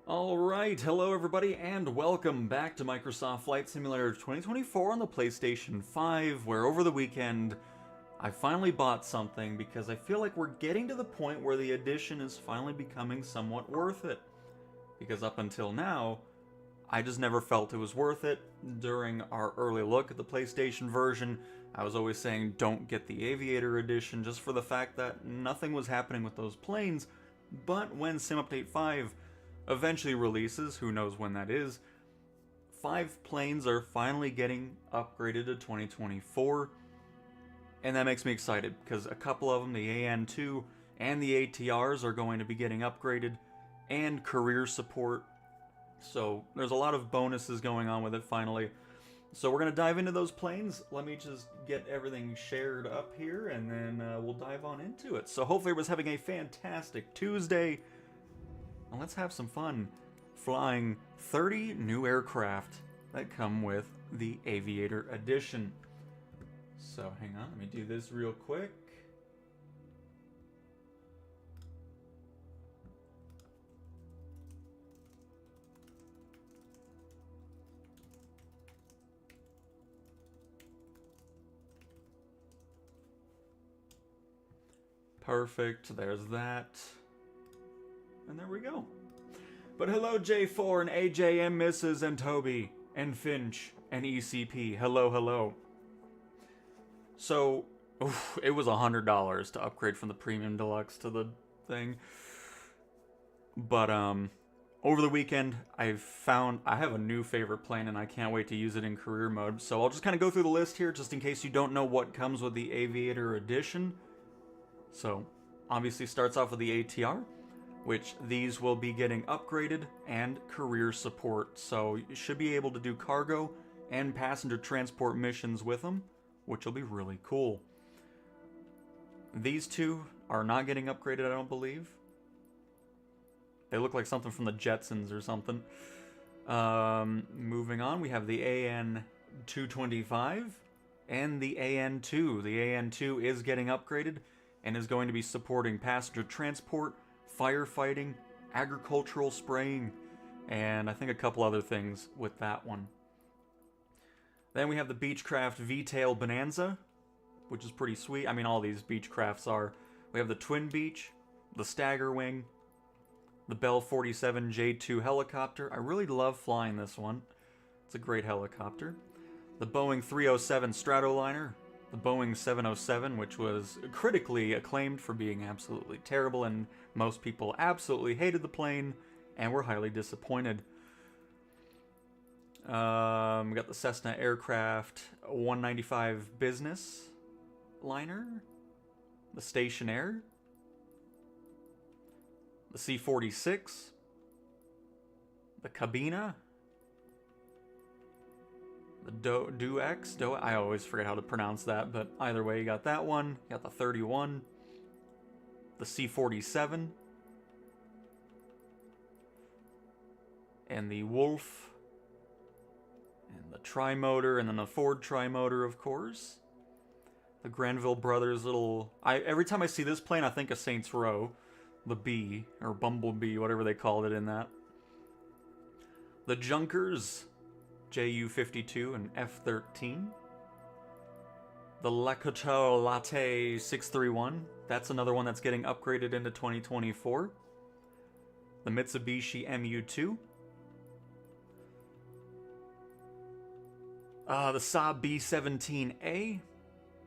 Alright, hello everybody, and welcome back to Microsoft Flight Simulator 2024 on the PlayStation 5, where over the weekend I finally bought something because I feel like we're getting to the point where the edition is finally becoming somewhat worth it. Because up until now, I just never felt it was worth it. During our early look at the PlayStation version, I was always saying don't get the Aviator Edition just for the fact that nothing was happening with those planes, but when Sim Update 5 eventually releases, who knows when that is, 5 planes are finally getting upgraded to 2024, and that makes me excited, because a couple of them, the AN-2 and the ATRs, are going to be getting upgraded, and career support, so there's a lot of bonuses going on with it finally. So we're going to dive into those planes. Let me just get everything shared up here, and then we'll dive on into it. So hopefully everyone's having a fantastic Tuesday. And let's have some fun flying 30 new aircraft that come with the Aviator Edition. So hang on, let me do this real quick. Perfect, there's that. And there we go. But hello J4 and AJ and Mrs. and Toby and Finch and ECP. Hello, hello. So, it was $100 to upgrade from the Premium Deluxe to the thing. But, over the weekend, I have a new favorite plane and I can't wait to use it in career mode. So I'll just kind of go through the list here just in case you don't know what comes with the Aviator Edition. So, obviously starts off with the ATR, which these will be getting upgraded, and career support, so you should be able to do cargo and passenger transport missions with them, which will be really cool. These two are not getting upgraded, I don't believe. They look like something from the Jetsons or something. Moving on, we have the AN-225 and the AN-2. The AN-2 is getting upgraded and is going to be supporting passenger transport, firefighting, agricultural spraying, and I think a couple other things with that one. Then we have the Beechcraft V-Tail Bonanza, which is pretty sweet. I mean, all these Beechcrafts are. We have the Twin Beech, the Staggerwing, the Bell 47 J2 helicopter. I really love flying this one. It's a great helicopter. The Boeing 307 Stratoliner, the Boeing 707, which was critically acclaimed for being absolutely terrible, and most people absolutely hated the plane and were highly disappointed. We got the Cessna Aircraft 195 Business Liner, the Stationair, the C-46, the Cabina, the I always forget how to pronounce that, but either way, you got that one. You got the 31, the C-47, and the Wolf, and the Trimotor, and then the Ford Trimotor, of course. The Granville Brothers little... every time I see this plane, I think of Saints Row. The Bee, or Bumblebee, whatever they called it in that. The Junkers, JU-52 and F-13. The Lacoto Latte 631. That's another one that's getting upgraded into 2024. The Mitsubishi MU-2. The Saab B-17A.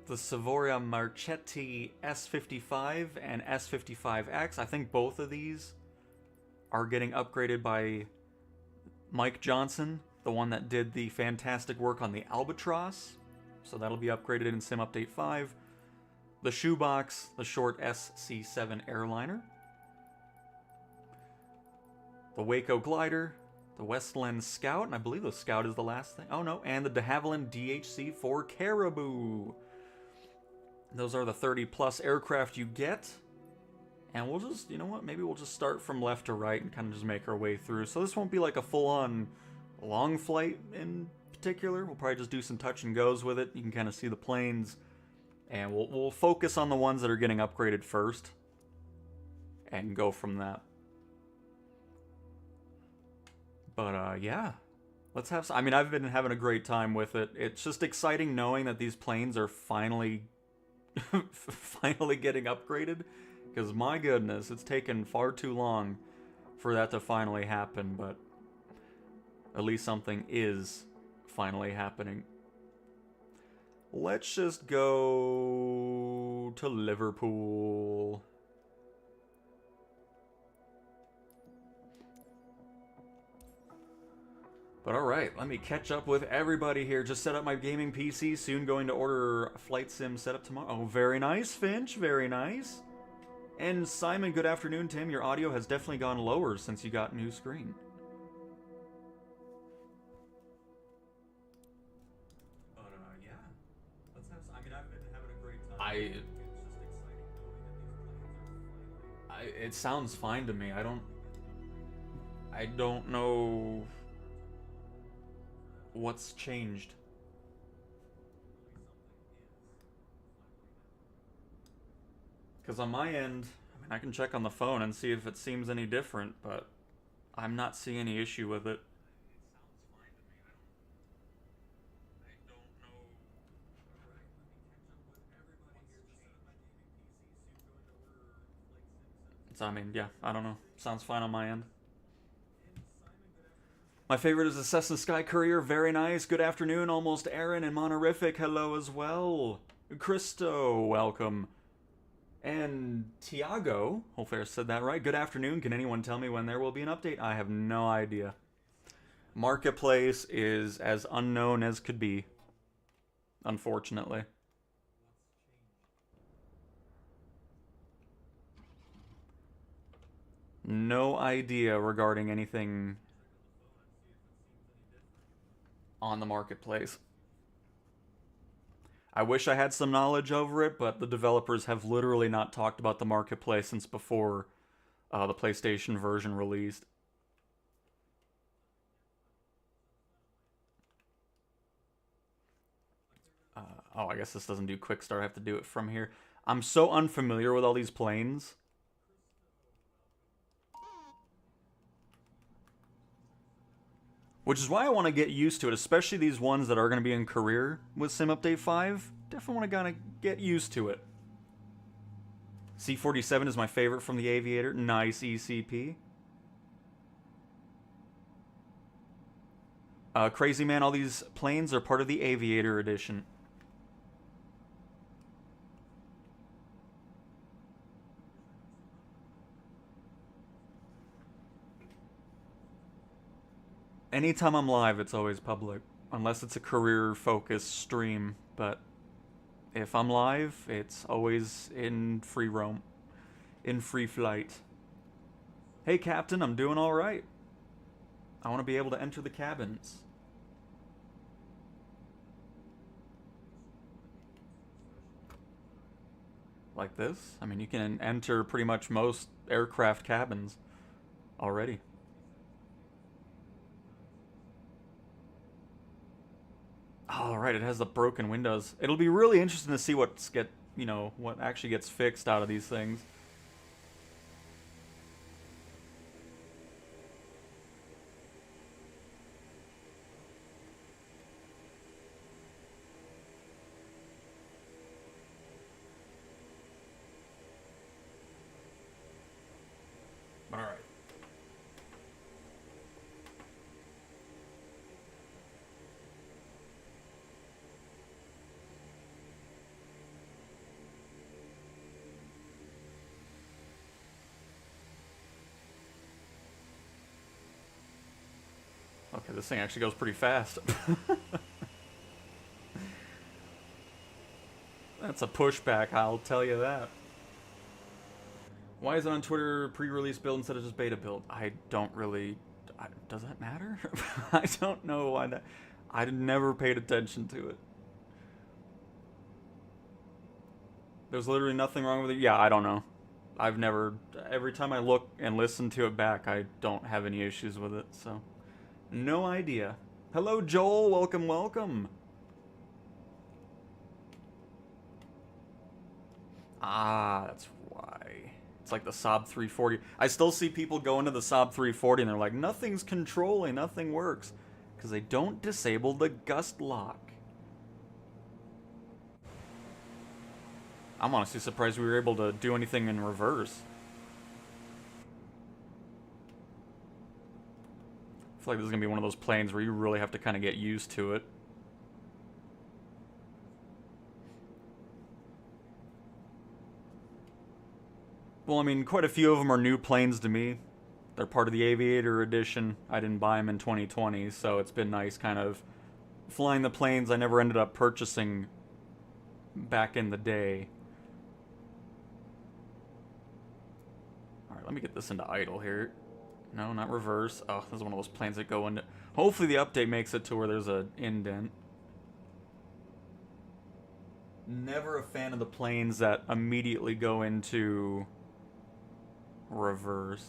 The Savoia Marchetti S55 and S55X. I think both of these are getting upgraded by Mike Johnson, the one that did the fantastic work on the Albatross. So that'll be upgraded in Sim Update 5. The Shoebox, the short SC7 airliner. The Waco Glider, the Westland Scout, and I believe the Scout is the last thing. Oh no, and the de Havilland DHC-4 Caribou. Those are the 30 plus aircraft you get. And we'll just, you know what, maybe we'll just start from left to right and kind of just make our way through. So this won't be like a full-on long flight in particular. We'll probably just do some touch and goes with it. You can kind of see the planes. And we'll focus on the ones that are getting upgraded first. And go from that. But yeah, let's have some. I mean, I've been having a great time with it. It's just exciting knowing that these planes are finally, finally getting upgraded. Because my goodness, it's taken far too long for that to finally happen. But at least something is finally happening. Let's just go to Liverpool. But alright, let me catch up with everybody here. Just set up my gaming PC, soon going to order Flight Sim setup tomorrow. Oh, very nice, Finch, very nice. And Simon, good afternoon, Tim. Your audio has definitely gone lower since you got a new screen. But yeah, let's have some. I mean, I've been having a great time. It's just exciting knowing that these planes are finally... It sounds fine to me. I don't know what's changed. Because on my end, I mean, I can check on the phone and see if it seems any different, but I'm not seeing any issue with it. So, I mean, yeah, I don't know. Sounds fine on my end. My favorite is Assassin's Sky Courier. Very nice. Good afternoon. Almost Aaron and Monorific. Hello as well. Christo, welcome. And Tiago, hopefully I said that right. Good afternoon. Can anyone tell me when there will be an update? I have no idea. Marketplace is as unknown as could be, unfortunately. No idea regarding anything on the marketplace. I wish I had some knowledge over it, but the developers have literally not talked about the marketplace since before the PlayStation version released. Oh, I guess this doesn't do quick start. I have to do it from here. I'm so unfamiliar with all these planes. Which is why I want to get used to it, especially these ones that are going to be in career with Sim Update 5. Definitely want to kind of get used to it. C-47 is my favorite from the Aviator. Nice ECP. Crazy man, all these planes are part of the Aviator Edition. Anytime I'm live, it's always public. Unless it's a career-focused stream. But if I'm live, it's always in free roam. In free flight. Hey, Captain, I'm doing alright. I want to be able to enter the cabins. Like this? I mean, you can enter pretty much most aircraft cabins already. Oh, right, it has the broken windows. It'll be really interesting to see what actually gets fixed out of these things. All right. Okay, this thing actually goes pretty fast. That's a pushback, I'll tell you that. Why is it on Twitter pre-release build instead of just beta build? I don't really... does that matter? I don't know why that... I never paid attention to it. There's literally nothing wrong with it. Yeah, I don't know. I've never... Every time I look and listen to it back, I don't have any issues with it, so... No idea. Hello, Joel. Welcome, welcome. Ah, that's why. It's It's like the Saab 340. I still see people go into the Saab 340 and they're like, nothing's controlling, nothing works. Because they don't disable the gust lock. I'm honestly surprised we were able to do anything in reverse. I feel like this is going to be one of those planes where you really have to kind of get used to it. Well, I mean, quite a few of them are new planes to me. They're part of the Aviator Edition. I didn't buy them in 2020, so it's been nice kind of flying the planes I never ended up purchasing back in the day. Alright, let me get this into idle here. No, not reverse. Oh, this is one of those planes that go into... Hopefully the update makes it to where there's an indent. Never a fan of the planes that immediately go into reverse.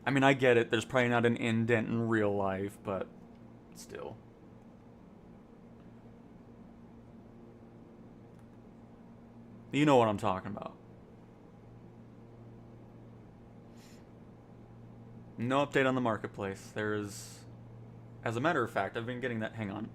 I mean, I get it. There's probably not an indent in real life, but still. You know what I'm talking about. No update on the marketplace. There's... As a matter of fact, I've been getting that... Hang on.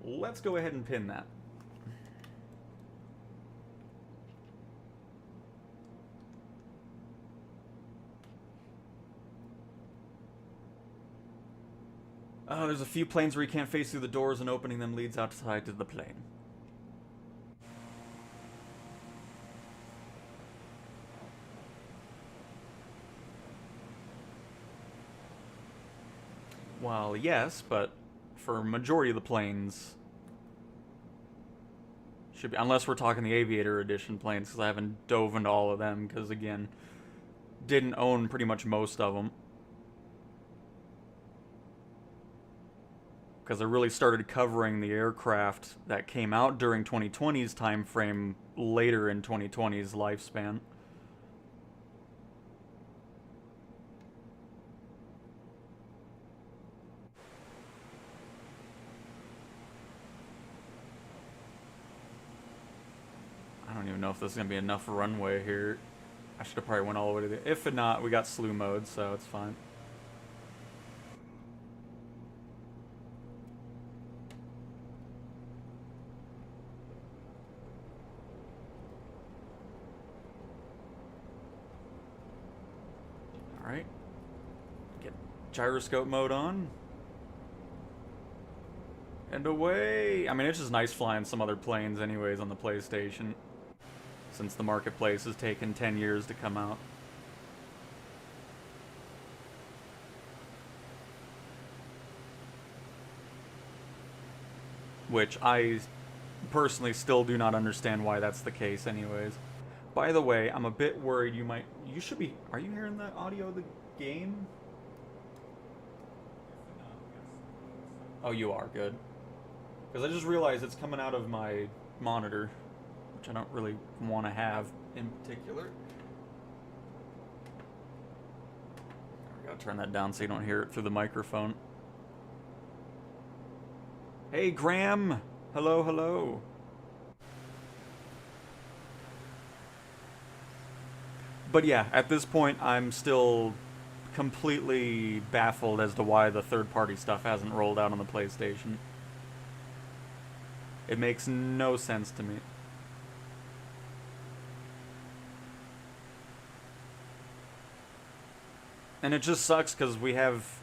Let's go ahead and pin that. There's a few planes where you can't face through the doors and opening them leads outside to the plane. Well, yes, but for majority of the planes, should be, unless we're talking the Aviator Edition planes, because I haven't dove into all of them, because again, didn't own pretty much most of them. Because I really started covering the aircraft that came out during 2020's time frame later in 2020's lifespan. I don't even know if there's going to be enough runway here. I should have probably went all the way to the... If not, we got slew mode, so it's fine. Alright. Get gyroscope mode on. And away! I mean, it's just nice flying some other planes anyways on the PlayStation, since the marketplace has taken 10 years to come out. Which I personally still do not understand why that's the case anyways. By the way, I'm a bit worried you should be... Are you hearing the audio of the game? Oh, you are. Good. Because I just realized it's coming out of my monitor, which I don't really want to have in particular. I gotta turn that down so you don't hear it through the microphone. Hey, Graham! Hello, hello. But yeah, at this point, I'm still completely baffled as to why the third-party stuff hasn't rolled out on the PlayStation. It makes no sense to me. And it just sucks because we have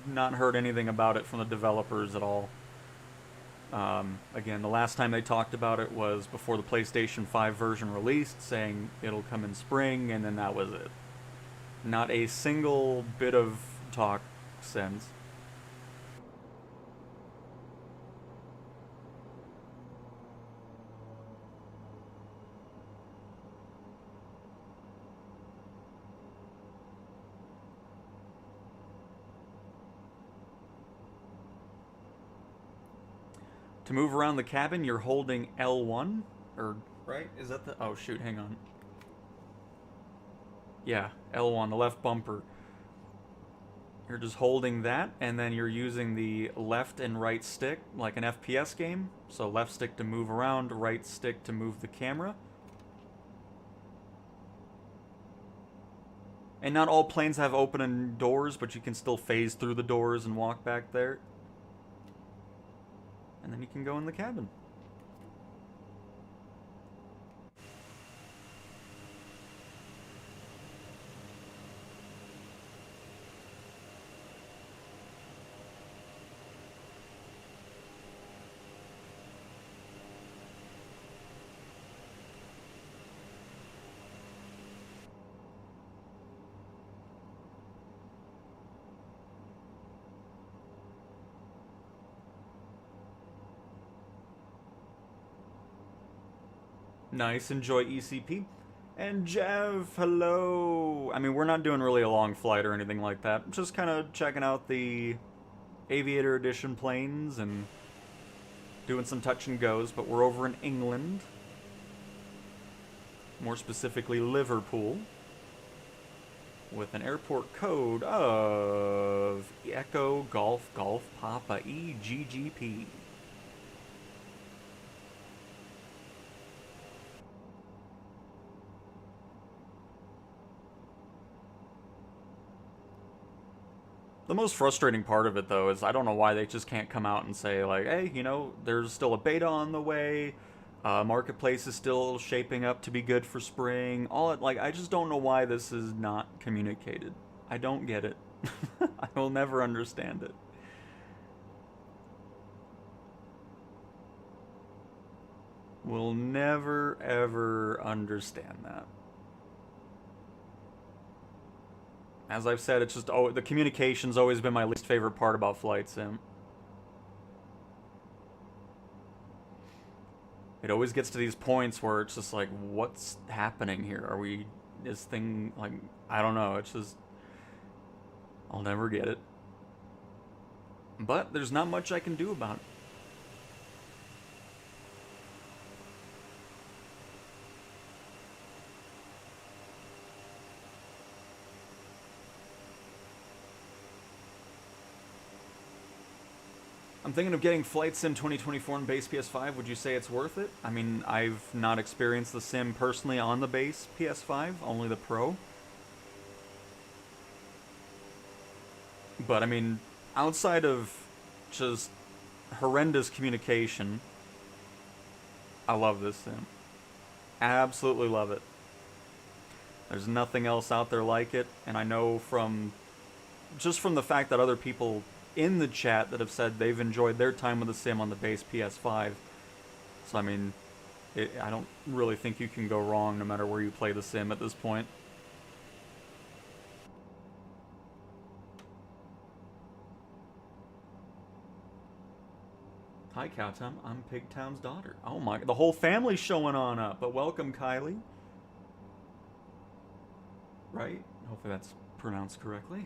not heard anything about it from the developers at all. Again, the last time they talked about it was before the PlayStation 5 version released, saying it'll come in spring, and then that was it. Not a single bit of talk since. To move around the cabin, you're holding L1, or, right? Is that the, oh shoot, hang on. Yeah, L1, the left bumper. You're just holding that, and then you're using the left and right stick, like an FPS game. So left stick to move around, right stick to move the camera. And not all planes have open doors, but you can still phase through the doors and walk back there. And then you can go in the cabin. Nice, enjoy ECP. And Jeff, hello! I mean, we're not doing really a long flight or anything like that. Just kind of checking out the Aviator Edition planes and doing some touch and goes, but we're over in England. More specifically, Liverpool. With an airport code of Echo Golf Golf Papa EGGP. The most frustrating part of it, though, is I don't know why they just can't come out and say, like, hey, you know, there's still a beta on the way, Marketplace is still shaping up to be good for spring, all it, like, I just don't know why this is not communicated. I don't get it. I will never understand it. We'll never, ever understand that. As I've said, it's just, oh, the communication's always been my least favorite part about Flight Sim. It always gets to these points where it's just like, what's happening here? Are we, this thing, like, I don't know, it's just, I'll never get it. But there's not much I can do about it. I'm thinking of getting Flight Sim 2024 on base PS5. Would you say it's worth it? I mean, I've not experienced the sim personally on the base PS5, only the Pro. But I mean, outside of just horrendous communication, I love this sim. Absolutely love it. There's nothing else out there like it, and I know from just from the fact that other people in the chat that have said they've enjoyed their time with the sim on the base PS5. So I mean, I don't really think you can go wrong no matter where you play the sim at this point. Hi Cowtown, I'm Pigtown's daughter. Oh my, the whole family's showing on up, but welcome Kylie. Right? Hopefully that's pronounced correctly.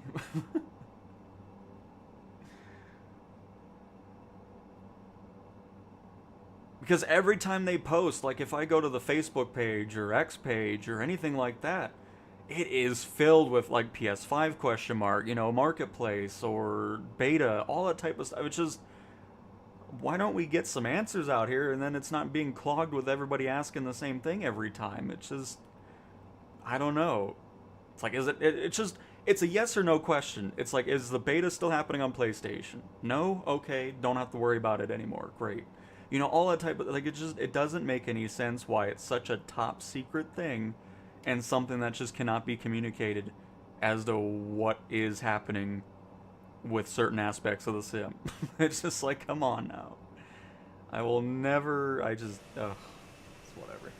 Because every time they post, like if I go to the Facebook page or X page or anything like that, it is filled with like PS5 question mark, you know, Marketplace or beta, all that type of stuff. It's just, why don't we get some answers out here and then it's not being clogged with everybody asking the same thing every time. It's just, I don't know. It's like, is it's just, it's a yes or no question. It's like, is the beta still happening on PlayStation? No? Okay, don't have to worry about it anymore. Great. You know, all that type of, like, it doesn't make any sense why it's such a top secret thing and something that just cannot be communicated as to what is happening with certain aspects of the sim. It's just like, come on now. I will never, ugh, it's whatever.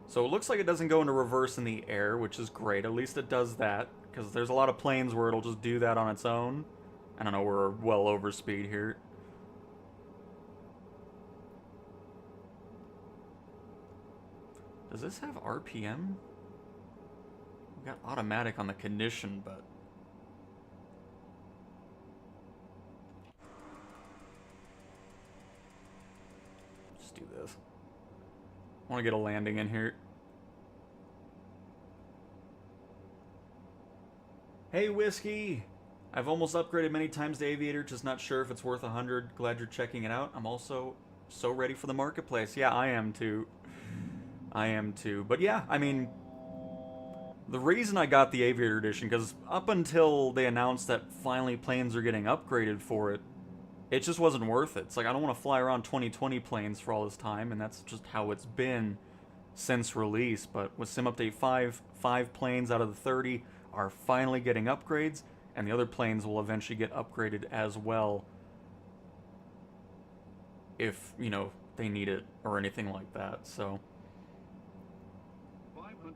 So it looks like it doesn't go into reverse in the air, which is great. At least it does that, because there's a lot of planes where it'll just do that on its own. I don't know, we're well over speed here. Does this have RPM? We got automatic on the condition, but... Let's do this. I want to get a landing in here. Hey, Whiskey! I've almost upgraded many times to Aviator, just not sure if it's worth 100. Glad you're checking it out. I'm also so ready for the marketplace. Yeah, I am too. I am too. But yeah, I mean, the reason I got the Aviator Edition, because up until they announced that finally planes are getting upgraded for it, it just wasn't worth it. It's like, I don't want to fly around 2020 planes for all this time, and that's just how it's been since release. But with Sim Update 5, 5 planes out of the 30 are finally getting upgrades, and the other planes will eventually get upgraded as well if, you know, they need it or anything like that, so... 500.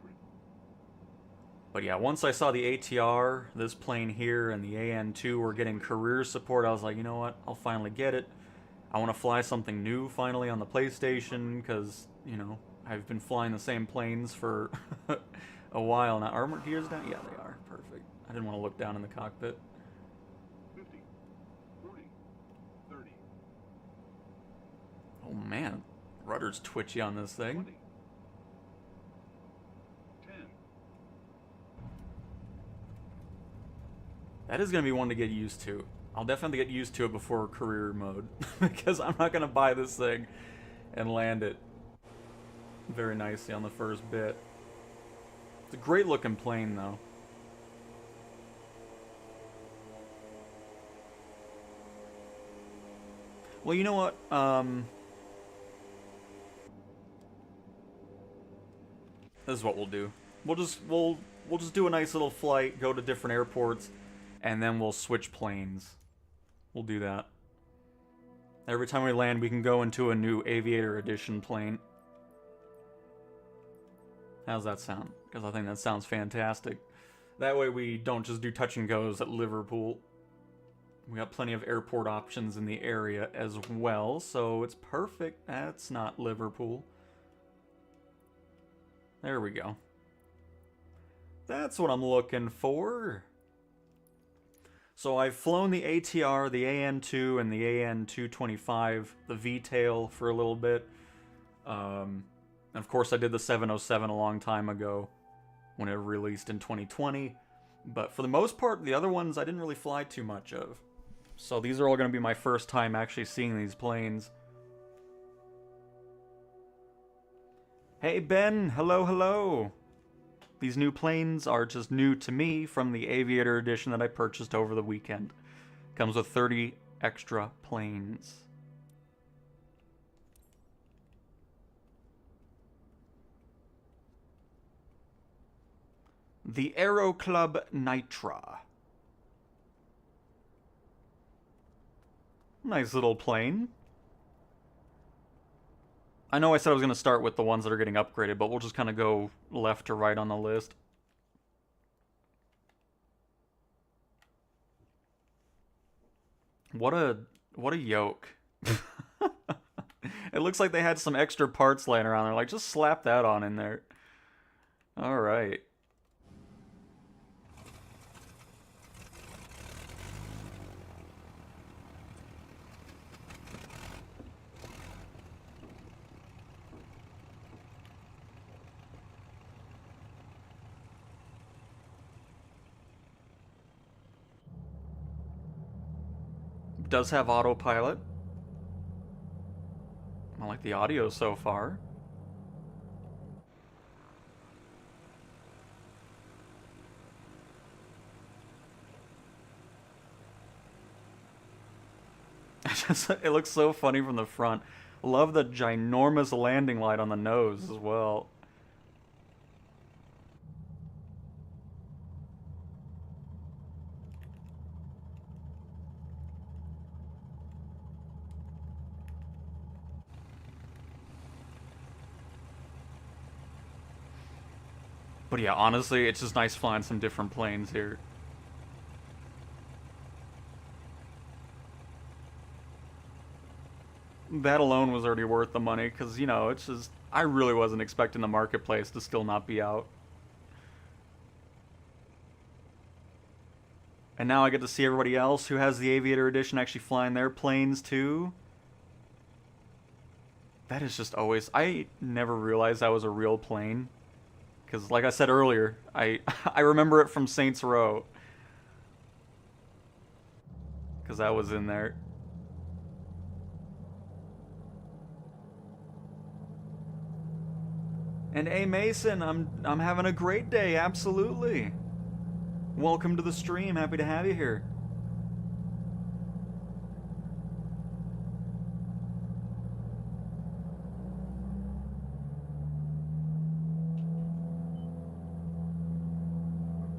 But yeah, once I saw the ATR, this plane here, and the AN-2 were getting career support, I was like, you know what, I'll finally get it. I want to fly something new finally on the PlayStation, because, you know, I've been flying the same planes for a while now. Armored gears down? Yeah, they are. Perfect. I didn't want to look down in the cockpit. 50, 40, 30. Oh man, rudder's twitchy on this thing. 20, 10. That is going to be one to get used to. I'll definitely get used to it before career mode, because I'm not going to buy this thing and land it very nicely on the first bit. It's a great looking plane though. Well, you know what? This is what we'll do. We'll just do a nice little flight, go to different airports, and then we'll switch planes. We'll do that. Every time we land, we can go into a new Aviator Edition plane. How's that sound? Because I think that sounds fantastic. That way we don't just do touch and goes at Liverpool. We got plenty of airport options in the area as well, so it's perfect. That's not Liverpool. There we go. That's what I'm looking for. So I've flown the ATR, the AN-2, and the AN-225, the V-tail for a little bit. Of course, I did the 707 a long time ago when it released in 2020. But for the most part, the other ones I didn't really fly too much of. So these are all going to be my first time actually seeing these planes. Hey Ben, hello, hello. These new planes are just new to me from the Aviator Edition that I purchased over the weekend. Comes with 30 extra planes. The Aero Club Nitra. Nice little plane. I know I said I was going to start with the ones that are getting upgraded, but we'll just kind of go left to right on the list. What a yoke. It looks like they had some extra parts laying around there. Like, just slap that on in there. Alright. Does have autopilot. I like the audio so far. It looks so funny from the front. Love the ginormous landing light on the nose as well. But yeah, honestly, it's just nice flying some different planes here. that alone was already worth the money, because, you know, it's just, I really wasn't expecting the marketplace to still not be out. And now I get to see everybody else who has the Aviator Edition actually flying their planes too. That is just always... I never realized that was a real plane. Because, like I said earlier, I remember it from Saints Row. Because that was in there. And hey Mason, I'm having a great day, absolutely. Welcome to the stream, happy to have you here.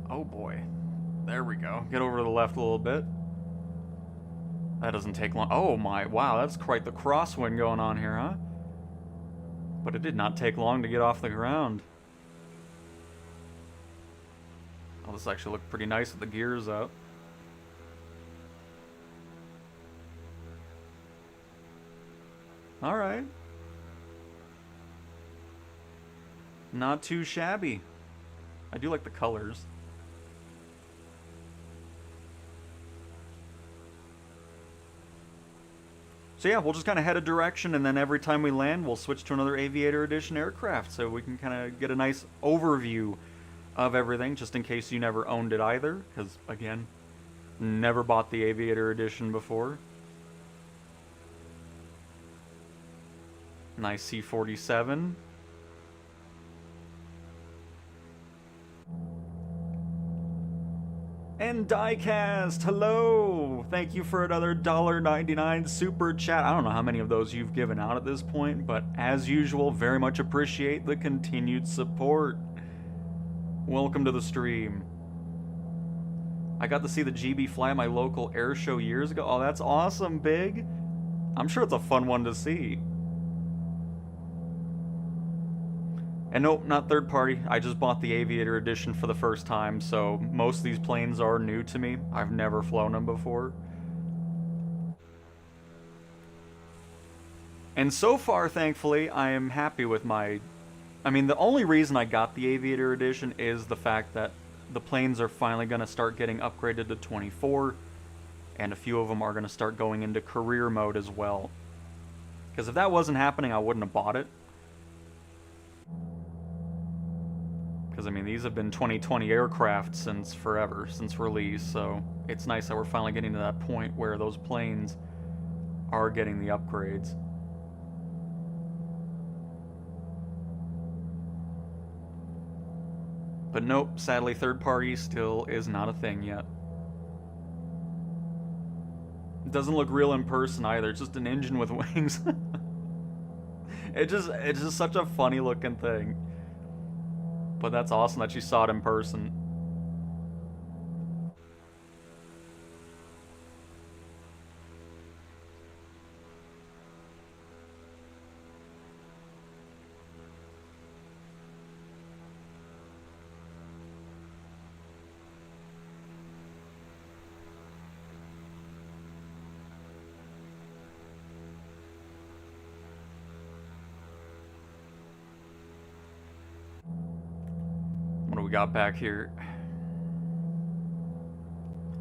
Oh boy. There we go. Get over to the left a little bit. That doesn't take long. Oh my, wow, that's quite the crosswind going on here, huh? But it did not take long to get off the ground. Oh, this actually looked pretty nice with the gears up. Alright. Not too shabby. I do like the colors. So yeah, we'll just kind of head a direction, and then every time we land, we'll switch to another Aviator Edition aircraft, so we can kind of get a nice overview of everything, just in case you never owned it either, because, again, never bought the Aviator Edition before. Nice C-47. And Diecast, hello! Thank you for another $1.99 super chat. I don't know how many of those you've given out at this point, but as usual, very much appreciate the continued support. Welcome to the stream. I got to see the GB fly at my local air show years ago. Oh, that's awesome, Big. I'm sure it's a fun one to see. And nope, not third party. I just bought the Aviator Edition for the first time, so most of these planes are new to me. I've never flown them before. And so far, thankfully, I am happy with my... I mean, the only reason I got the Aviator Edition is the fact that the planes are finally going to start getting upgraded to 24, and a few of them are going to start going into career mode as well. Because if that wasn't happening, I wouldn't have bought it. Because, I mean, these have been 2020 aircraft since forever, since release, so it's nice that we're finally getting to that point where those planes are getting the upgrades. But nope, sadly, third party still is not a thing yet. It doesn't look real in person either, it's just an engine with wings. It's just such a funny looking thing. But that's awesome that you saw it in person. What do we got back here?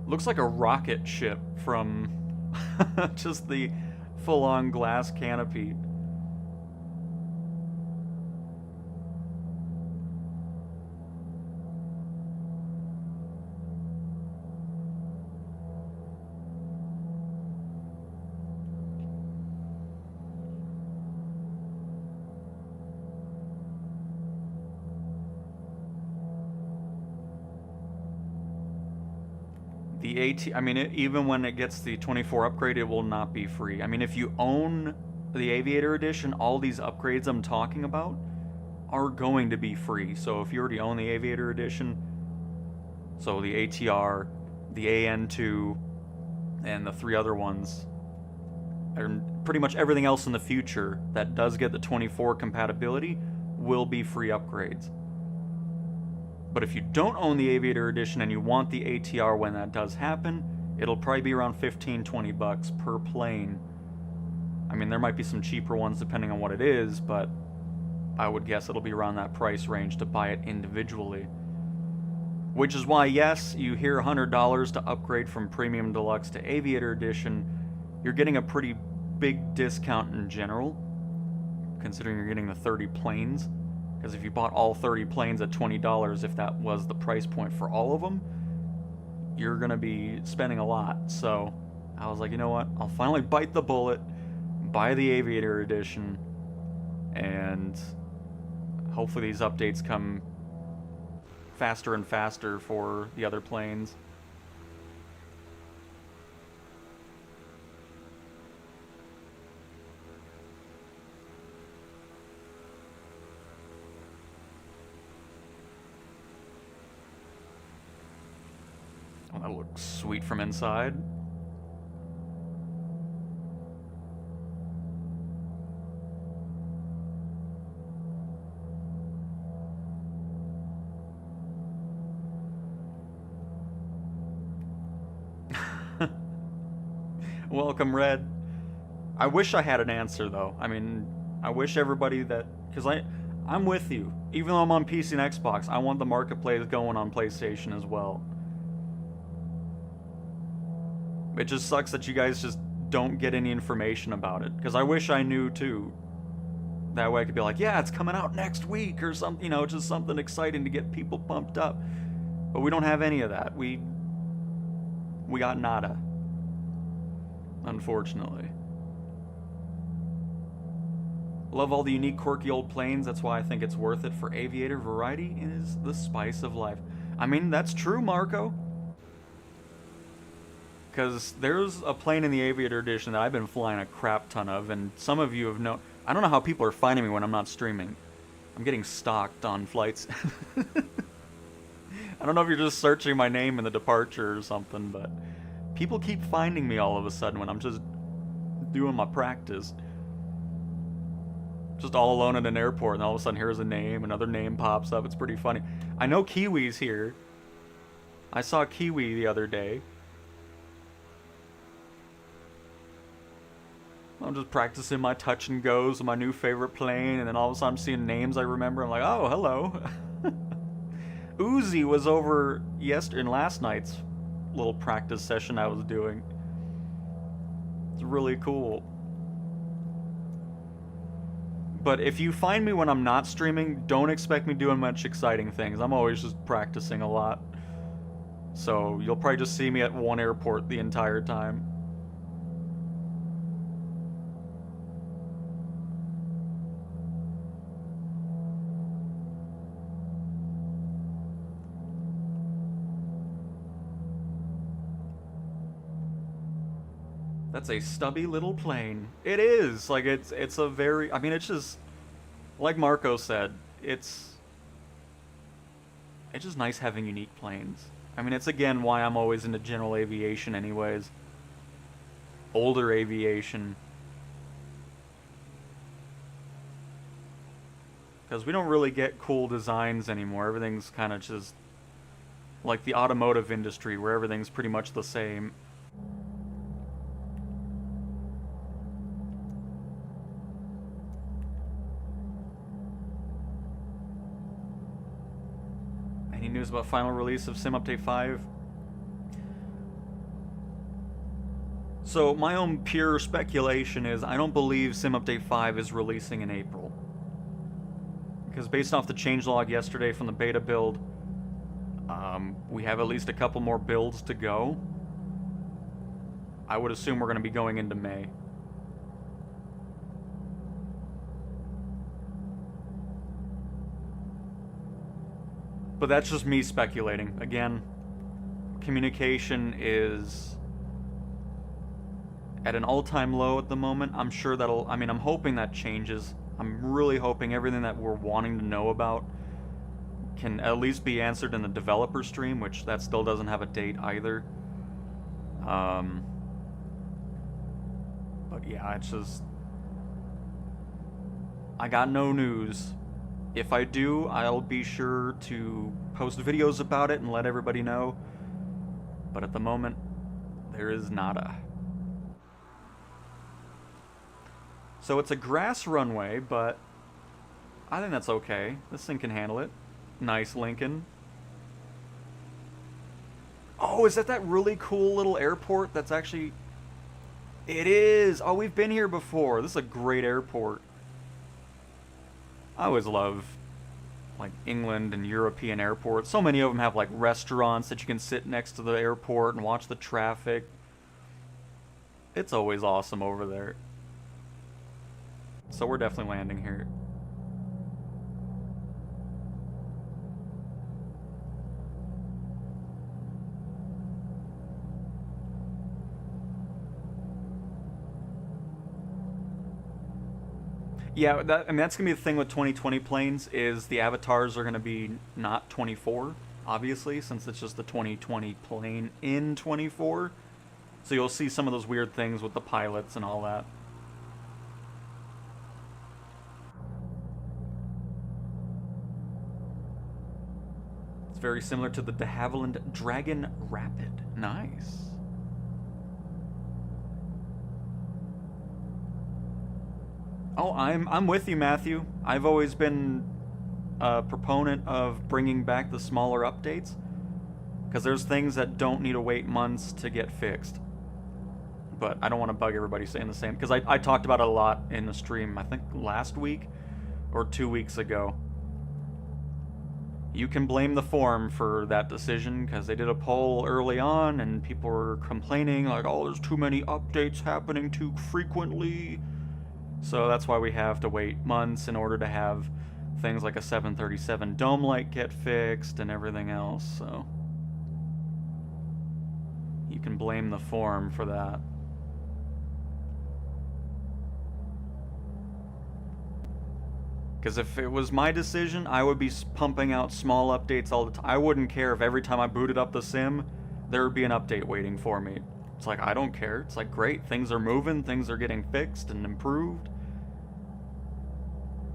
Looks like a rocket ship from just the full-on glass canopy. I mean, even when it gets the 24 upgrade, it will not be free. I mean, if you own the Aviator Edition, all these upgrades I'm talking about are going to be free. So if you already own the Aviator Edition, so the ATR, the AN-2, and the 3 other ones, and pretty much everything else in the future that does get the 24 compatibility will be free upgrades. But if you don't own the Aviator Edition and you want the ATR when that does happen, it'll probably be around 15-20 bucks per plane. I mean, there might be some cheaper ones depending on what it is, but I would guess it'll be around that price range to buy it individually. Which is why, yes, you hear $100 to upgrade from Premium Deluxe to Aviator Edition. You're getting a pretty big discount in general, considering you're getting the 30 planes. Because if you bought all 30 planes at $20, if that was the price point for all of them, you're going to be spending a lot. So I was like, you know what? I'll finally bite the bullet, buy the Aviator Edition, and hopefully these updates come faster and faster for the other planes. Oh, that looks sweet from inside. Welcome, Red. I wish I had an answer, though. I mean, I wish everybody that... Because I'm with you. Even though I'm on PC and Xbox, I want the marketplace going on PlayStation as well. It just sucks that you guys just don't get any information about it. Because I wish I knew, too. That way I could be like, yeah, it's coming out next week, or something, you know, just something exciting to get people pumped up. But we don't have any of that. We got nada. Unfortunately. Love all the unique, quirky old planes. That's why I think it's worth it for Aviator. Variety is the spice of life. I mean, that's true, Marco. Because there's a plane in the Aviator Edition that I've been flying a crap ton of, and some of you have known... I don't know how people are finding me when I'm not streaming. I'm getting stalked on flights. I don't know if you're just searching my name in the departure or something, but... people keep finding me all of a sudden when I'm just doing my practice. Just all alone at an airport, and all of a sudden here's a name, another name pops up. It's pretty funny. I know Kiwi's here. I saw Kiwi the other day. I'm just practicing my touch and goes with my new favorite plane, and then all of a sudden I'm seeing names I remember. I'm like, oh, hello. Uzi was over in last night's little practice session I was doing. It's really cool. But if you find me when I'm not streaming, don't expect me doing much exciting things. I'm always just practicing a lot. So you'll probably just see me at one airport the entire time. That's a stubby little plane. It is. Like, it's a very... I mean, it's just... like Marco said, it's just nice having unique planes. I mean, it's again why I'm always into general aviation anyways. Older aviation. Because we don't really get cool designs anymore. Everything's kind of just... like the automotive industry, where everything's pretty much the same. Any news about final release of Sim Update 5? So my own pure speculation is I don't believe Sim Update 5 is releasing in April. Because based off the changelog yesterday from the beta build, we have at least a couple more builds to go. I would assume we're going to be going into May. But that's just me speculating. Again, communication is at an all-time low at the moment. I'm sure that'll... I mean, I'm hoping that changes. I'm really hoping everything that we're wanting to know about can at least be answered in the developer stream, which that still doesn't have a date either. But yeah, it's just... I got no news. If I do, I'll be sure to post videos about it and let everybody know. But at the moment, there is nada. So it's a grass runway, but I think that's okay. This thing can handle it. Nice, Lincoln. Oh, is that really cool little airport that's actually... It is! Oh, we've been here before. This is a great airport. I always love, like, England and European airports. So many of them have, like, restaurants that you can sit next to the airport and watch the traffic. It's always awesome over there. So we're definitely landing here. Yeah, I mean, that's going to be the thing with 2020 planes, is the avatars are going to be not 24, obviously, since it's just the 2020 plane in 24. So you'll see some of those weird things with the pilots and all that. It's very similar to the de Havilland Dragon Rapid. Nice. Oh, I'm with you, Matthew. I've always been a proponent of bringing back the smaller updates, because there's things that don't need to wait months to get fixed. But I don't want to bug everybody saying the same, because I talked about it a lot in the stream, I think last week or 2 weeks ago. You can blame the forum for that decision, because they did a poll early on and people were complaining like, oh, there's too many updates happening too frequently. So that's why we have to wait months in order to have things like a 737 dome light get fixed and everything else. So you can blame the forum for that. Because if it was my decision, I would be pumping out small updates all the time. I wouldn't care if every time I booted up the sim, there would be an update waiting for me. It's like, I don't care. It's like, great, things are moving, things are getting fixed and improved.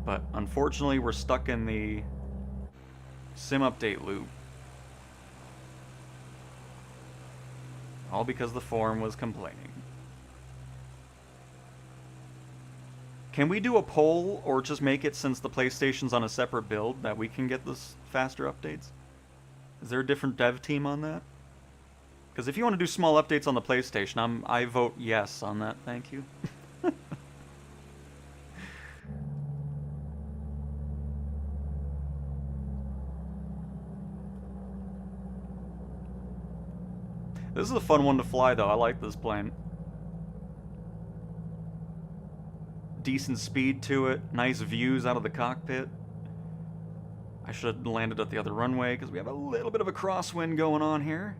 But unfortunately, we're stuck in the sim update loop. All because the forum was complaining. Can we do a poll, or just make it, since the PlayStation's on a separate build, that we can get this faster updates? Is there a different dev team on that? Because if you want to do small updates on the PlayStation, I vote yes on that, thank you. This is a fun one to fly, though. I like this plane. Decent speed to it. Nice views out of the cockpit. I should have landed at the other runway, because we have a little bit of a crosswind going on here.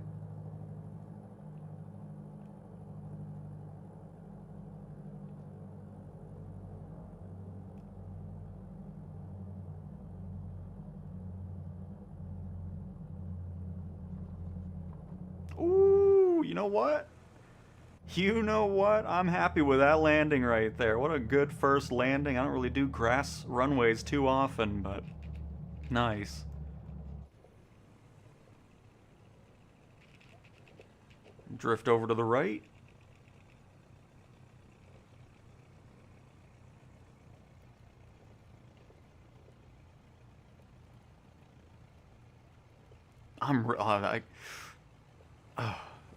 Ooh, you know what? You know what? I'm happy with that landing right there. What a good first landing. I don't really do grass runways too often, but nice. Drift over to the right.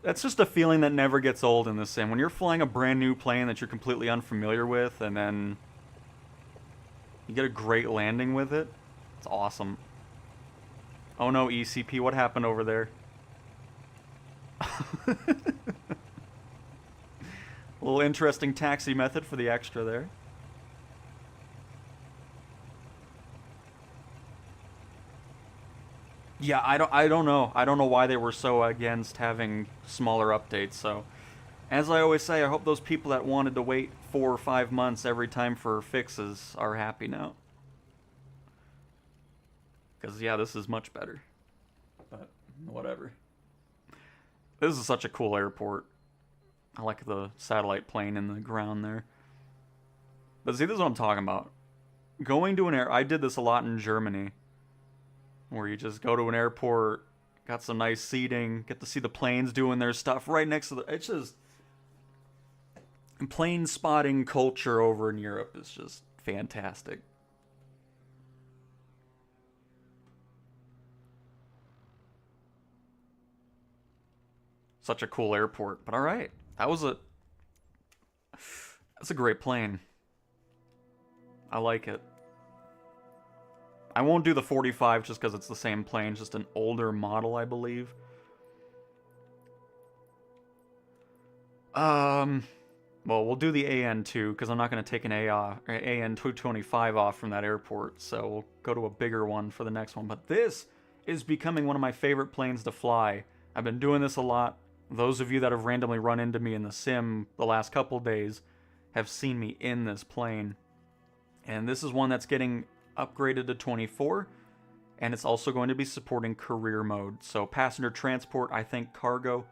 That's just a feeling that never gets old in this sim. When you're flying a brand new plane that you're completely unfamiliar with, and then you get a great landing with it, it's awesome. Oh no, ECP, what happened over there? A little interesting taxi method for the extra there. Yeah, I don't know. I don't know why they were so against having smaller updates. So, as I always say, I hope those people that wanted to wait 4 or 5 months every time for fixes are happy now. Because, yeah, this is much better. But, whatever. This is such a cool airport. I like the satellite plane in the ground there. But see, this is what I'm talking about. Going to an I did this a lot in Germany, where you just go to an airport, got some nice seating, get to see the planes doing their stuff right next to the... It's plane spotting culture over in Europe is just fantastic. Such a cool airport. But all right, that's a great plane. I like it. I won't do the 45 just because it's the same plane, just an older model, I believe. Well, we'll do the AN-2 because I'm not going to take an AN-225 off from that airport, so we'll go to a bigger one for the next one. But this is becoming one of my favorite planes to fly. I've been doing this a lot. Those of you that have randomly run into me in the sim the last couple days have seen me in this plane. And this is one that's getting upgraded to 24, and it's also going to be supporting career mode. So passenger transport, I think cargo,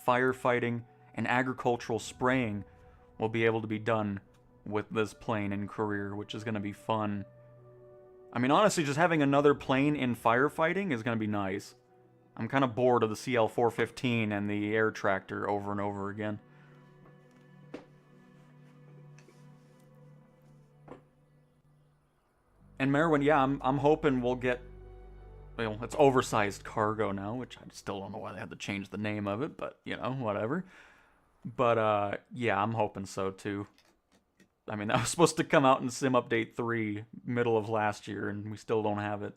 firefighting, and agricultural spraying will be able to be done with this plane in career, which is going to be fun. I mean, honestly, just having another plane in firefighting is going to be nice. I'm kind of bored of the CL-415 and the air tractor over and over again. And Merwin, yeah, I'm hoping we'll get, well, it's oversized cargo now, which I still don't know why they had to change the name of it, but, you know, whatever. But, yeah, I'm hoping so, too. I mean, that was supposed to come out in Sim Update 3, middle of last year, and we still don't have it.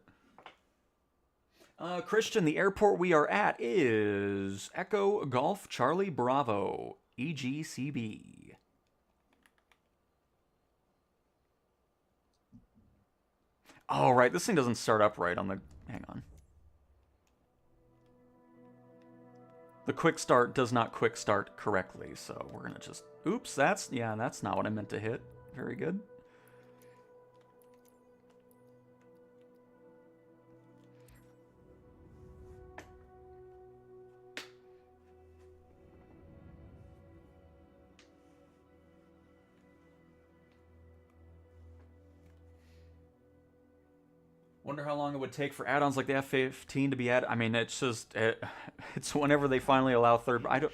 Christian, the airport we are at is Echo Golf Charlie Bravo, EGCB. Oh, right, this thing doesn't start up right on the... Hang on. The quick start does not quick start correctly, so we're gonna just... Oops, that's not what I meant to hit. Very good. Wonder how long it would take for add-ons like the F-15 to be added. I mean, it's just... it's whenever they finally allow third... I don't...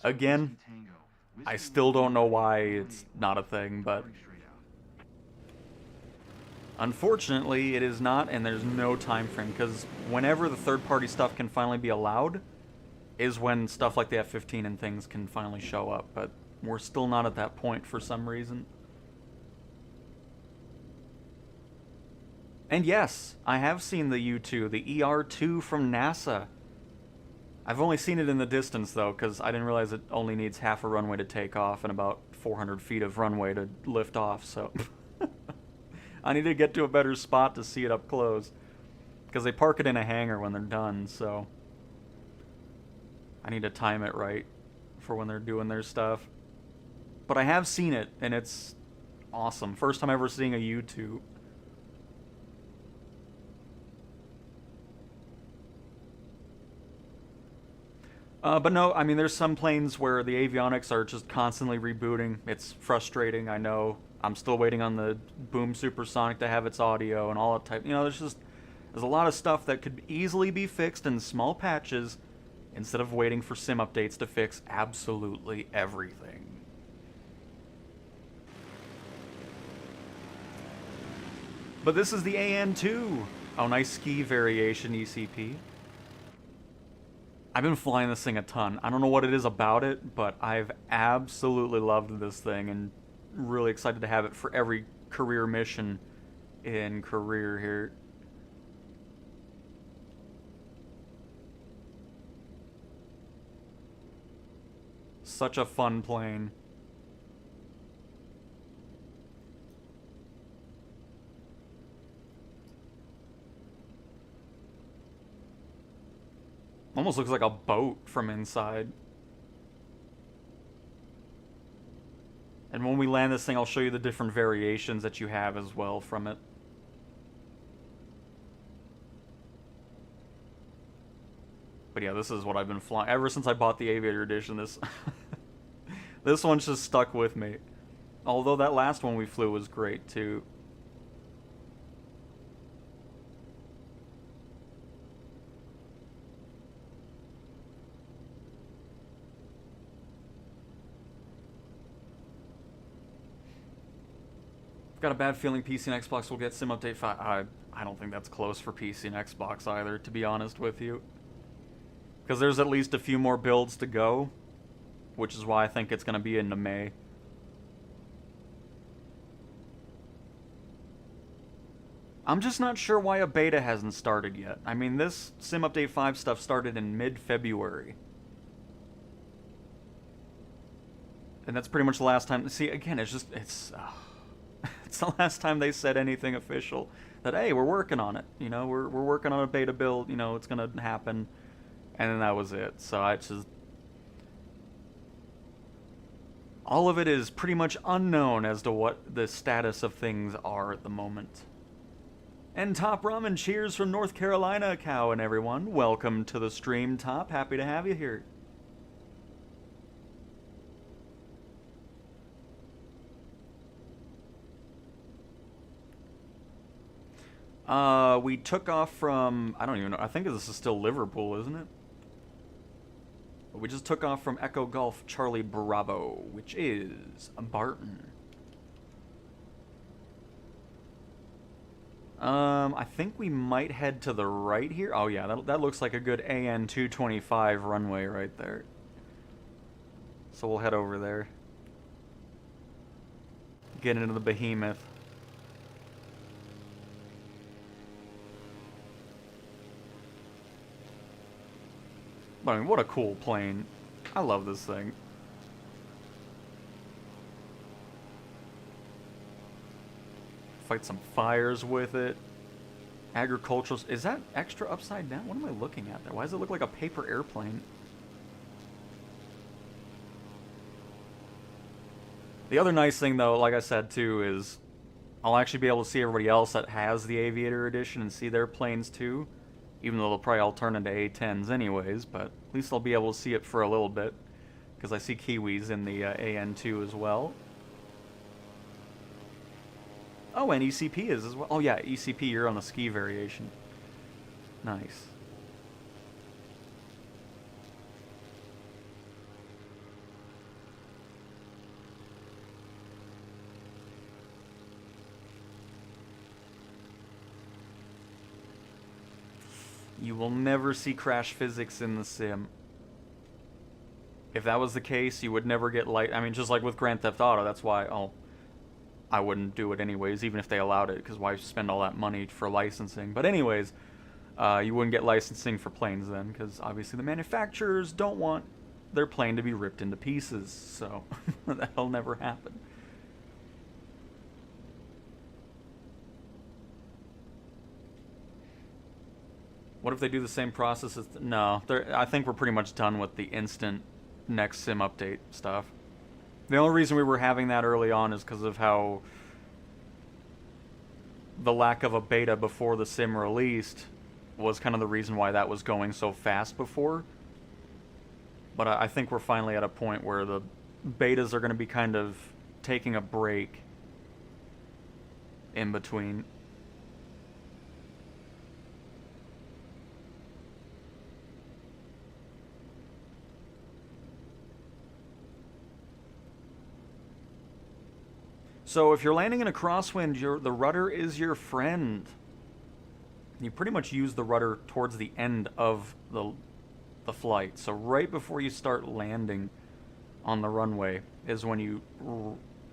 Again, I still don't know why it's not a thing, but... Unfortunately, it is not, and there's no time frame, because whenever the third-party stuff can finally be allowed is when stuff like the F-15 and things can finally show up, but we're still not at that point for some reason. And yes, I have seen the U-2, the ER-2 from NASA. I've only seen it in the distance, though, because I didn't realize it only needs half a runway to take off and about 400 feet of runway to lift off, so... I need to get to a better spot to see it up close. Because they park it in a hangar when they're done, so... I need to time it right for when they're doing their stuff. But I have seen it, and it's awesome. First time ever seeing a U-2. But no, I mean, there's some planes where the avionics are just constantly rebooting. It's frustrating, I know. I'm still waiting on the Boom Supersonic to have its audio and all that type. You know, there's a lot of stuff that could easily be fixed in small patches instead of waiting for sim updates to fix absolutely everything. But this is the AN-2. Oh, nice ski variation ECP. I've been flying this thing a ton. I don't know what it is about it, but I've absolutely loved this thing and really excited to have it for every career mission in career here. Such a fun plane. Almost looks like a boat from inside. And when we land this thing, I'll show you the different variations that you have as well from it. But yeah, this is what I've been flying ever since I bought the Aviator Edition. This one's just stuck with me. Although that last one we flew was great too. Got a bad feeling PC and Xbox will get Sim Update 5. I don't think that's close for PC and Xbox either, to be honest with you. Because there's at least a few more builds to go, which is why I think it's going to be into May. I'm just not sure why a beta hasn't started yet. I mean, this Sim Update 5 stuff started in mid-February. And that's pretty much the last time... See, again, it's just... It's the last time they said anything official. That, hey, we're working on it. You know, we're working on a beta build. You know, it's going to happen. And then that was it. So I just... All of it is pretty much unknown as to what the status of things are at the moment. And Top Ramen, cheers from North Carolina, Cow and everyone. Welcome to the stream, Top. Happy to have you here. We took off from, I don't even know, I think this is still Liverpool, isn't it? We just took off from Echo Golf Charlie Bravo, which is Barton. I think we might head to the right here. Oh yeah, that looks like a good AN-225 runway right there. So we'll head over there. Get into the behemoth. I mean, what a cool plane. I love this thing. Fight some fires with it. Agricultural... Is that extra upside down? What am I looking at there? Why does it look like a paper airplane? The other nice thing, though, like I said, too, is I'll actually be able to see everybody else that has the Aviator Edition and see their planes, too. Even though they'll probably all turn into A-10s anyways, but at least I'll be able to see it for a little bit. Because I see Kiwis in the AN2 as well. Oh, and ECP is as well. Oh yeah, ECP, you're on the ski variation. Nice. You will never see crash physics in the sim. If that was the case, you would never get light. I mean, just like with Grand Theft Auto, that's why I wouldn't do it anyways, even if they allowed it, because why spend all that money for licensing? But anyways, you wouldn't get licensing for planes then, because obviously the manufacturers don't want their plane to be ripped into pieces, so that'll never happen. What if they do the same process as... No, I think we're pretty much done with the instant next sim update stuff. The only reason we were having that early on is because of how the lack of a beta before the sim released was kind of the reason why that was going so fast before. But I think we're finally at a point where the betas are going to be kind of taking a break in between. So if you're landing in a crosswind, the rudder is your friend. You pretty much use the rudder towards the end of the flight. So right before you start landing on the runway is when you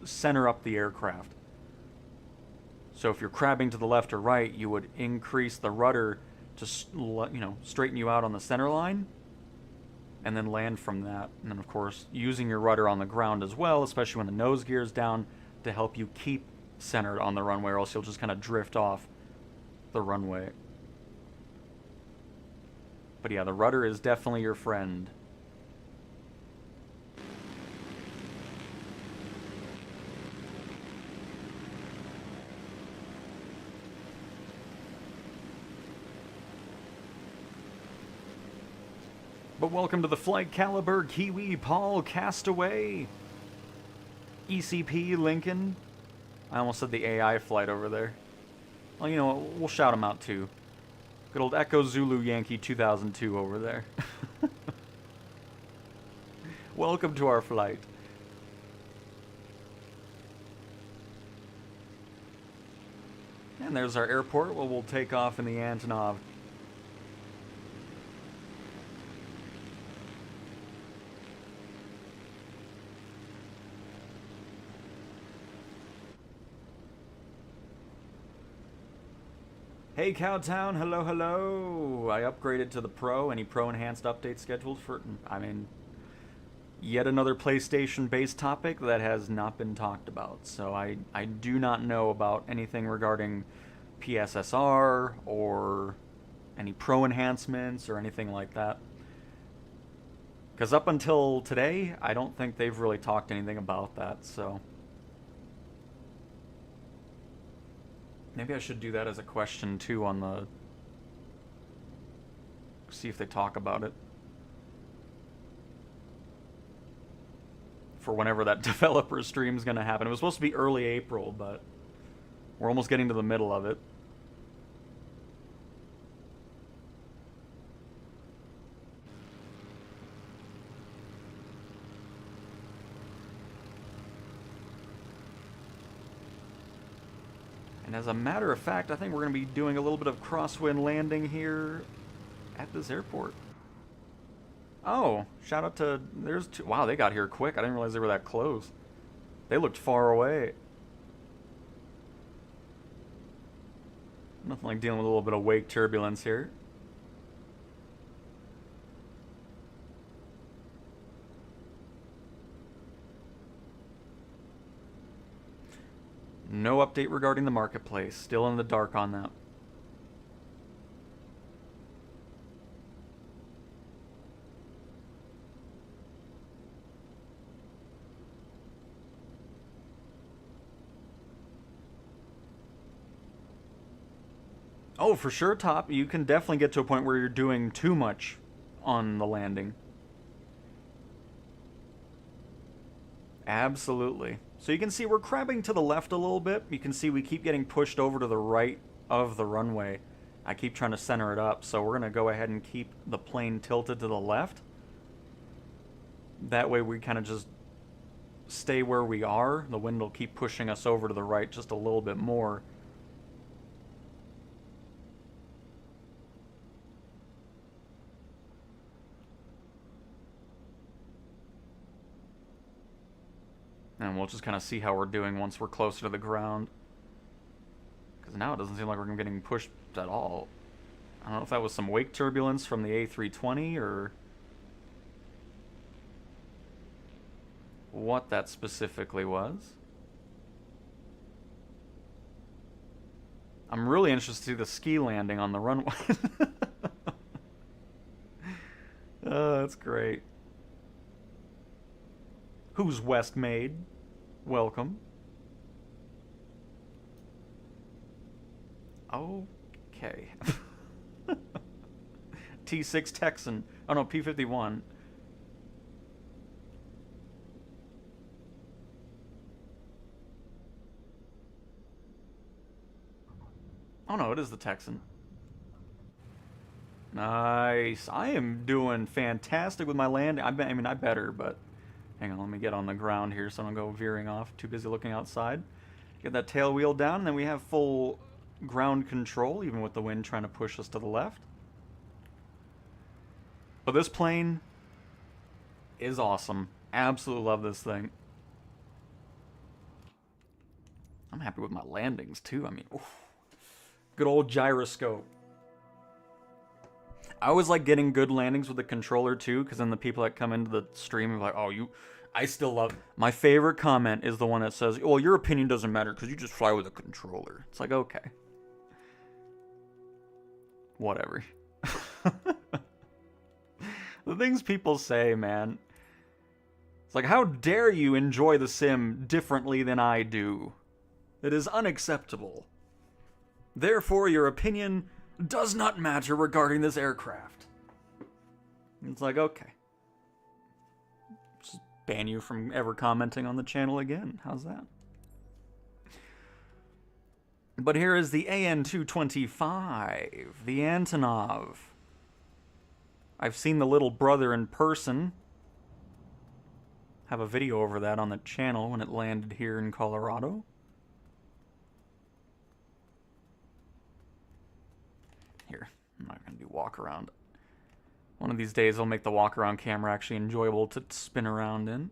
center up the aircraft. So if you're crabbing to the left or right, you would increase the rudder to, straighten you out on the center line, and then land from that. And then, of course, using your rudder on the ground as well, especially when the nose gear is down, to help you keep centered on the runway, or else you'll just kind of drift off the runway. But yeah, the rudder is definitely your friend. But welcome to the Flight Caliber, Kiwi, Paul, Castaway, ECP, Lincoln. I almost said the AI flight over there. Well, you know what? We'll shout him out too. Good old Echo Zulu Yankee 2002 over there. Welcome to our flight. And there's our airport where we'll take off in the Antonov. Hey Cowtown, hello, hello. I upgraded to the Pro. Any Pro enhanced updates scheduled for, yet another PlayStation-based topic that has not been talked about. So I do not know about anything regarding PSSR or any Pro enhancements or anything like that. Because up until today, I don't think they've really talked anything about that, so... Maybe I should do that as a question, too, on the... See if they talk about it. For whenever that developer stream is going to happen. It was supposed to be early April, but... We're almost getting to the middle of it. And as a matter of fact, I think we're going to be doing a little bit of crosswind landing here at this airport. Oh, shout out to... There's two... Wow, they got here quick. I didn't realize they were that close. They looked far away. Nothing like dealing with a little bit of wake turbulence here. No update regarding the marketplace. Still in the dark on that. Oh, for sure, Top. You can definitely get to a point where you're doing too much on the landing. Absolutely. So you can see we're crabbing to the left a little bit. You can see we keep getting pushed over to the right of the runway. I keep trying to center it up, so we're going to go ahead and keep the plane tilted to the left. That way we kind of just stay where we are. The wind will keep pushing us over to the right just a little bit more. And we'll just kind of see how we're doing once we're closer to the ground. Because now it doesn't seem like we're getting pushed at all. I don't know if that was some wake turbulence from the A320 or... what that specifically was. I'm really interested to see the ski landing on the runway. Oh, that's great. Who's West Made? Welcome. Okay. T6 Texan. Oh no, P51. Oh no, it is the Texan. Nice. I am doing fantastic with my landing. I mean, I better, but... Hang on, let me get on the ground here so I don't go veering off. Too busy looking outside. Get that tail wheel down, and then we have full ground control, even with the wind trying to push us to the left. But this plane is awesome. Absolutely love this thing. I'm happy with my landings, too. I mean, oof. Good old gyroscope. I always like getting good landings with the controller too, because then the people that come into the stream are like, oh, I still love... My favorite comment is the one that says, well, your opinion doesn't matter because you just fly with a controller. It's like, okay. Whatever. The things people say, man. It's like, how dare you enjoy the sim differently than I do? It is unacceptable. Therefore, your opinion does not matter regarding this aircraft. It's like, okay. Just ban you from ever commenting on the channel again. How's that? But here is the AN-225, the Antonov. I've seen the little brother in person. Have a video over that on the channel when it landed here in Colorado. Here, I'm not going to do walk around. One of these days I'll make the walk around camera actually enjoyable to spin around in.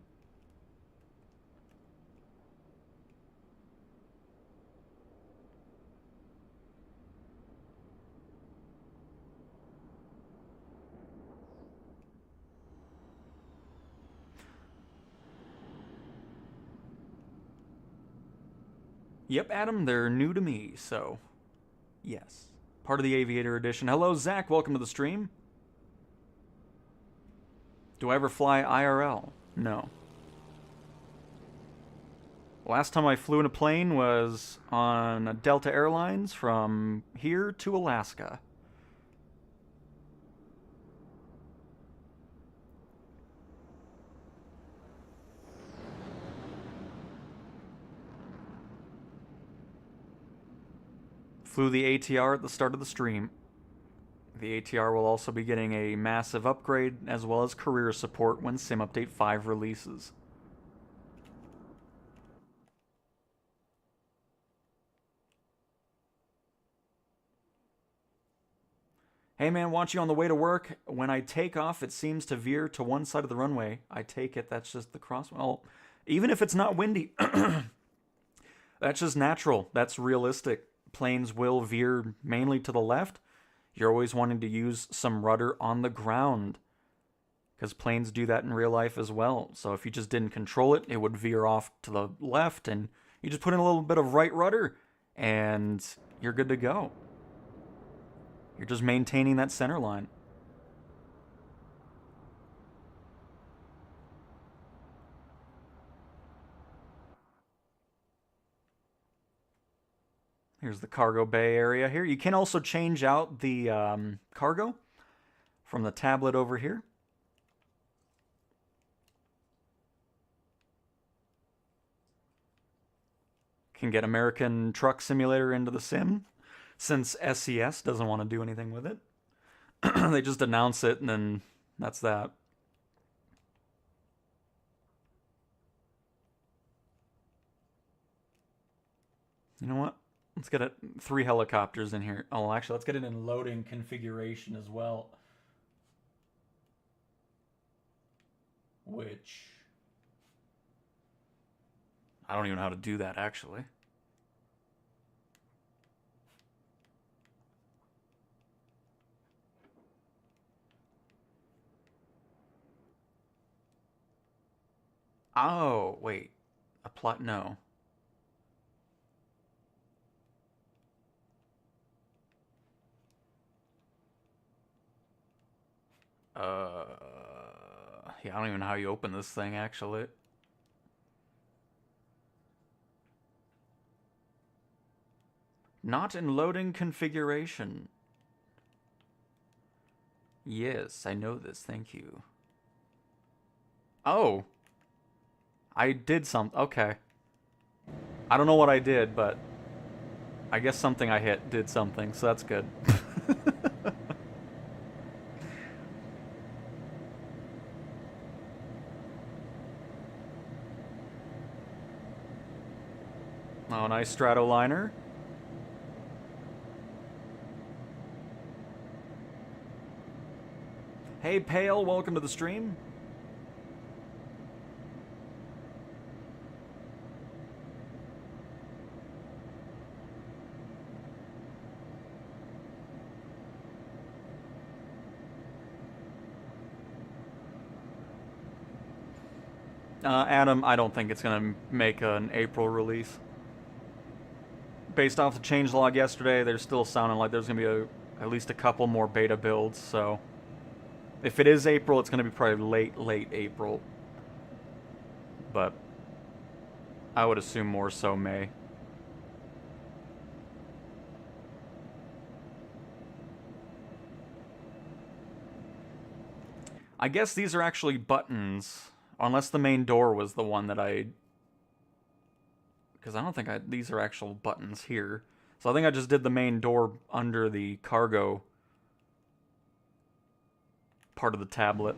Yep, Adam, they're new to me, so yes. Part of the Aviator Edition. Hello, Zach, welcome to the stream. Do I ever fly IRL? No. Last time I flew in a plane was on Delta Airlines from here to Alaska. Flew the ATR at the start of the stream. The ATR will also be getting a massive upgrade as well as career support when Sim Update 5 releases. Hey man, watching on the way to work. When I take off, it seems to veer to one side of the runway. I take it that's just the cross. Well, even if it's not windy, that's just natural. That's realistic. Planes will veer mainly to the left. You're always wanting to use some rudder on the ground, because planes do that in real life as well. So if you just didn't control it, it would veer off to the left, and you just put in a little bit of right rudder, and you're good to go. You're just maintaining that center line. Here's the cargo bay area here. You can also change out the cargo from the tablet over here. Can get American Truck Simulator into the sim, since SES doesn't want to do anything with it. They just announce it and then that's that. You know what? Let's get 3 helicopters in here. Oh, actually, let's get it in loading configuration as well. Which... I don't even know how to do that, actually. Oh, wait. Apply... No. Yeah, I don't even know how you open this thing, actually. Not in loading configuration. Yes, I know this, thank you. Oh. I did something, okay. I don't know what I did, but I guess something I hit did something, so that's good. Oh, nice Stratoliner. Hey, Pale, welcome to the stream. Adam, I don't think it's going to make an April release. Based off the changelog yesterday, they're still sounding like there's going to be at least a couple more beta builds, so... If it is April, it's going to be probably late April. But I would assume more so May. I guess these are actually buttons. Unless the main door was the one that I... Because I don't think these are actual buttons here. So I think I just did the main door under the cargo part of the tablet.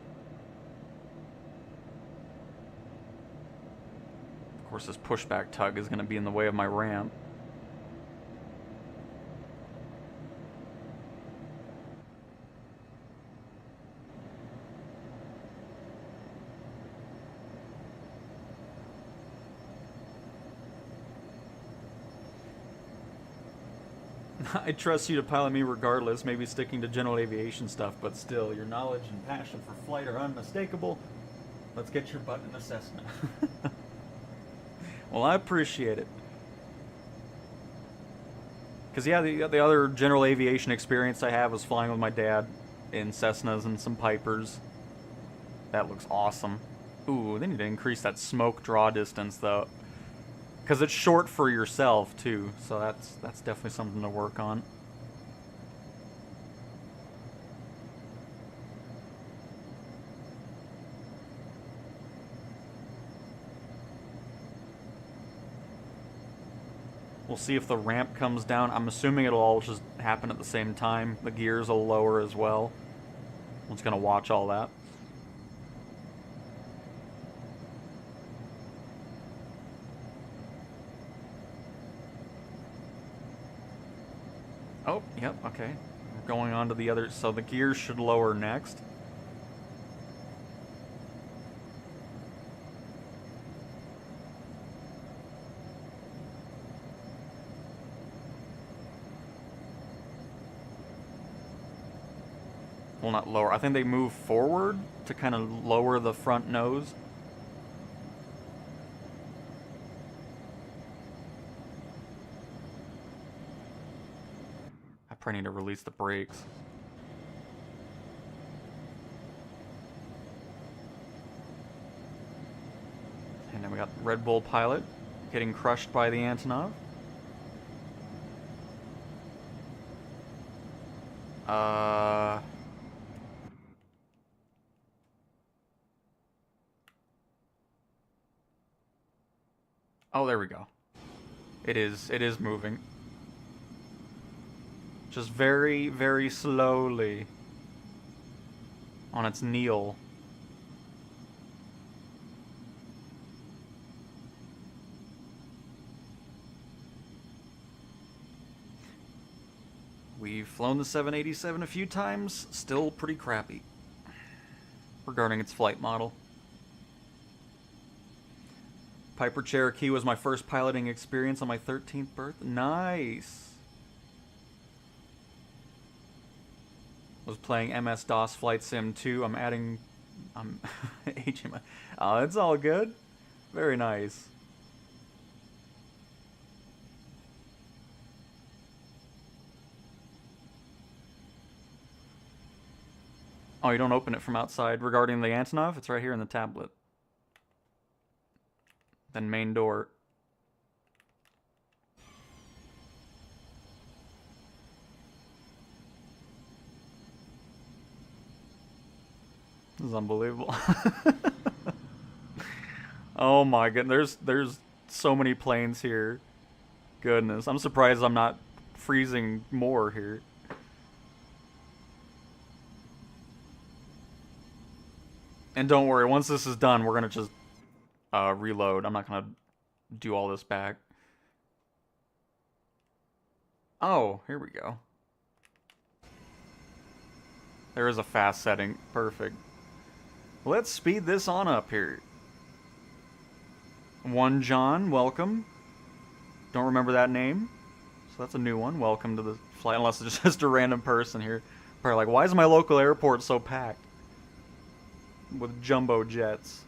Of course, this pushback tug is going to be in the way of my ramp. I trust you to pilot me regardless, maybe sticking to general aviation stuff, but still, your knowledge and passion for flight are unmistakable. Let's get your butt in a Cessna. Well, I appreciate it. Because, yeah, the other general aviation experience I have was flying with my dad in Cessnas and some Pipers. That looks awesome. Ooh, they need to increase that smoke draw distance, though. Because it's short for yourself, too. So that's definitely something to work on. We'll see if the ramp comes down. I'm assuming it'll all just happen at the same time. The gears will lower as well. I'm just going to watch all that. Oh, yep, okay. We're going on to the other, so the gears should lower next. Well, not lower. I think they move forward to kind of lower the front nose. I probably need to release the brakes. And then we got Red Bull pilot getting crushed by the Antonov. Oh, there we go. It is moving. Just very, very slowly. On its kneel. We've flown the 787 a few times, still pretty crappy. Regarding its flight model. Piper Cherokee was my first piloting experience on my 13th birthday. Nice! Was playing MS-DOS Flight Sim 2. I'm HMI. Oh, it's all good. Very nice. Oh, you don't open it from outside. Regarding the Antonov, it's right here in the tablet. Then main door. This is unbelievable. Oh my goodness, there's so many planes here. Goodness, I'm surprised I'm not freezing more here. And don't worry, once this is done, we're gonna just reload. I'm not gonna do all this back. Oh, here we go. There is a fast setting. Perfect. Let's speed this on up here. One John, welcome. Don't remember that name. So that's a new one. Welcome to the flight, unless it's just a random person here. Probably like, why is my local airport so packed? With jumbo jets.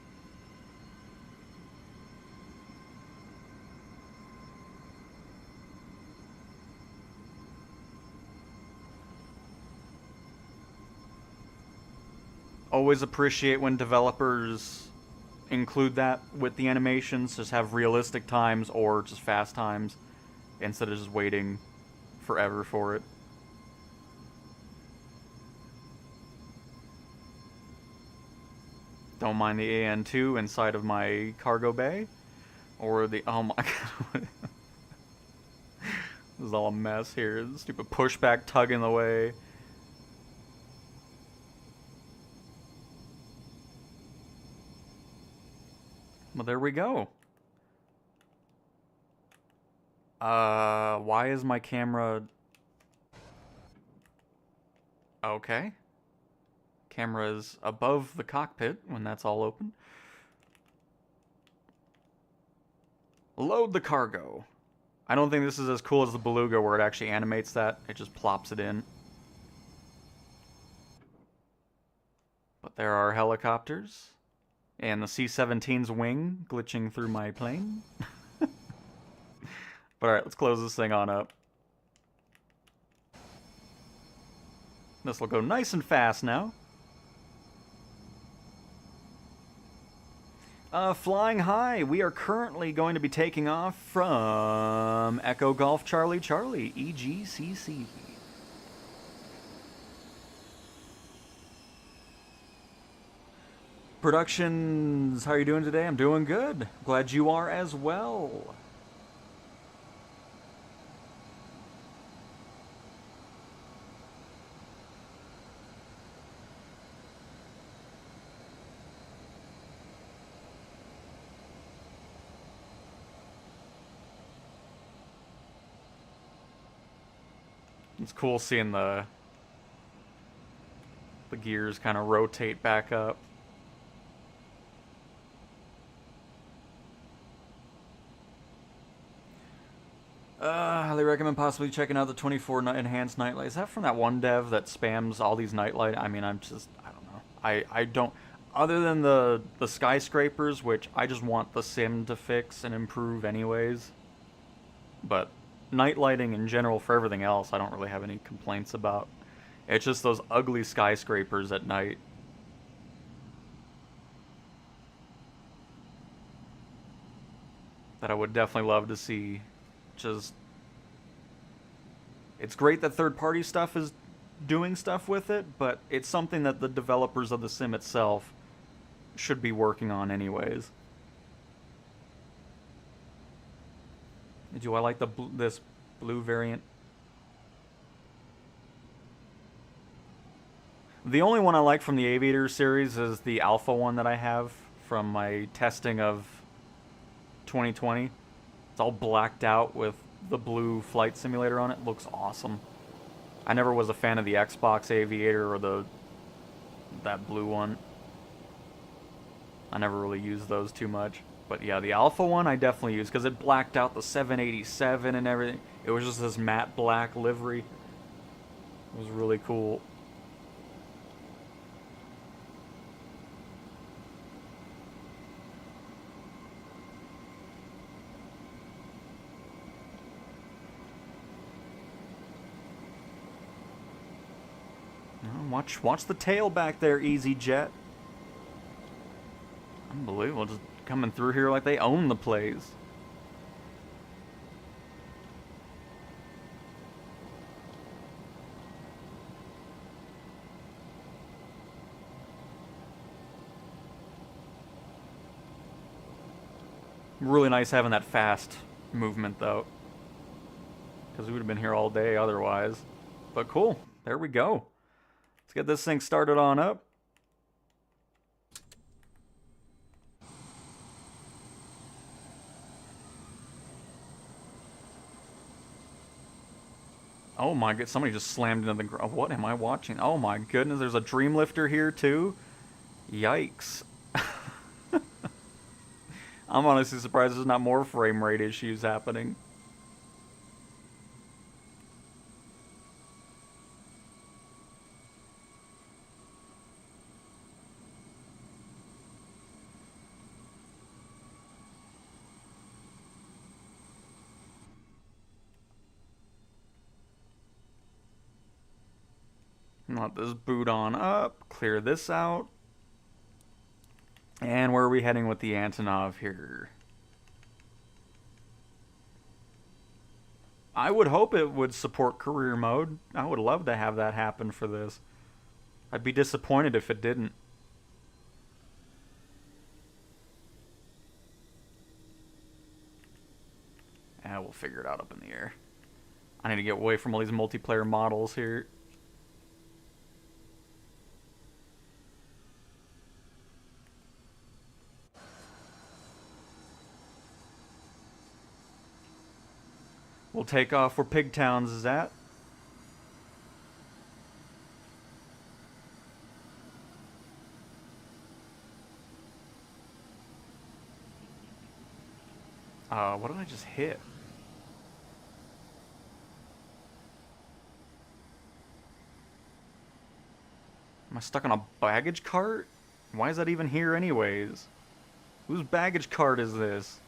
Always appreciate when developers include that with the animations, just have realistic times or just fast times instead of just waiting forever for it. Don't mind the AN-2 inside of my cargo bay. Or the... Oh my god. This is all a mess here. Stupid pushback tug in the way. Well, there we go. Why is my camera... Okay. Camera is above the cockpit when that's all open. Load the cargo. I don't think this is as cool as the Beluga where it actually animates that. It just plops it in. But there are helicopters. And the C-17's wing glitching through my plane. But alright, let's close this thing on up. This will go nice and fast now. Flying high, we are currently going to be taking off from Echo Golf Charlie Charlie, EGCC. Productions, how are you doing today? I'm doing good. Glad you are as well. It's cool seeing the gears kind of rotate back up. Highly recommend possibly checking out the 24 enhanced nightlight. Is that from that one dev that spams all these nightlight? I mean, I don't know. I don't, other than the skyscrapers, which I just want the sim to fix and improve anyways. But night lighting in general for everything else, I don't really have any complaints about. It's just those ugly skyscrapers at night. That I would definitely love to see. Just, it's great that third-party stuff is doing stuff with it, but it's something that the developers of the sim itself should be working on anyways. Do I like this blue variant? The only one I like from the Aviator series is the alpha one that I have from my testing of 2020. It's all blacked out with the blue flight simulator on it. Looks awesome. I never was a fan of the Xbox Aviator or that blue one. I never really used those too much. But yeah, the alpha one I definitely use because it blacked out the 787 and everything. It was just this matte black livery. It was really cool. Watch the tail back there, EasyJet. Unbelievable, just coming through here like they own the place. Really nice having that fast movement, though. Because we would have been here all day otherwise. But cool, there we go. Let's get this thing started on up. Oh my god, somebody just slammed into the ground. What am I watching? Oh my goodness, there's a Dreamlifter here too? Yikes. I'm honestly surprised there's not more frame rate issues happening. Let this boot on up, clear this out. And where are we heading with the Antonov here? I would hope it would support career mode. I would love to have that happen for this. I'd be disappointed if it didn't. We'll figure it out up in the air. I need to get away from all these multiplayer models here. We'll take off where Pigtowns is at. What did I just hit? I stuck on a baggage cart? Why is that even here anyways? Whose baggage cart is this?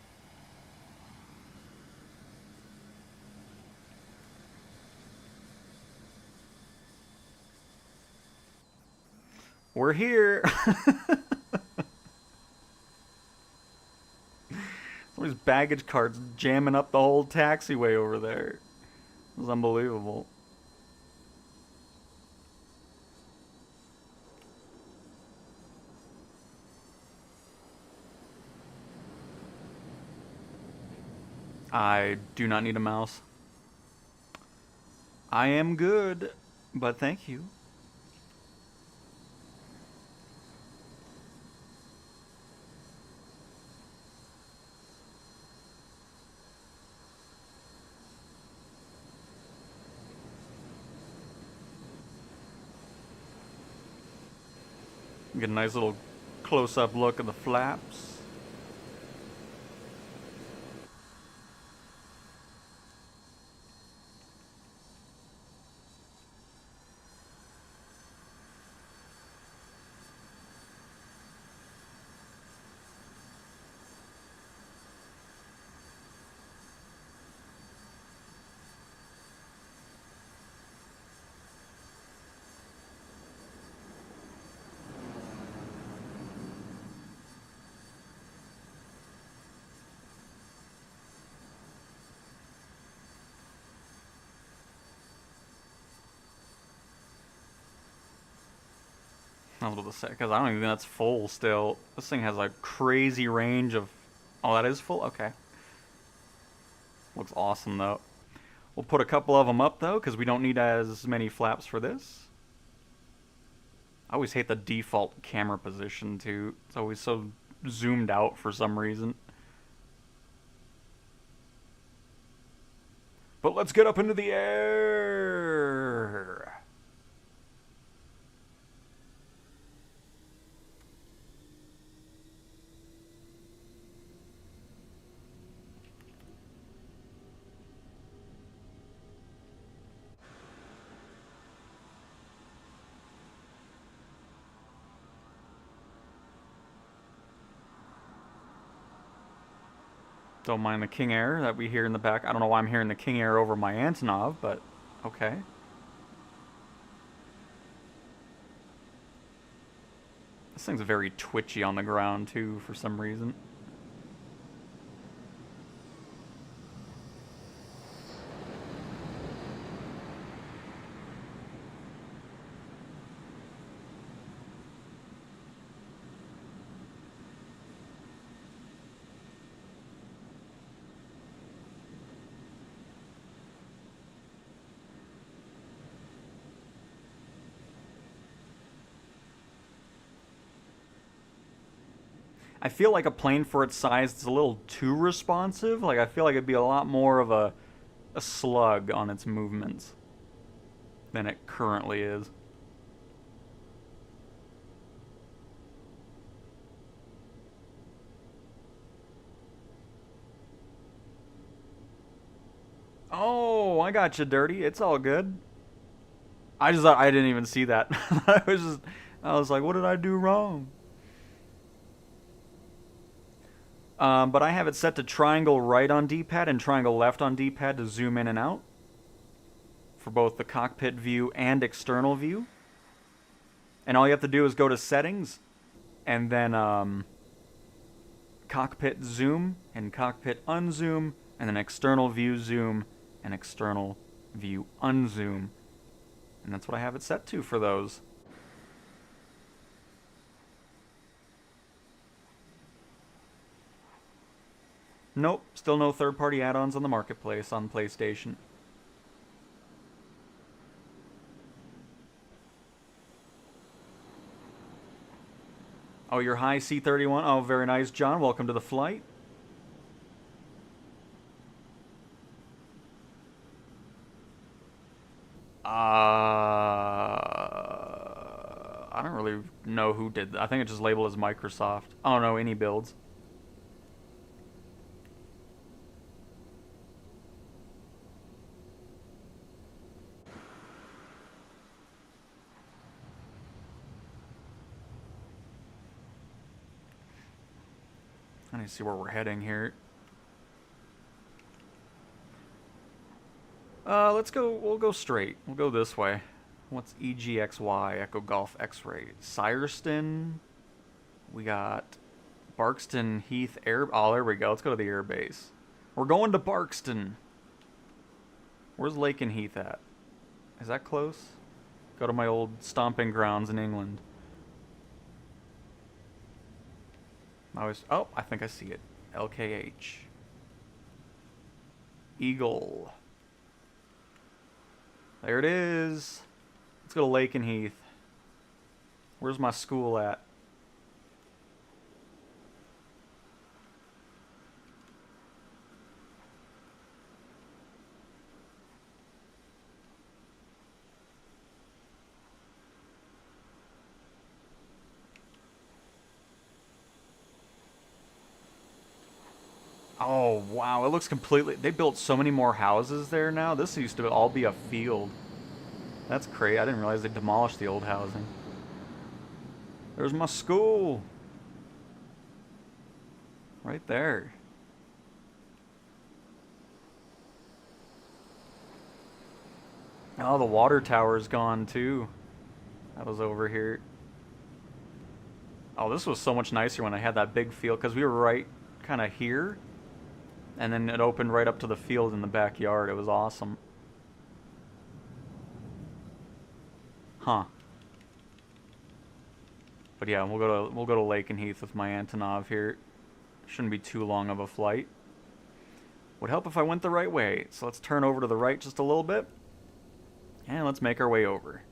We're here! Somebody's baggage cart's jamming up the whole taxiway over there. It was unbelievable. I do not need a mouse. I am good, but thank you. Get a nice little close-up look at the flaps. I was about to say, because I don't even think that's full still. This thing has a crazy range of... Oh, that is full? Okay. Looks awesome, though. We'll put a couple of them up, though, because we don't need as many flaps for this. I always hate the default camera position, too. It's always so zoomed out for some reason. But let's get up into the air! Don't mind the King Air that we hear in the back. I don't know why I'm hearing the King Air over my Antonov, but okay. This thing's very twitchy on the ground, too, for some reason. I feel like a plane for its size is a little too responsive. Like, I feel like it'd be a lot more of a slug on its movements than it currently is. Oh, I got you, Dirty. It's all good. I just thought I didn't even see that. I was like, what did I do wrong? But I have it set to triangle right on D-pad and triangle left on D-pad to zoom in and out for both the cockpit view and external view. And all you have to do is go to settings and then cockpit zoom and cockpit unzoom and then external view zoom and external view unzoom. And that's what I have it set to for those. Nope, still no third-party add-ons on the marketplace on PlayStation. Oh, you're high C31. Oh, very nice, John. Welcome to the flight. I don't really know who did that. I think it's just labeled as Microsoft. Oh no, any builds. I need to see where we're heading here. Let's go, we'll go straight. We'll go this way. What's EGXY, Echo Golf X-Ray? Syerston. We got Barkston Heath Air... Oh, there we go. Let's go to the air base. We're going to Barkston. Where's Lake and Heath at? Is that close? Go to my old stomping grounds in England. Oh, I think I see it. LKH. Eagle. There it is. Let's go to Lake and Heath. Where's my school at? Oh, wow. It looks completely... They built so many more houses there now. This used to all be a field. That's crazy. I didn't realize they demolished the old housing. There's my school. Right there. Oh, the water tower's gone too. That was over here. Oh, this was so much nicer when I had that big field, because we were right kind of here. And then it opened right up to the field in the backyard. It was awesome. Huh. But yeah, we'll go to Lake and Heath with my Antonov here. Shouldn't be too long of a flight. Would help if I went the right way. So let's turn over to the right just a little bit. And let's make our way over.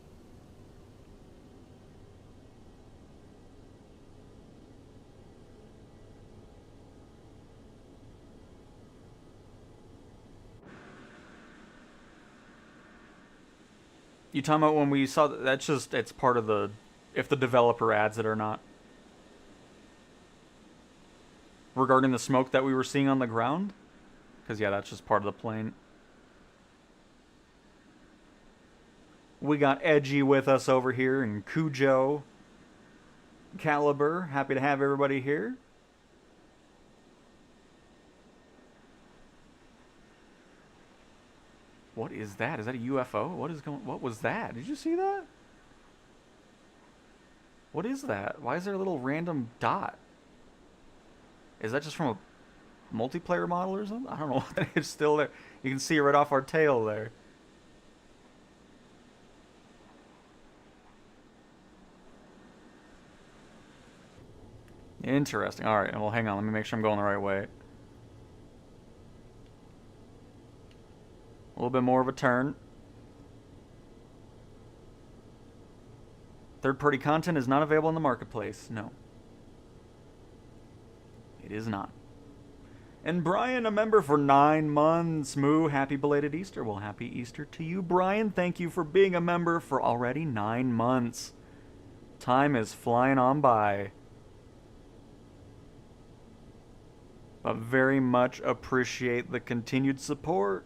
You talking about when we saw that's just, it's part of the, if the developer adds it or not. Regarding the smoke that we were seeing on the ground? Because yeah, that's just part of the plane. We got Edgy with us over here and Cujo. Caliber, happy to have everybody here. What is that? Is that a UFO? What was that? Did you see that? What is that? Why is there a little random dot? Is that just from a multiplayer model or something? I don't know. It's still there. You can see it right off our tail there. Interesting. Alright, well hang on. Let me make sure I'm going the right way. A little bit more of a turn. Third-party content is not available in the marketplace. No. It is not. And Brian, a member for 9 months. Moo, happy belated Easter. Well, happy Easter to you, Brian. Thank you for being a member for already 9 months. Time is flying on by. But very much appreciate the continued support.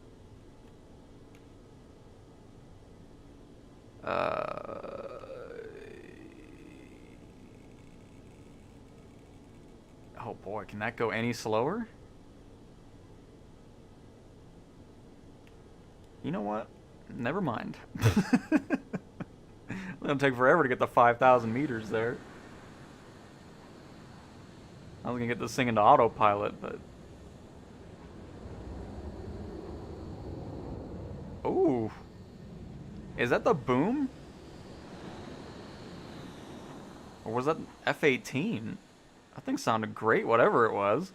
Oh boy, can that go any slower? You know what? Never mind. It'll take forever to get the 5,000 meters there. I was gonna get this thing into autopilot, but... Ooh. Is that the boom? Or was that F-18? That thing sounded great, whatever it was.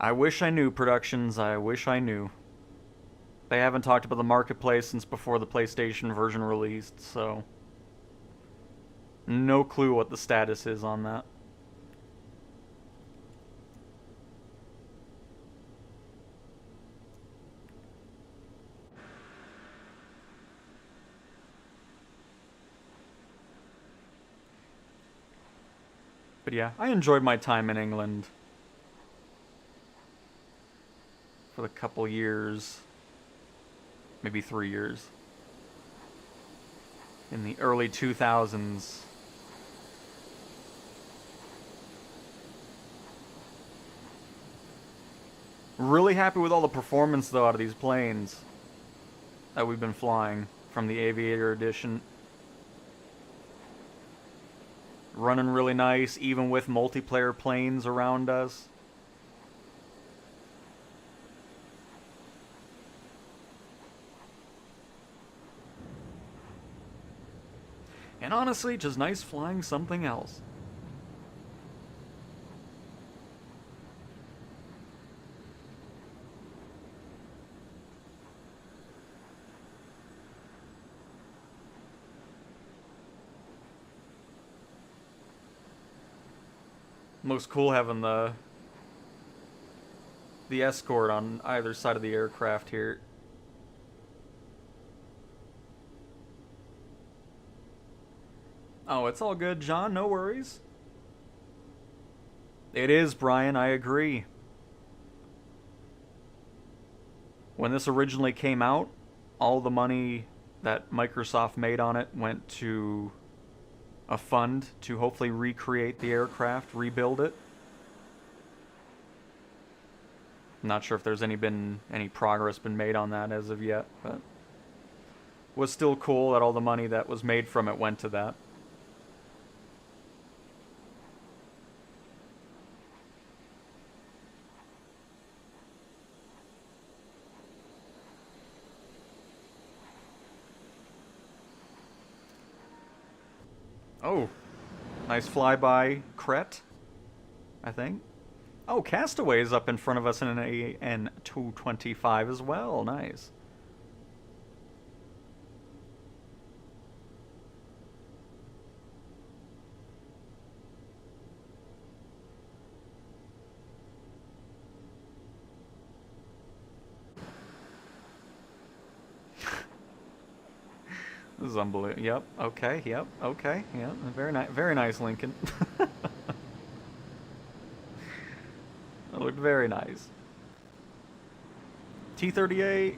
I wish I knew, Productions. I wish I knew. They haven't talked about the marketplace since before the PlayStation version released, so... No clue what the status is on that. But yeah, I enjoyed my time in England. For the couple years. Maybe 3 years. in the early 2000s. Really happy with all the performance, though, out of these planes that we've been flying from the Aviator Edition. Running really nice, even with multiplayer planes around us. And honestly, just nice flying something else. Looks cool having the escort on either side of the aircraft here. Oh, it's all good, John. No worries. It is, Brian. I agree. When this originally came out, all the money that Microsoft made on it went to a fund to hopefully recreate the aircraft, rebuild it. I'm not sure if there's any progress been made on that as of yet, but it was still cool that all the money that was made from it went to that. Oh, nice flyby, Cret, I think. Oh, Castaway is up in front of us in an AN-225 as well. Nice. This is unbelievable. Yep. Okay. Yep. Okay. Yep. Very nice. Very nice, Lincoln. That looked very nice. T-38.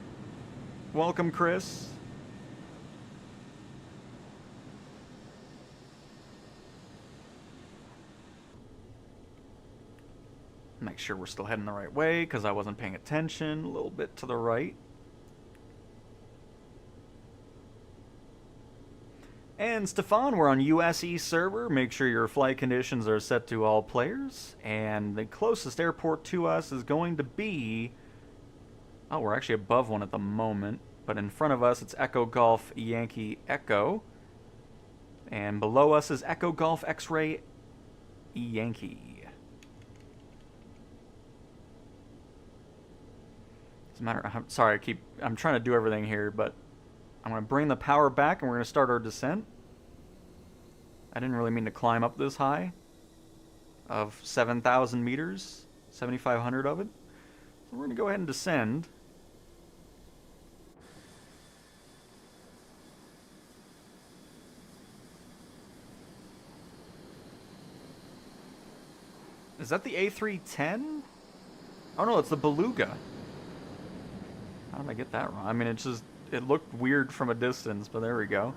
Welcome, Chris. Make sure we're still heading the right way because I wasn't paying attention. A little bit to the right. And Stefan, we're on USE server. Make sure your flight conditions are set to all players. And the closest airport to us is going to be... Oh, we're actually above one at the moment. But in front of us, it's Echo Golf Yankee Echo. And below us is Echo Golf X-Ray Yankee. Doesn't matter. I'm sorry, I'm trying to do everything here, but I'm going to bring the power back and we're going to start our descent. I didn't really mean to climb up this high of 7,000 meters, 7,500 of it. So we're going to go ahead and descend. Is that the A310? Oh no, it's the Beluga. How did I get that wrong? I mean, it looked weird from a distance, but there we go.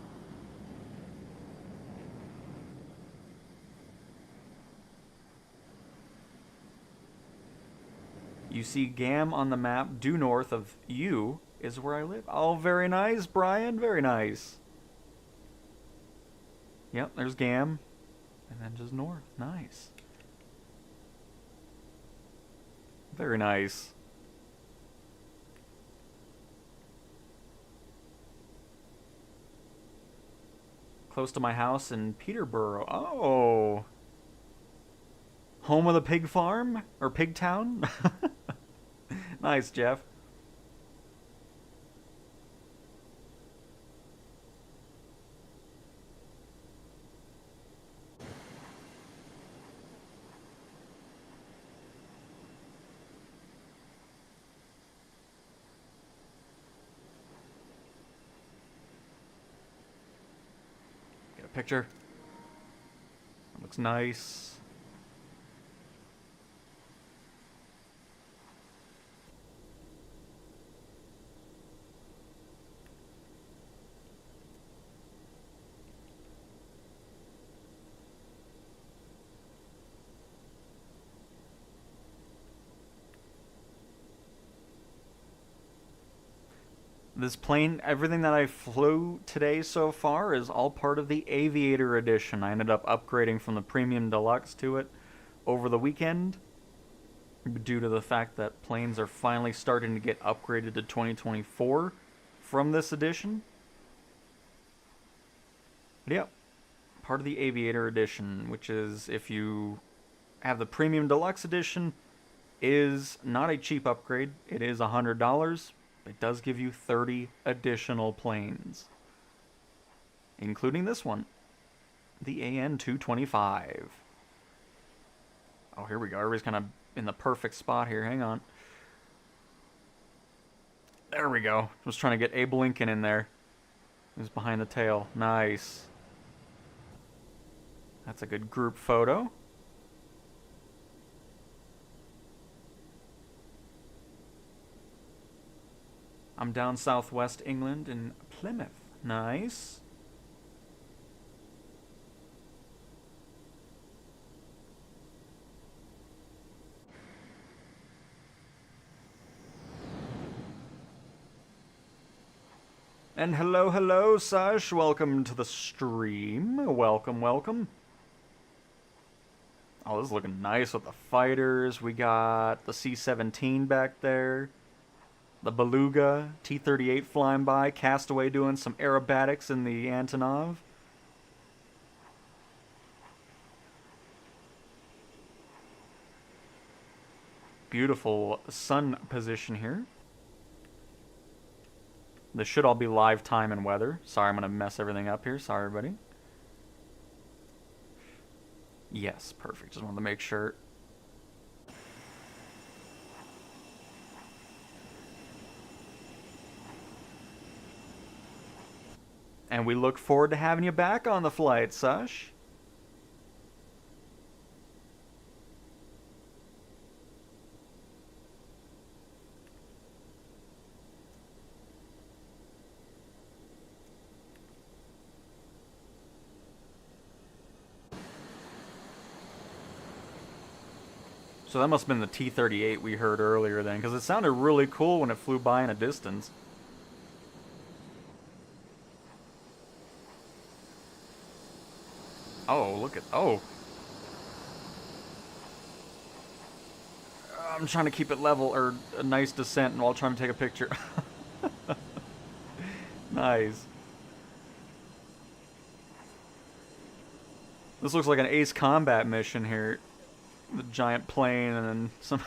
You see GAM on the map, due north of you is where I live. Oh, very nice, Brian. Very nice. Yep, there's GAM. And then just north. Nice. Very nice. Close to my house in Peterborough. Oh. Home of the pig farm? Or pig town? Nice, Jeff. Get a picture. That looks nice. this plane, everything that I flew today so far is all part of the Aviator Edition. I ended up upgrading from the Premium Deluxe to it over the weekend due to the fact that planes are finally starting to get upgraded to 2024 from this edition. But yeah, part of the Aviator Edition, which is, if you have the Premium Deluxe Edition, is not a cheap upgrade. It is $100. It does give you 30 additional planes, including this one, the AN-225. Oh, here we go. Everybody's kind of in the perfect spot here. Hang on. There we go. I was trying to get Abe Lincoln in there. He's behind the tail. Nice. That's a good group photo. I'm down southwest England in Plymouth. Nice. And hello, Sash. Welcome to the stream. Welcome, welcome. Oh, this is looking nice with the fighters. We got the C-17 back there. The Beluga, T-38 flying by, Castaway doing some aerobatics in the Antonov. Beautiful sun position here. This should all be live time and weather. Sorry, I'm going to mess everything up here. Sorry, everybody. Yes, perfect. Just wanted to make sure. And we look forward to having you back on the flight, Sush. So that must have been the T-38 we heard earlier then, because it sounded really cool when it flew by in a distance. Oh, look at... Oh. I'm trying to keep it level, or a nice descent, while trying to take a picture. Nice. This looks like an Ace Combat mission here. The giant plane and then some...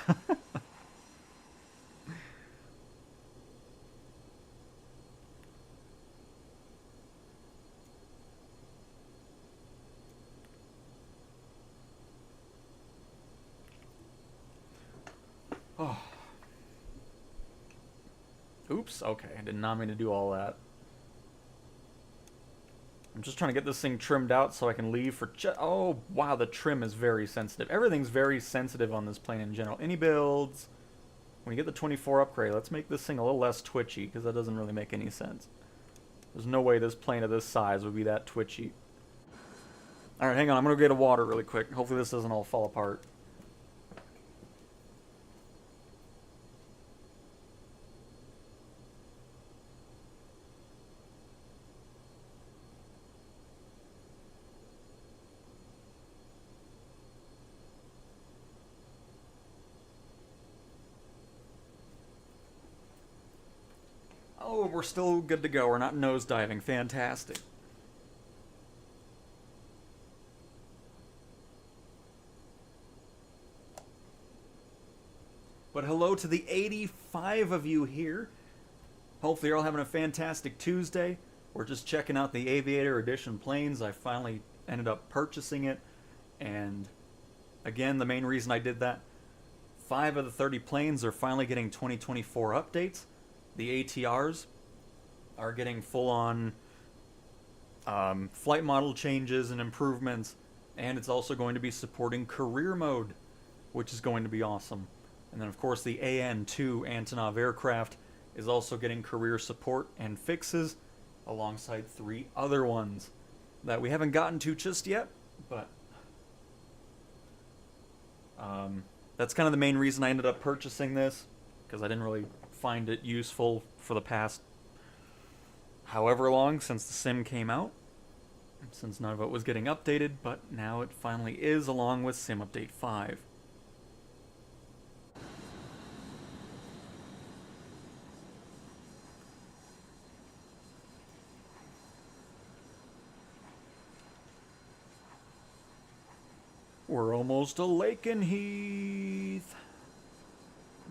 Oh. Oops, okay. I did not mean to do all that. I'm just trying to get this thing trimmed out so I can leave for... Oh, wow, the trim is very sensitive. Everything's very sensitive on this plane in general. Any builds... When you get the 24 upgrade, let's make this thing a little less twitchy, because that doesn't really make any sense. There's no way this plane of this size would be that twitchy. Alright, hang on. I'm going to get a water really quick. Hopefully this doesn't all fall apart. Oh, we're still good to go. We're not nosediving. Fantastic. But hello to the 85 of you here. Hopefully you're all having a fantastic Tuesday. We're just checking out the Aviator Edition planes. I finally ended up purchasing it. And again, the main reason I did that, 5 of the 30 planes are finally getting 2024 updates. The ATRs are getting full-on flight model changes and improvements, and it's also going to be supporting career mode, which is going to be awesome. And then, of course, the AN-2 Antonov aircraft is also getting career support and fixes, alongside 3 other ones that we haven't gotten to just yet, but that's kind of the main reason I ended up purchasing this, because I didn't really find it useful for the past however long since the sim came out, since none of it was getting updated, but now it finally is, along with Sim Update 5. We're almost to Lakenheath.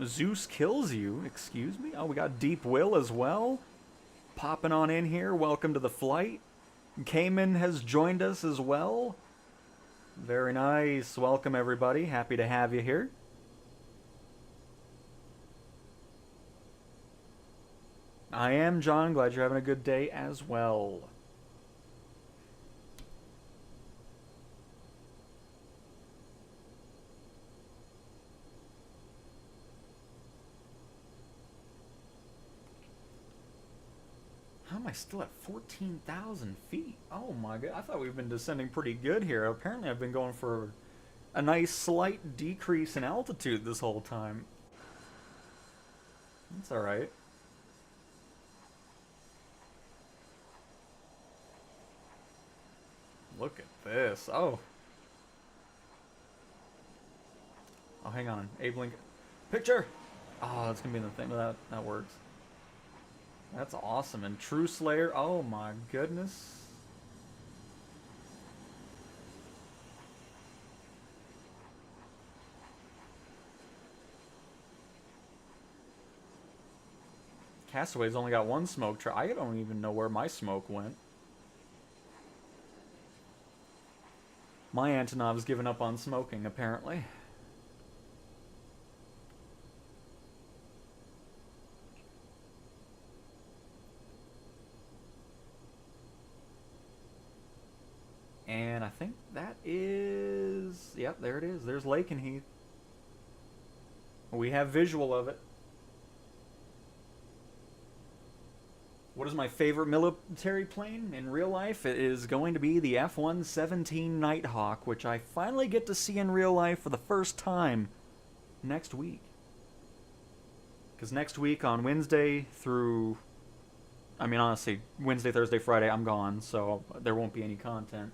Zeus kills you, excuse me? Oh, we got Deep Will as well. Popping on in here, welcome to the flight. Cayman has joined us as well. Very nice, welcome everybody, happy to have you here. I am John, glad you're having a good day as well. How am I still at 14,000 feet? Oh my god, I thought we've been descending pretty good here. Apparently I've been going for a nice slight decrease in altitude this whole time. That's alright. Look at this. Oh. Oh, hang on. Abe Lincoln. Picture! Oh, that's gonna be in the thing. That works. That's awesome. And True Slayer. Oh my goodness. Castaway's only got one smoke trail. I don't even know where my smoke went. My Antonov's given up on smoking, apparently. And I think that is... Yep, there it is. There's Lakenheath. We have visual of it. What is my favorite military plane in real life? It is going to be the F-117 Nighthawk, which I finally get to see in real life for the first time next week. Because next week on Wednesday through... I mean, honestly, Wednesday, Thursday, Friday, I'm gone, so there won't be any content.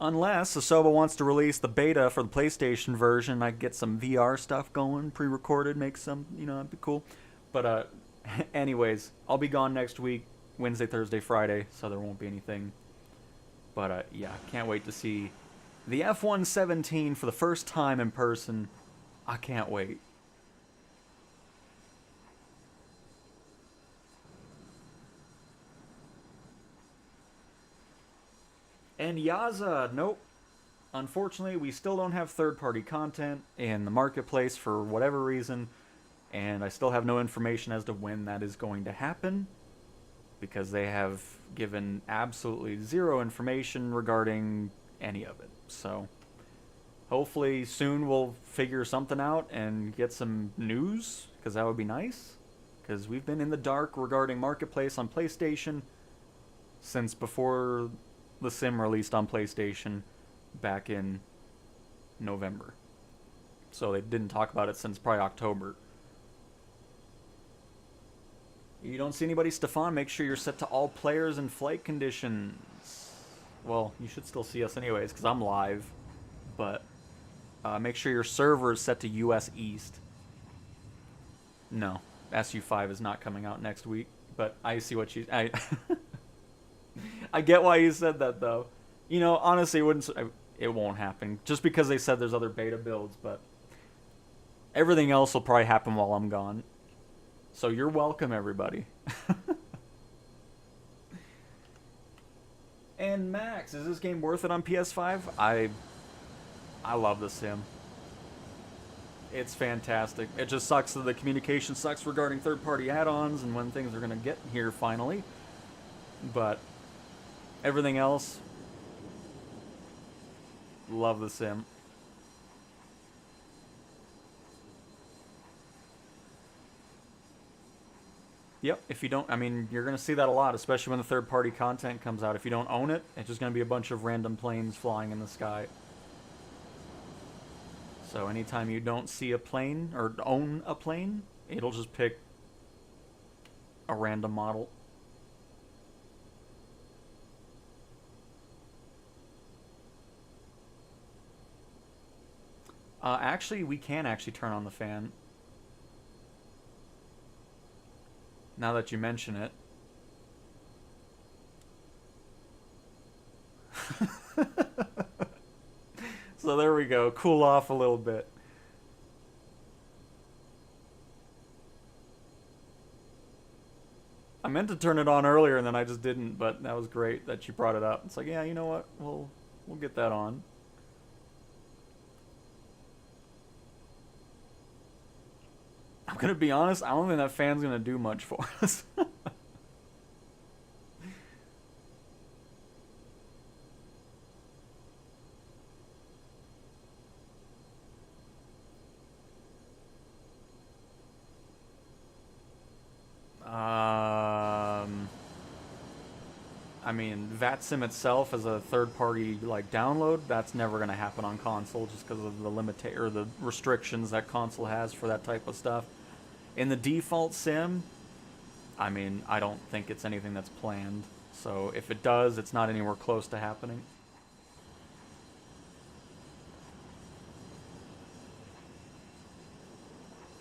Unless Asoba wants to release the beta for the PlayStation version, I get some VR stuff going, pre-recorded, make some, you know, that'd be cool. But, anyways, I'll be gone next week, Wednesday, Thursday, Friday, so there won't be anything. But, yeah, can't wait to see the F-117 for the first time in person. I can't wait. And Yaza, nope. Unfortunately, we still don't have third-party content in the marketplace for whatever reason, and I still have no information as to when that is going to happen, because they have given absolutely zero information regarding any of it. So, hopefully soon we'll figure something out and get some news, because that would be nice, because we've been in the dark regarding marketplace on PlayStation since before the sim released on PlayStation back in November. So they didn't talk about it since probably October. You don't see anybody, Stefan? Make sure you're set to all players and flight conditions. Well, you should still see us anyways, because I'm live. But make sure your server is set to US East. No, SU5 is not coming out next week. But I see what you... I get why you said that, though. You know, honestly, it won't happen. Just because they said there's other beta builds, but... everything else will probably happen while I'm gone. So you're welcome, everybody. And Max, is this game worth it on PS5? I love the sim. It's fantastic. It just sucks that the communication sucks regarding third-party add-ons and when things are going to get here finally. But... everything else, love the sim. Yep, if you don't, I mean, you're going to see that a lot, especially when the third-party content comes out. If you don't own it, it's just going to be a bunch of random planes flying in the sky. So anytime you don't see a plane, or own a plane, it'll just pick a random model. Actually, we can actually turn on the fan. Now that you mention it. So there we go. Cool off a little bit. I meant to turn it on earlier and then I just didn't, but that was great that you brought it up. It's like, yeah, you know what? We'll get that on. I'm gonna be honest, I don't think that fan's gonna do much for us. I mean, VATSIM itself as a third-party like download, that's never gonna happen on console just because of the or the restrictions that console has for that type of stuff. In the default sim, I mean, I don't think it's anything that's planned. So if it does, it's not anywhere close to happening.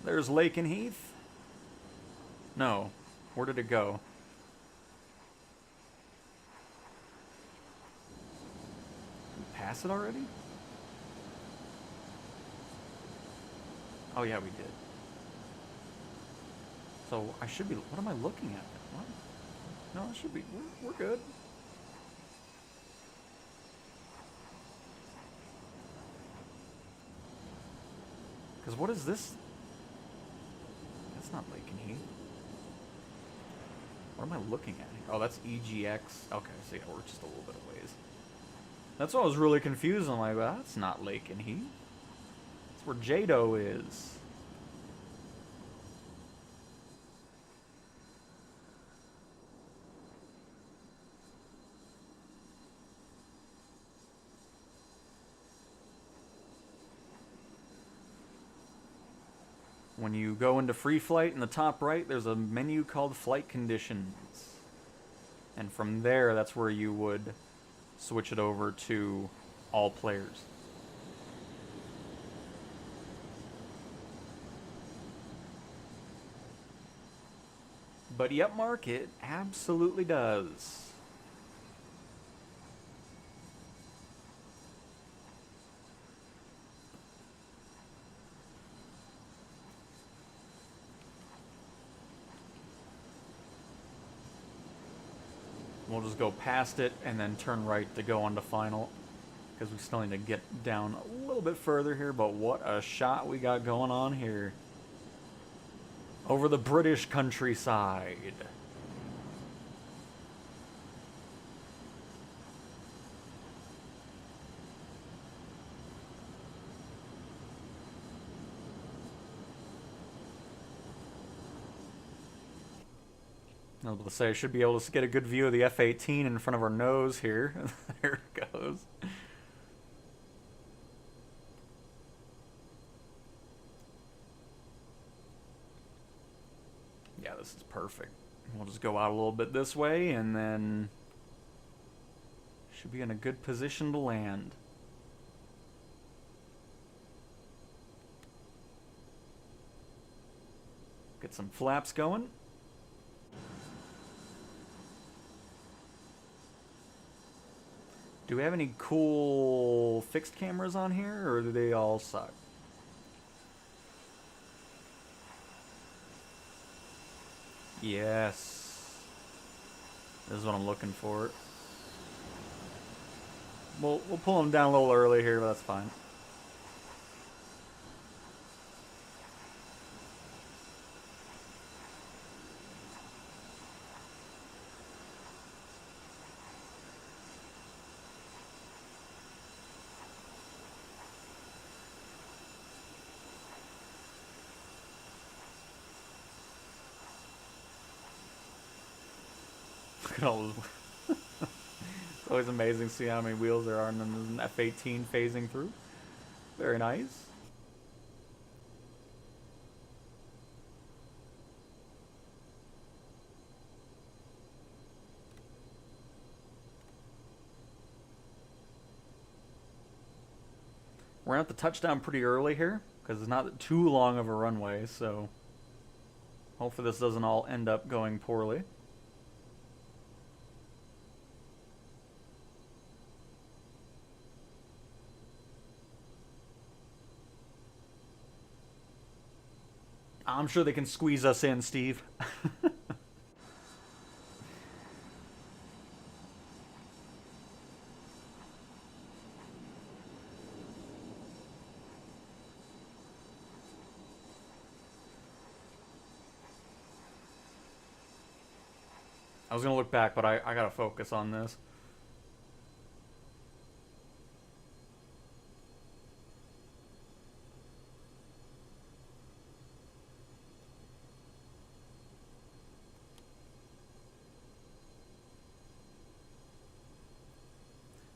There's Lake and Heath. No. Where did it go? Pass it already? Oh yeah, we did. So I should be. What am I looking at? What? No, it should be. We're good. Because what is this? That's not Lake and Heath. What am I looking at here? Oh, that's EGX. Okay, so yeah, we're just a little bit of ways. That's why I was really confused. I'm like, well, that's not Lake and Heath. That's where Jado is. When you go into free flight in the top right, there's a menu called Flight Conditions. And from there, that's where you would switch it over to all players. But yep, Mark, it absolutely does. We'll just go past it and then turn right to go on to final. Because we still need to get down a little bit further here, but what a shot we got going on here. Over the British countryside. I was about to say, I should be able to get a good view of the F-18 in front of our nose here. There it goes. Yeah, this is perfect. We'll just go out a little bit this way, and then should be in a good position to land. Get some flaps going. Do we have any cool fixed cameras on here, or do they all suck? Yes. This is what I'm looking for. We'll pull them down a little early here, but that's fine. Look at all those. It's always amazing to see how many wheels there are in an F-18 phasing through. Very nice. We're at the touchdown pretty early here, because it's not too long of a runway, so hopefully this doesn't all end up going poorly. I'm sure they can squeeze us in, Steve. I was gonna look back, but I gotta focus on this.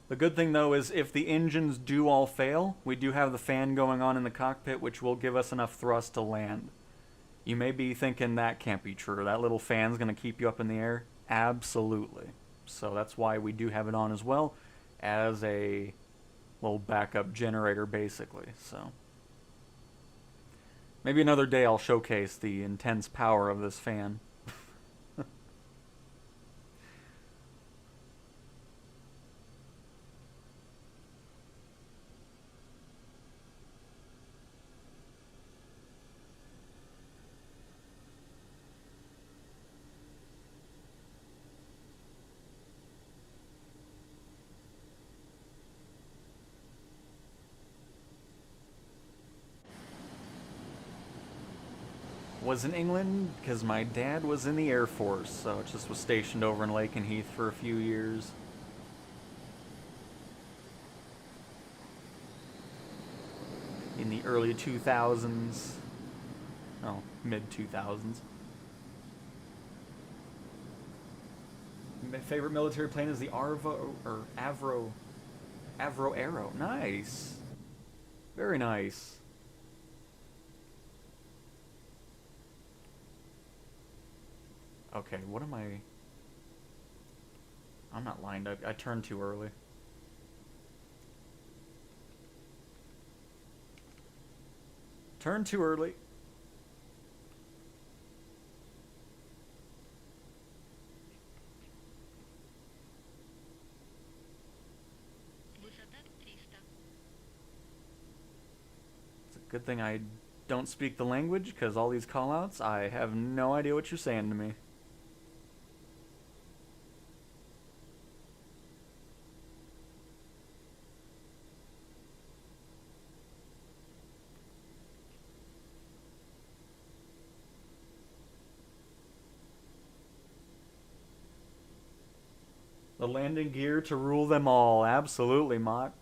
The good thing, though, is if the engines do all fail, we do have the fan going on in the cockpit, which will give us enough thrust to land. You may be thinking that can't be true. That little fan's going to keep you up in the air. Absolutely. So that's why we do have it on as well, as a little backup generator, basically. So maybe another day I'll showcase the intense power of this fan. Was in England because my dad was in the Air Force, so it just was stationed over in Lakenheath for a few years. In the early 2000s. Oh, mid 2000s. My favorite military plane is the Avro Arrow. Nice. Very nice. Okay, what am I... I'm not lined up. I turned too early. Turned too early. It's a good thing I don't speak the language, because all these callouts, I have no idea what you're saying to me. The landing gear to rule them all. Absolutely, Mott.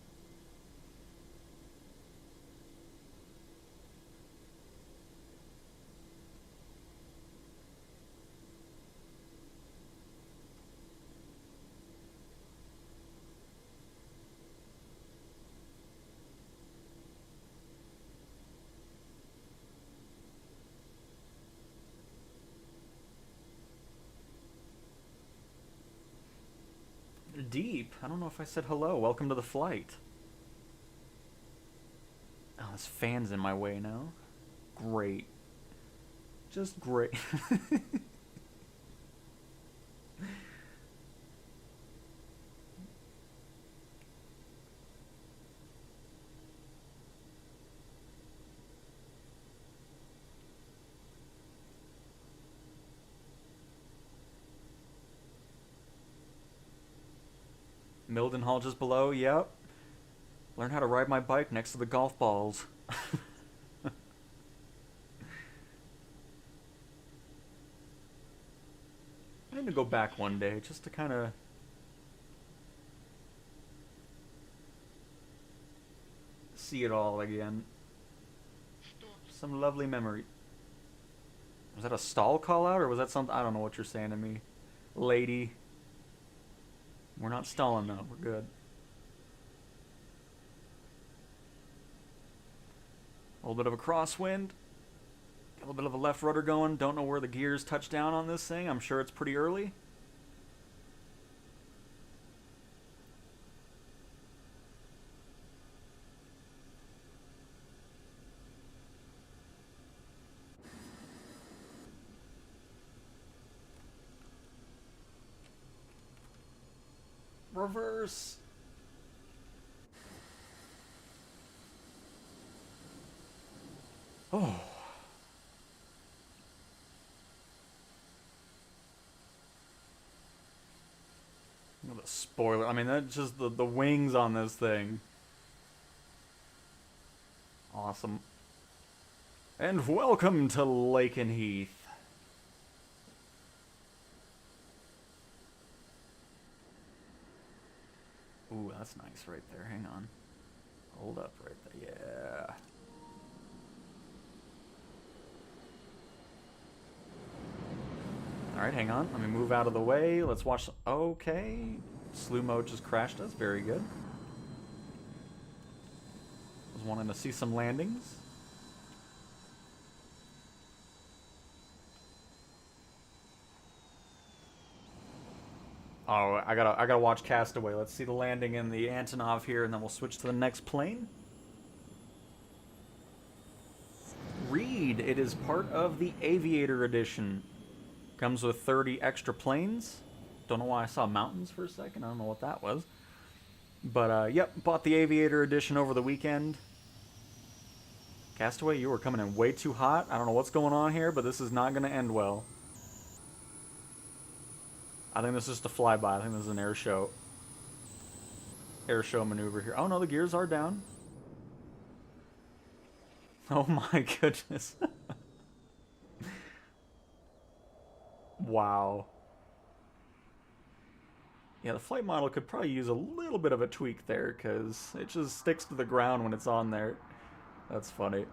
Deep. I don't know if I said hello. Welcome to the flight. Oh, this fan's in my way now. Great. Just great. Mildenhall just below, yep. Learn how to ride my bike next to the golf balls. I need to go back one day just to kind of see it all again. Some lovely memory. Was that a stall call out or was that something? I don't know what you're saying to me, lady. We're not stalling though, we're good. A little bit of a crosswind. A little bit of a left rudder going. Don't know where the gears touch down on this thing. I'm sure it's pretty early. reverse. Oh. The spoiler. I mean, that's just the wings on this thing. Awesome. And welcome to Lakenheath. Ooh, that's nice right there. Hang on. Hold up right there. Yeah. Alright, hang on. Let me move out of the way. Let's watch. Okay. Slew mode just crashed us. Very good. Was wanting to see some landings. Oh, I gotta watch Castaway. Let's see the landing in the Antonov here, and then we'll switch to the next plane. Read. It is part of the Aviator Edition. Comes with 30 extra planes. Don't know why I saw mountains for a second. I don't know what that was. But, yep, bought the Aviator Edition over the weekend. Castaway, you were coming in way too hot. I don't know what's going on here, but this is not going to end well. I think this is just a flyby. I think this is an air show. Air show maneuver here. Oh, no, the gears are down. Oh, my goodness. Wow. Yeah, the flight model could probably use a little bit of a tweak there, because it just sticks to the ground when it's on there. That's funny.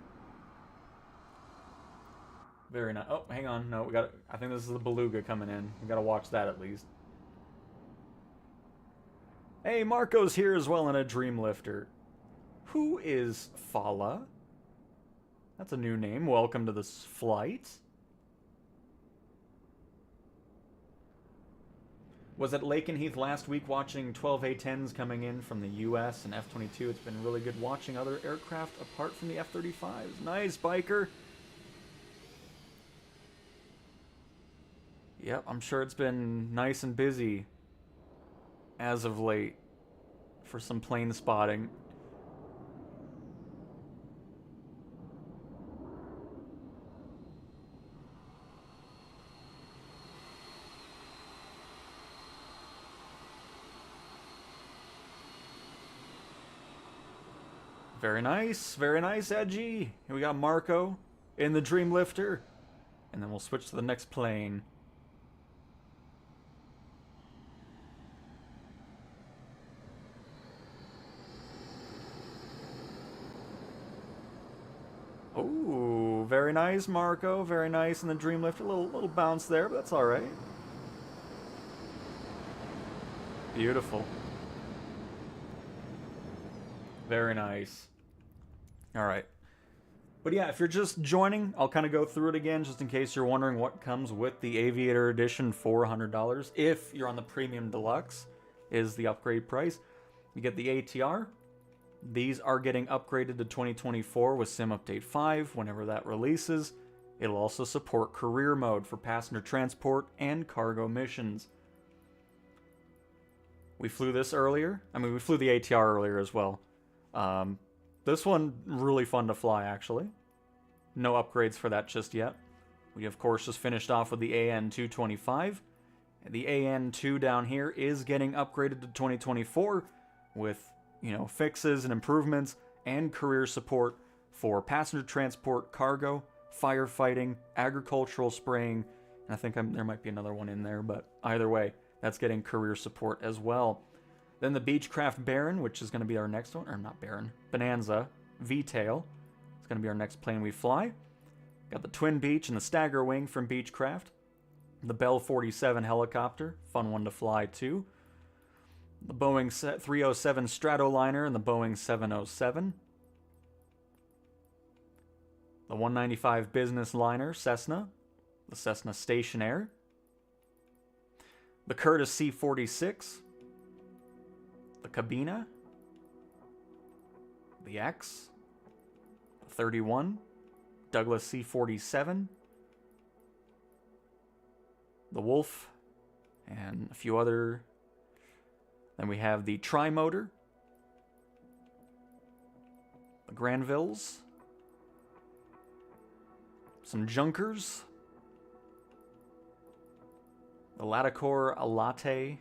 Very nice. Oh, hang on. No, we got. I think this is the Beluga coming in. We got to watch that at least. Hey, Marco's here as well in a Dreamlifter. Who is Fala? That's a new name. Welcome to this flight. Was at Lakenheath last week watching 12 A-10s coming in from the US and F-22. It's been really good watching other aircraft apart from the F-35s. Nice, biker. Yep, I'm sure it's been nice and busy as of late for some plane spotting. Very nice, Edgy. Here we got Marco in the Dreamlifter. And then we'll switch to the next plane. Oh, very nice, Marco. Very nice in the Dreamlifter. A little bounce there, but that's alright. Beautiful. Very nice. Alright. But yeah, if you're just joining, I'll kind of go through it again just in case you're wondering what comes with the Aviator Edition for $100. If you're on the Premium Deluxe, is the upgrade price. You get the ATR. These are getting upgraded to 2024 with Sim Update 5 whenever that releases. It'll also support career mode for passenger transport and cargo missions. We flew this earlier. I mean, we flew the ATR earlier as well. This one, really fun to fly, actually. No upgrades for that just yet. We, of course, just finished off with the AN-225. The AN-2 down here is getting upgraded to 2024 with, you know, fixes and improvements and career support for passenger transport, cargo, firefighting, agricultural spraying, and I think there might be another one in there, but either way, that's getting career support as well. Then the Beechcraft Baron, which is going to be our next one, or not Baron, Bonanza V-Tail. It's going to be our next plane we fly. Got the Twin Beach and the Stagger Wing from Beechcraft. The Bell 47 helicopter, fun one to fly too. The Boeing 307 Stratoliner and the Boeing 707. The 195 Business Liner Cessna, the Cessna Stationair. The Curtiss C-46. The Cabina, the X, the 31, Douglas C-47, the Wolf, and a few other. Then we have the Tri-Motor, the Granvilles, some Junkers, the Laticore Latte.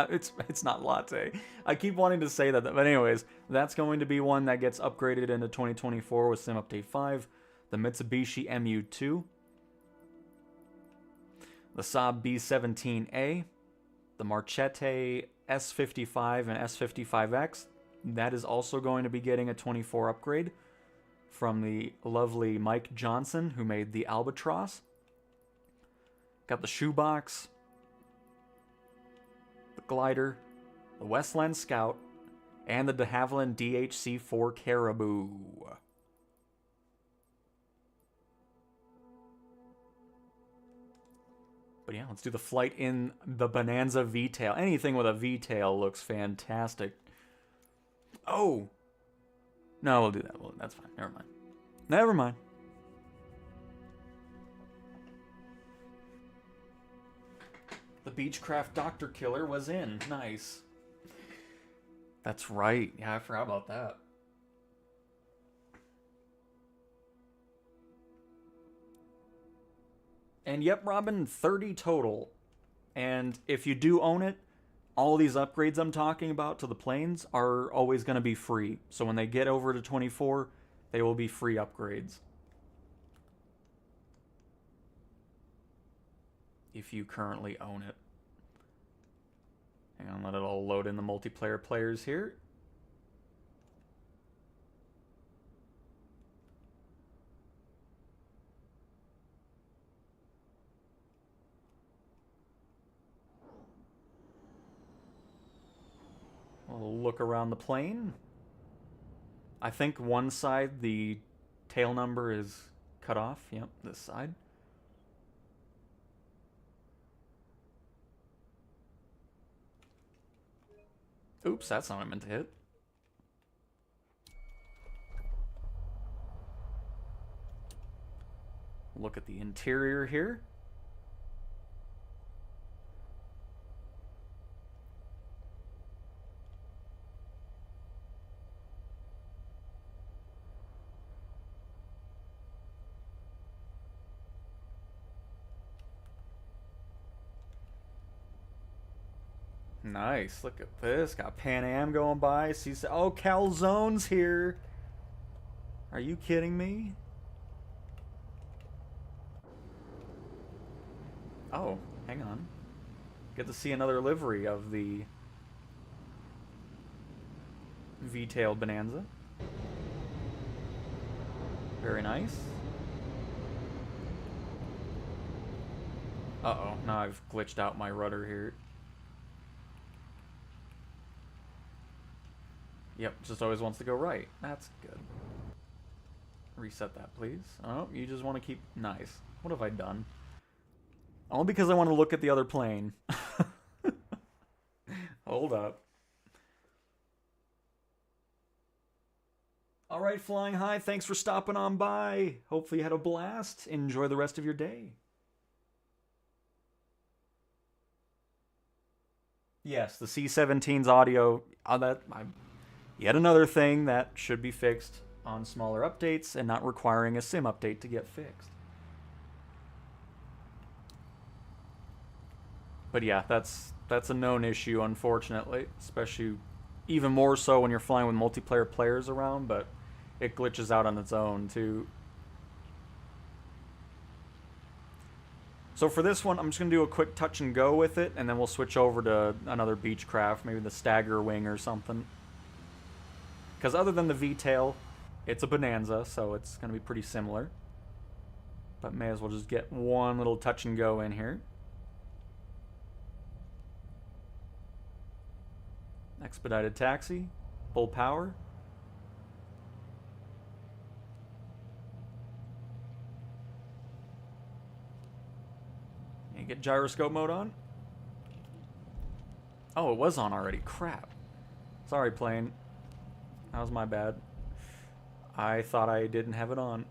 it's not latte. I keep wanting to say that, but anyways, that's going to be one that gets upgraded into 2024 with Sim Update 5. The Mitsubishi MU2, the Saab B17A, the Marchette S55 and S55X. That is also going to be getting a 24 upgrade from the lovely Mike Johnson, who made the Albatross. Got the Shoebox, the Glider, the Westland Scout, and the de Havilland DHC-4 Caribou. But yeah, let's do the flight in the Bonanza V-Tail. Anything with a V-Tail looks fantastic. Oh! No, we'll do that. Well, that's fine. Never mind. Never mind. The Beechcraft Doctor Killer was in. Nice. That's right. Yeah, I forgot about that. And yep, Robin, 30 total. And if you do own it, all these upgrades I'm talking about to the planes are always going to be free. So when they get over to 24, they will be free upgrades. If you currently own it. Hang on, let it all load in the multiplayer players here. We'll look around the plane. I think one side, the tail number is cut off. Yep, this side. Oops, that's not what I meant to hit. Look at the interior here. Nice. Look at this. Got Pan Am going by. See, oh, Calzone's here. Are you kidding me? Oh, hang on. Get to see another livery of the V-tailed Bonanza. Very nice. Uh-oh. Now I've glitched out my rudder here. Yep, just always wants to go right. That's good. Reset that, please. Oh, you just want to keep... Nice. What have I done? All because I want to look at the other plane. Hold up. Alright, Flying High, thanks for stopping on by. Hopefully you had a blast. Enjoy the rest of your day. Yes, the C-17's audio... Yet another thing that should be fixed on smaller updates and not requiring a sim update to get fixed. But yeah, that's a known issue, unfortunately. Especially, even more so when you're flying with multiplayer players around, but it glitches out on its own, too. So for this one, I'm just going to do a quick touch and go with it, and then we'll switch over to another Beechcraft, maybe the Stagger Wing or something. Because other than the V-tail, it's a Bonanza, so it's going to be pretty similar. But may as well just get one little touch and go in here. Expedited taxi, full power. And get gyroscope mode on. Oh, it was on already. Crap. Sorry, plane. That was my bad. I thought I didn't have it on.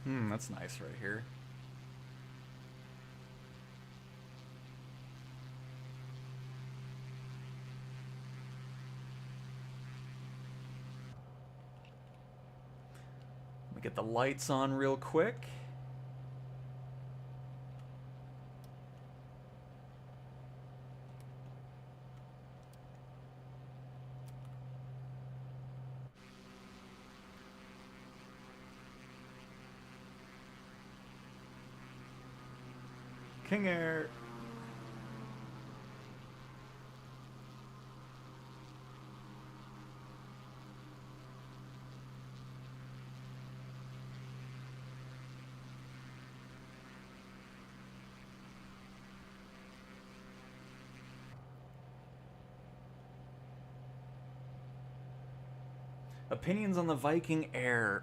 That's nice right here. Let me get the lights on real quick. King Air. Opinions on the Viking Air.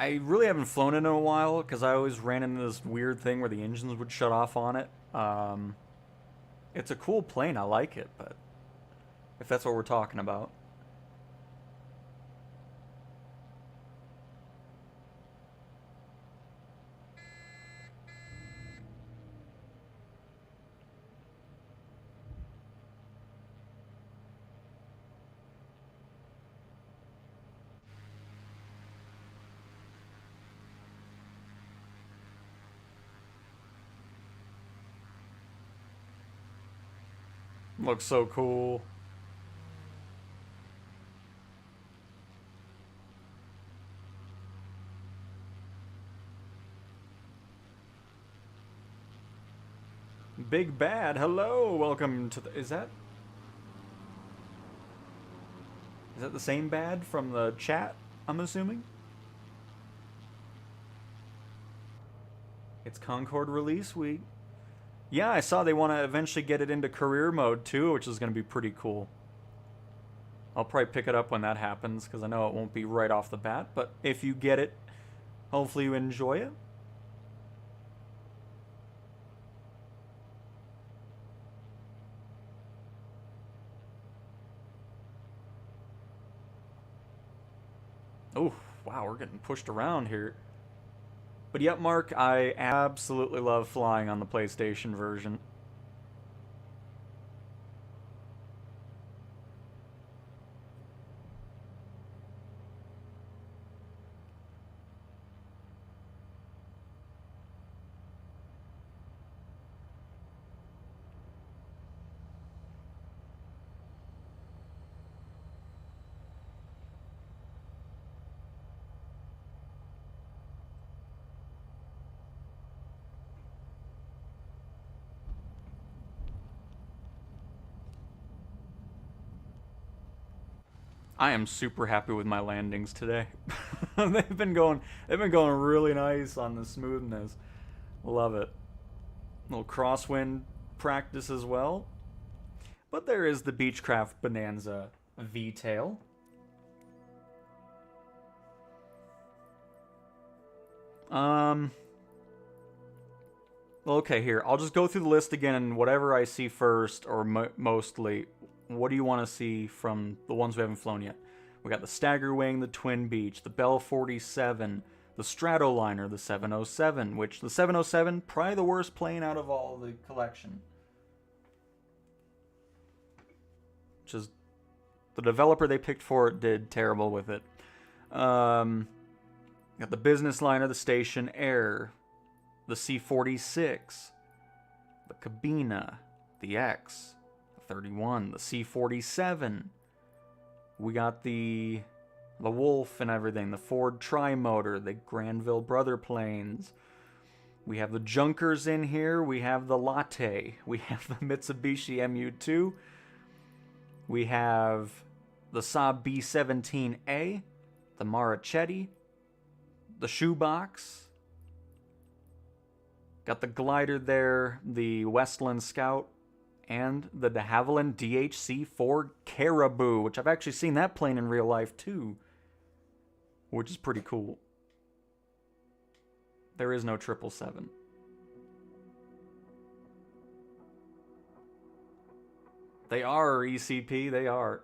I really haven't flown it in a while because I always ran into this weird thing where the engines would shut off on it. It's a cool plane, I like it, but if that's what we're talking about. Looks so cool. Big Bad, hello, welcome to the... Is that the same Bad from the chat, I'm assuming? It's Concord release week. Yeah, I saw they want to eventually get it into career mode too, which is going to be pretty cool. I'll probably pick it up when that happens, because I know it won't be right off the bat, but if you get it, hopefully you enjoy it. Oh, wow, we're getting pushed around here. But yep, Mark, I absolutely love flying on the PlayStation version. I am super happy with my landings today. they've been going really nice on the smoothness. Love it. A little crosswind practice as well. But there is the Beechcraft Bonanza V-tail. Okay, here. I'll just go through the list again, and whatever I see first, or mostly, what do you want to see from the ones we haven't flown yet? We got the Staggerwing, the Twin Beach, the Bell 47, the Stratoliner, the 707, which the 707, probably the worst plane out of all the collection. Which is, the developer they picked for it did terrible with it. Got the Business Liner, the Station Air, the C-46, the Cabina, the X, the 31, the C-47. We got the Wolf and everything, the Ford Tri-Motor, the Granville Brother planes. We have the Junkers in here. We have the Latte. We have the Mitsubishi Mu-2. We have the Saab B-17A, the Marichetti, the Shoebox. Got the glider there, the Westland Scout, and the de Havilland DHC-4 Caribou, which I've actually seen that plane in real life too, which is pretty cool. There is no 777. They are ECP, they are.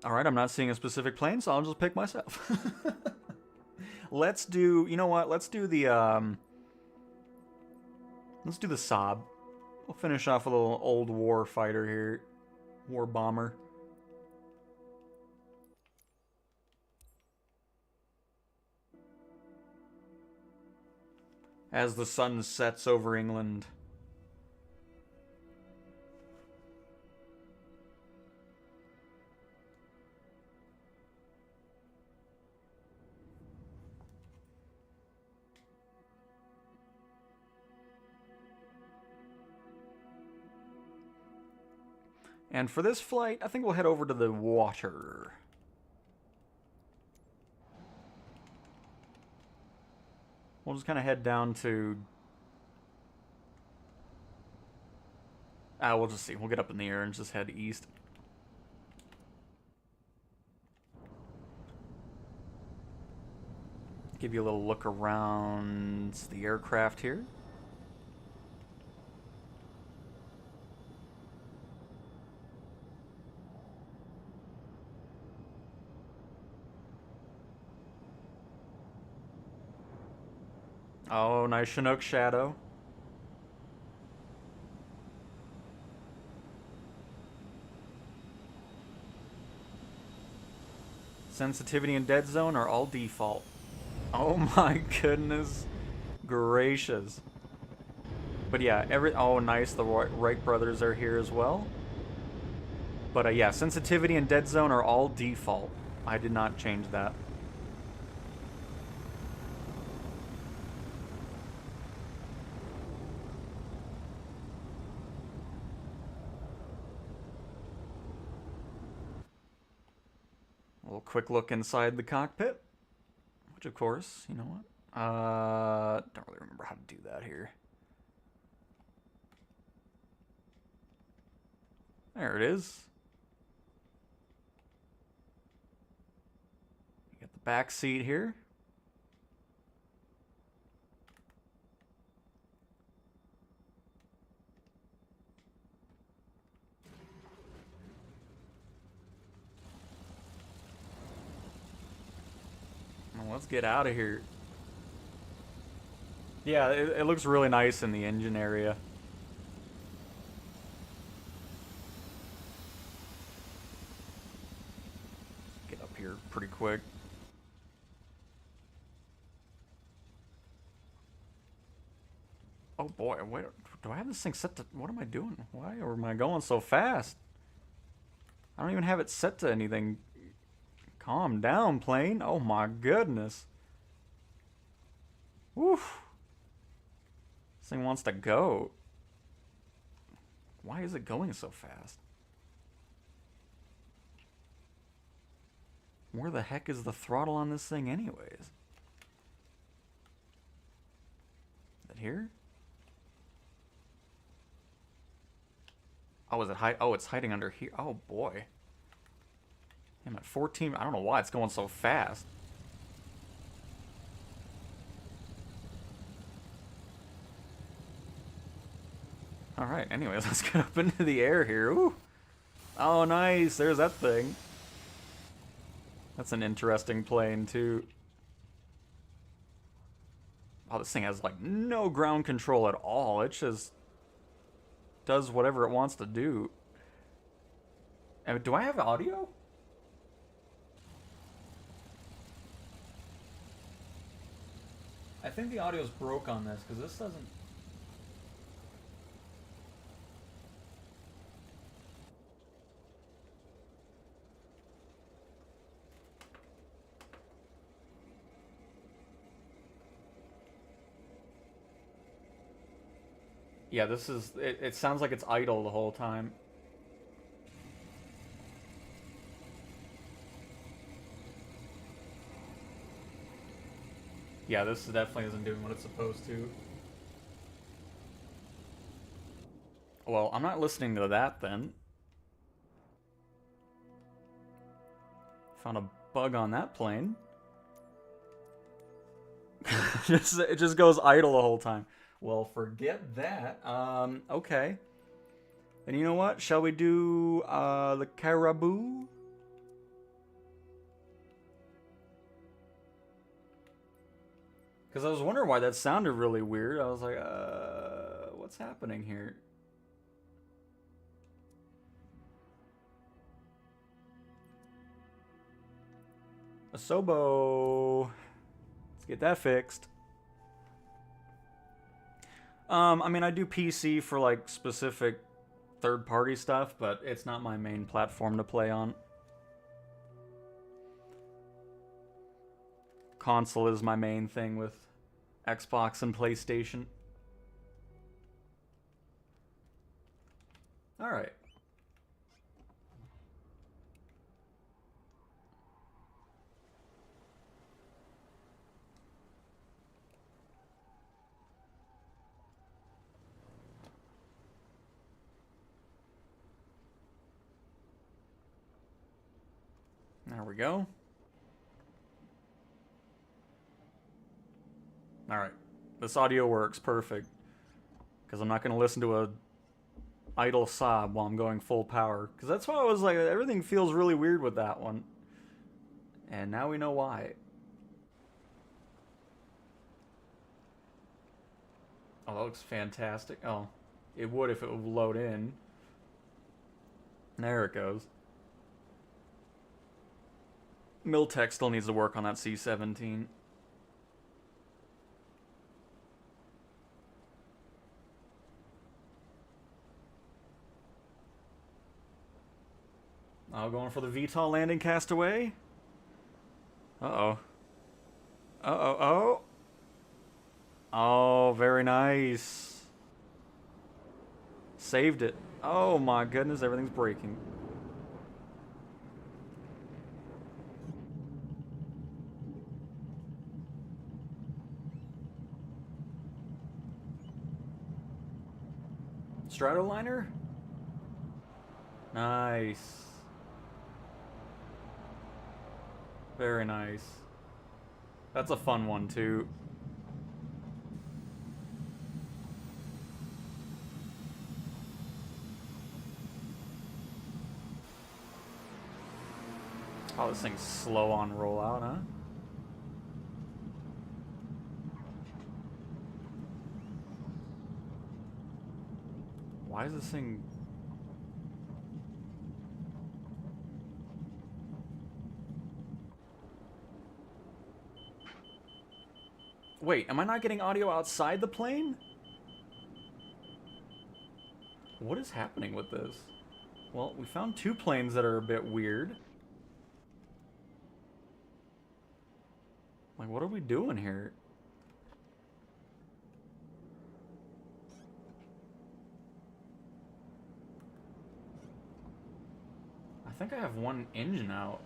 Alright, I'm not seeing a specific plane, so I'll just pick myself. Let's do, you know what, let's do the Saab. We'll finish off a little old war fighter here. War bomber. As the sun sets over England. And for this flight, I think we'll head over to the water. We'll just kind of head down to... we'll just see. We'll get up in the air and just head east. Give you a little look around the aircraft here. Oh, nice Chinook shadow. Sensitivity and dead zone are all default. Oh my goodness gracious. But yeah, oh nice, the Wright brothers are here as well. But yeah, sensitivity and dead zone are all default. I did not change that. A little quick look inside the cockpit. Which, of course, you know what? Don't really remember how to do that here. There it is. You got the back seat here. Let's get out of here. Yeah, it looks really nice in the engine area. Get up here pretty quick. Oh boy, wait, do I have this thing set to... What am I doing? Why am I going so fast? I don't even have it set to anything. Calm down, plane. Oh my goodness. Woof. This thing wants to go. Why is it going so fast? Where the heck is the throttle on this thing anyways? Is it here? Oh, is it oh, it's hiding under here. Oh boy. I'm at 14. I don't know why it's going so fast. Alright, anyways, let's get up into the air here. Ooh. Oh, nice. There's that thing. That's an interesting plane, too. Oh, this thing has, like, no ground control at all. It just does whatever it wants to do. And do I have audio? I think the audio's broke on this, because this doesn't... Yeah, this is... It sounds like it's idle the whole time. Yeah, this definitely isn't doing what it's supposed to. Well, I'm not listening to that then. Found a bug on that plane. It just goes idle the whole time. Well, forget that. Okay. And you know what? Shall we do the Caribou? Because I was wondering why that sounded really weird. I was like, what's happening here? Asobo. Let's get that fixed. I mean, I do PC for like specific third-party stuff, but it's not my main platform to play on. Console is my main thing with Xbox and PlayStation. All right. There we go. Alright. This audio works perfect. Because I'm not going to listen to a idle sob while I'm going full power. Because that's why I was like, everything feels really weird with that one. And now we know why. Oh, that looks fantastic. Oh, it would if it would load in. There it goes. Miltech still needs to work on that C-17. Oh, going for the VTOL landing castaway? Uh-oh. Uh-oh, oh. Oh, very nice. Saved it. Oh my goodness, everything's breaking. Stratoliner? Nice. Very nice. That's a fun one, too. Oh, this thing's slow on rollout, huh? Why is this thing... Wait, am I not getting audio outside the plane? What is happening with this? Well, we found two planes that are a bit weird. Like, what are we doing here? I think I have one engine out.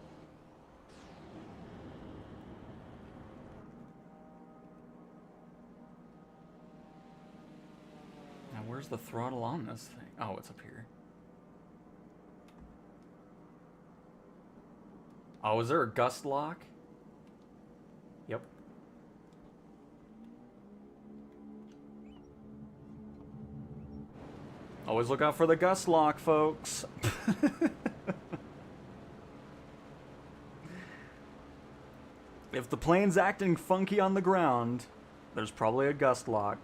Now, where's the throttle on this thing? Oh, it's up here. Oh, is there a gust lock? Yep. Always look out for the gust lock, folks. If the plane's acting funky on the ground, there's probably a gust lock.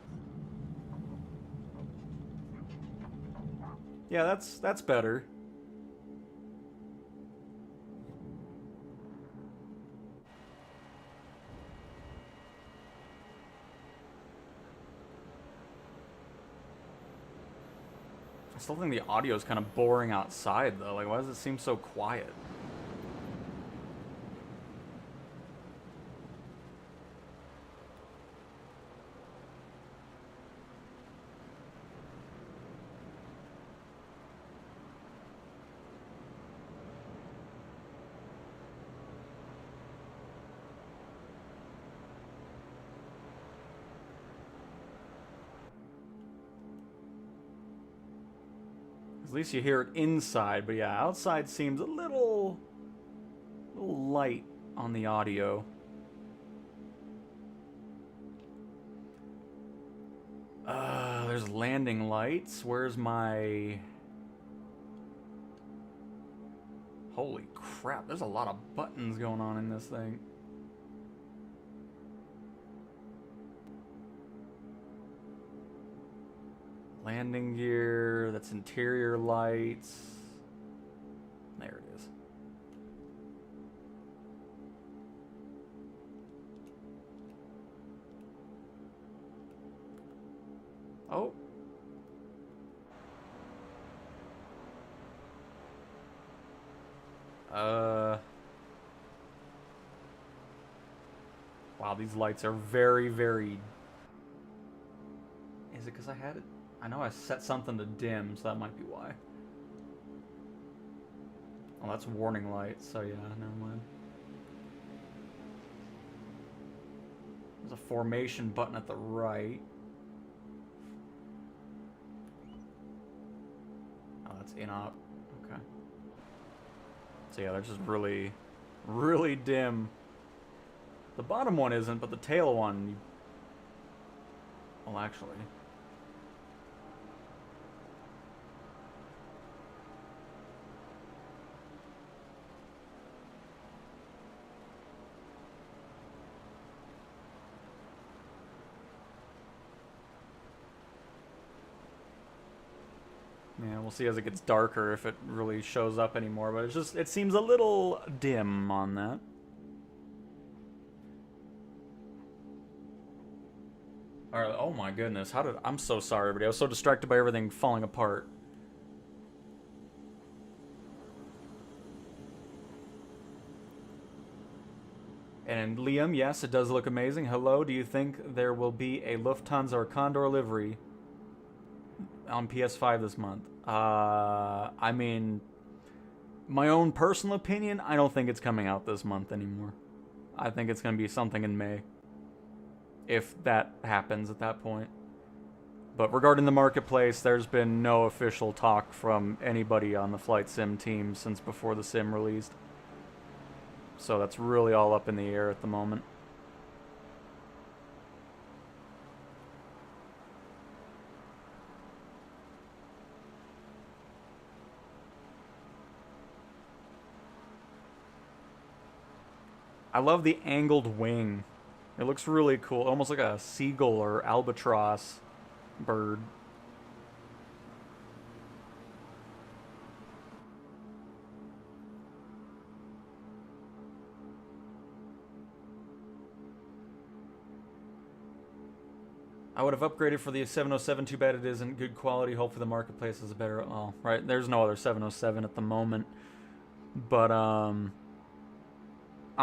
Yeah, that's better. I still think the audio is kind of boring outside, though. Like, why does it seem so quiet? At least you hear it inside, but yeah, outside seems a little light on the audio. There's landing lights. Where's my... Holy crap, there's a lot of buttons going on in this thing. Landing gear, that's interior lights. There it is. Oh. Wow, these lights are very, very... Is it because I had it? I know I set something to dim, so that might be why. Oh, that's warning lights, so yeah, never mind. There's a formation button at the right. Oh, that's in-op. Okay. So yeah, they're just really, really dim. The bottom one isn't, but the tail one... Well, actually... Yeah, we'll see as it gets darker if it really shows up anymore, but it's just, it seems a little dim on that. Alright, oh my goodness, I'm so sorry, everybody. I was so distracted by everything falling apart. And Liam, yes, it does look amazing. Hello, do you think there will be a Lufthansa or Condor livery on PS5 this month? I mean, my own personal opinion, I don't think it's coming out this month anymore. I think it's going to be something in May, if that happens at that point. But regarding the marketplace, there's been no official talk from anybody on the Flight Sim team since before the sim released. So that's really all up in the air at the moment. I love the angled wing. It looks really cool, almost like a seagull or albatross bird. I would have upgraded for the 707, too bad it isn't good quality. Hopefully the marketplace is a better... Oh, right, there's no other 707 at the moment. But, I'm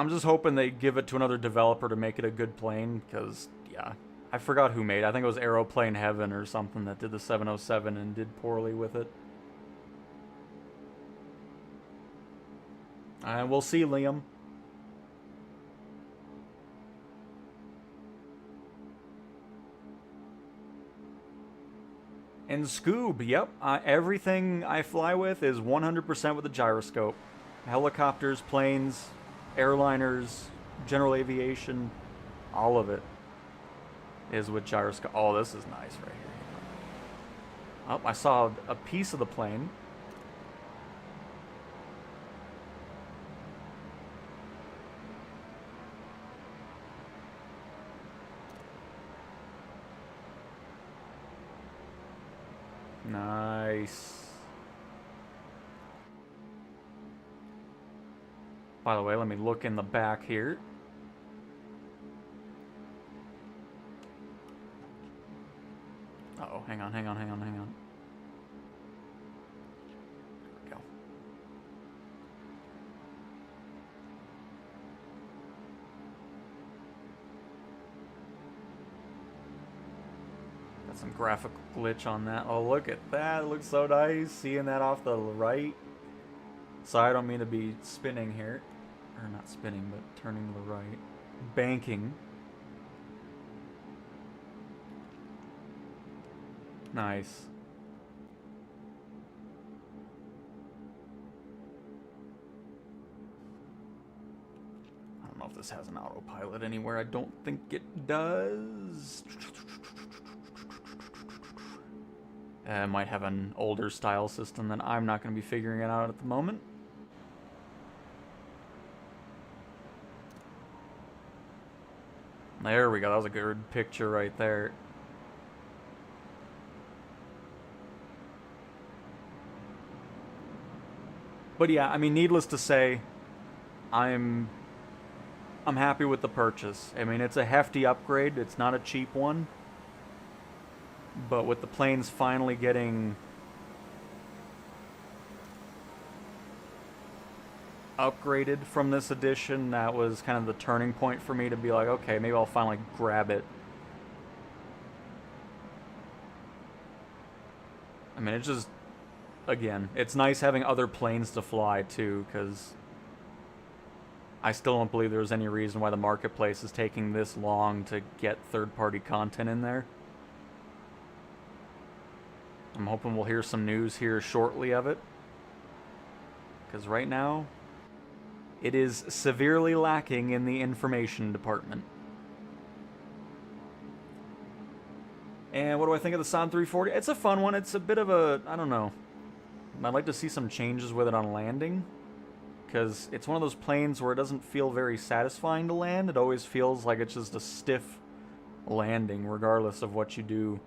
just hoping they give it to another developer to make it a good plane, because, yeah, I forgot who made it. I think it was Aeroplane Heaven or something that did the 707 and did poorly with it. And we'll see, Liam. And Scoob, yep, everything I fly with is 100% with a gyroscope. Helicopters, planes, airliners, general aviation, all of it is with gyroscope. Oh, this is nice right here. Oh, I saw a piece of the plane. Nice. By the way, let me look in the back here. Uh-oh, hang on. There we go. Got some graphical glitch on that. Oh, look at that. It looks so nice. Seeing that off the right. So I don't mean to be spinning here. Or not spinning, but turning to the right. Banking. Nice. I don't know if this has an autopilot anywhere. I don't think it does. It might have an older style system that I'm not going to be figuring it out at the moment. There we go. That was a good picture right there. But yeah, I mean, needless to say, I'm happy with the purchase. I mean, it's a hefty upgrade. It's not a cheap one. But with the planes finally getting upgraded from this edition, that was kind of the turning point for me to be like, okay, maybe I'll finally grab it. I mean, it's just, again, it's nice having other planes to fly too, because I still don't believe there's any reason why the marketplace is taking this long to get third-party content in there. I'm hoping we'll hear some news here shortly of it, because right now, it is severely lacking in the information department. And what do I think of the Saab 340? It's a fun one. It's a bit of a, I don't know. I'd like to see some changes with it on landing, because it's one of those planes where it doesn't feel very satisfying to land. It always feels like it's just a stiff landing, regardless of what you do.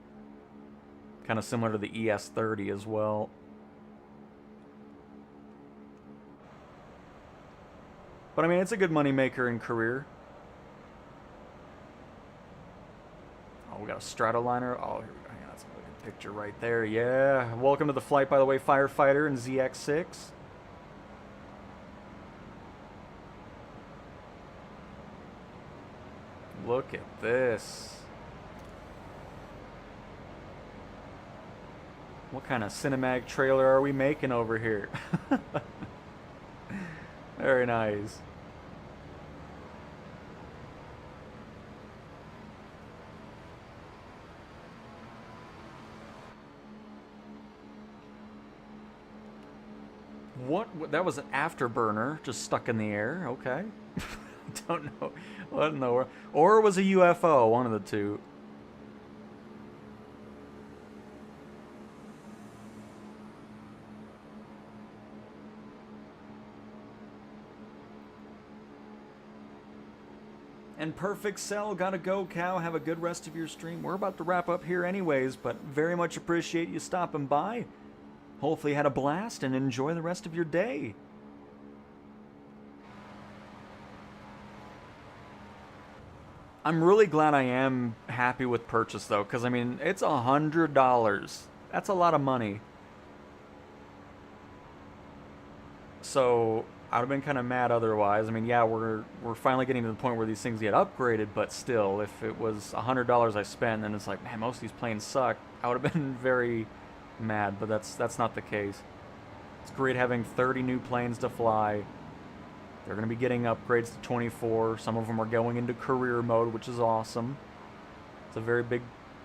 Kind of similar to the ES-30 as well. But I mean, it's a good moneymaker in career. Oh, we got a Stratoliner. Oh, here we go. Hang on, that's a good picture right there. Yeah. Welcome to the flight, by the way, Firefighter and ZX6. Look at this. What kind of cinematic trailer are we making over here? Very nice. What? That was an afterburner just stuck in the air. Okay. Don't know what in the world. Or it was a UFO, one of the two. And Perfect Cell, gotta go, Cow. Have a good rest of your stream. We're about to wrap up here anyways, but very much appreciate you stopping by. Hopefully you had a blast and enjoy the rest of your day. I'm really glad I am happy with purchase though, because I mean, it's $100. That's a lot of money. So I would have been kind of mad otherwise. I mean, yeah, we're finally getting to the point where these things get upgraded, but still, if it was $100 I spent and it's like, man, most of these planes suck, I would have been very mad, but that's not the case. It's great having 30 new planes to fly. They're going to be getting upgrades to 24. Some of them are going into career mode, which is awesome. It's a very big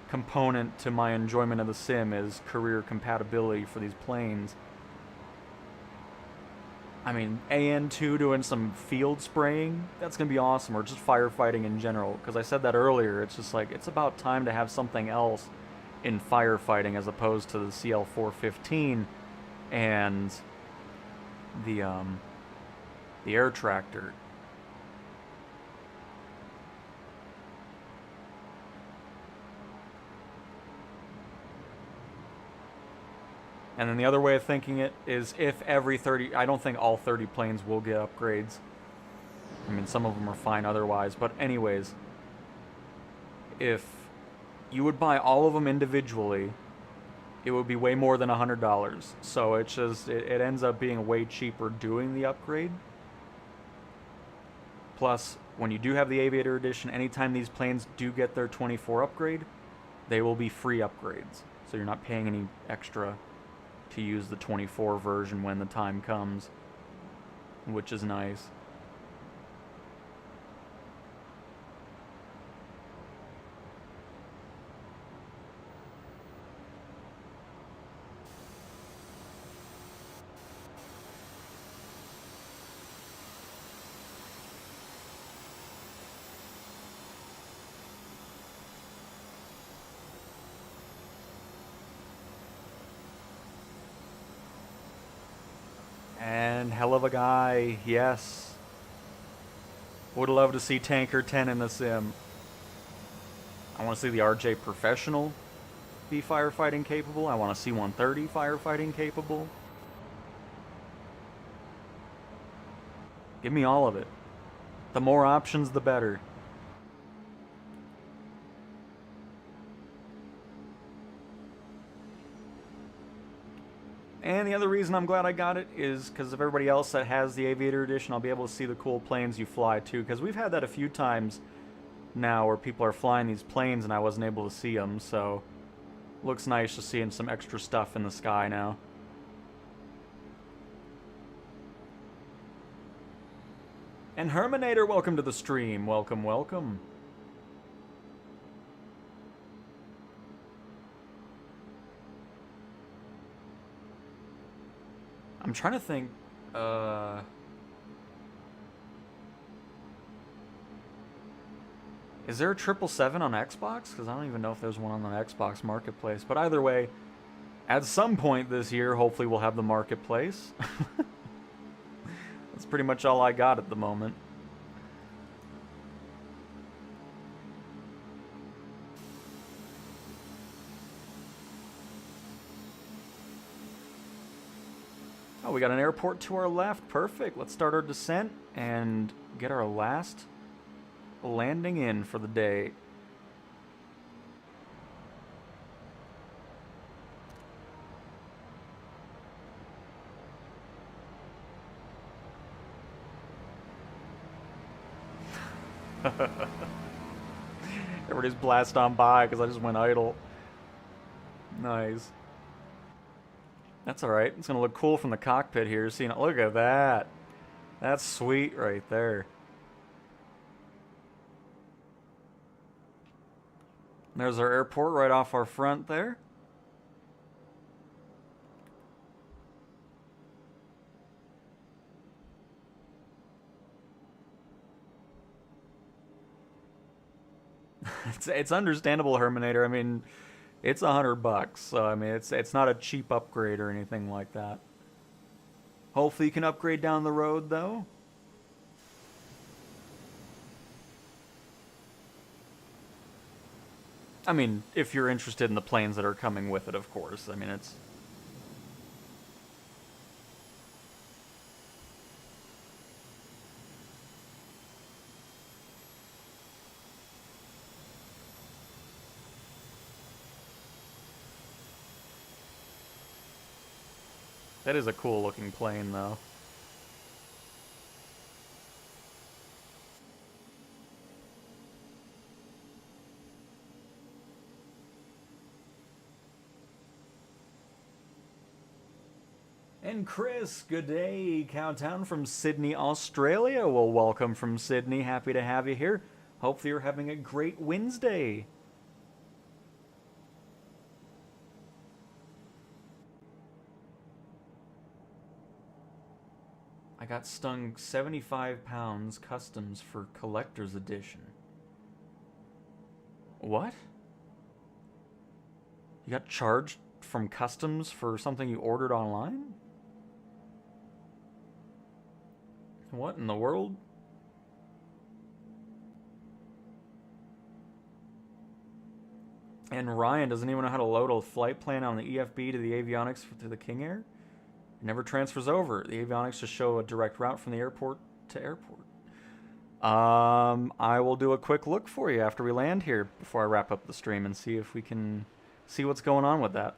component to my enjoyment of the sim is career compatibility for these planes. I mean, AN-2 doing some field spraying, that's going to be awesome, or just firefighting in general. Because I said that earlier, it's just like, it's about time to have something else in firefighting as opposed to the CL-415 and the air tractor. And then the other way of thinking it is if every 30... I don't think all 30 planes will get upgrades. I mean, some of them are fine otherwise. But anyways, if you would buy all of them individually, it would be way more than $100. So it's just... It ends up being way cheaper doing the upgrade. Plus, when you do have the Aviator Edition, anytime these planes do get their 24 upgrade, they will be free upgrades. So you're not paying any extra to use the 24 version when the time comes, which is nice. And hell of a guy, yes. Would love to see Tanker 10 in the sim. I want to see the RJ Professional be firefighting capable. I want to see 130 firefighting capable. Give me all of it. The more options, the better. And the other reason I'm glad I got it is because of everybody else that has the Aviator Edition. I'll be able to see the cool planes you fly too, because we've had that a few times now where people are flying these planes and I wasn't able to see them, so looks nice just seeing some extra stuff in the sky now. And Herminator, welcome to the stream. Welcome, welcome. I'm trying to think, is there a 777 on Xbox? Because I don't even know if there's one on the Xbox Marketplace. But either way, at some point this year, hopefully we'll have the Marketplace. That's pretty much all I got at the moment. Oh, we got an airport to our left. Perfect. Let's start our descent and get our last landing in for the day. Everybody's blast on by because I just went idle. Nice. That's alright. It's going to look cool from the cockpit here. Seeing it. Look at that. That's sweet right there. There's our airport right off our front there. It's understandable, Herminator. I mean, it's $100, so I mean, it's not a cheap upgrade or anything like that. Hopefully, you can upgrade down the road, though. I mean, if you're interested in the planes that are coming with it, of course. I mean, it's... That is a cool looking plane, though. And Chris, good day. Cowtown from Sydney, Australia. Well, welcome from Sydney. Happy to have you here. Hopefully you're having a great Wednesday. I got stung 75 pounds customs for collector's edition. What? You got charged from customs for something you ordered online? What in the world? And Ryan, doesn't anyone know how to load a flight plan on the EFB to the avionics to the King Air? It never transfers over. The avionics just show a direct route from the airport to airport. I will do a quick look for you after we land here before I wrap up the stream and see if we can see what's going on with that.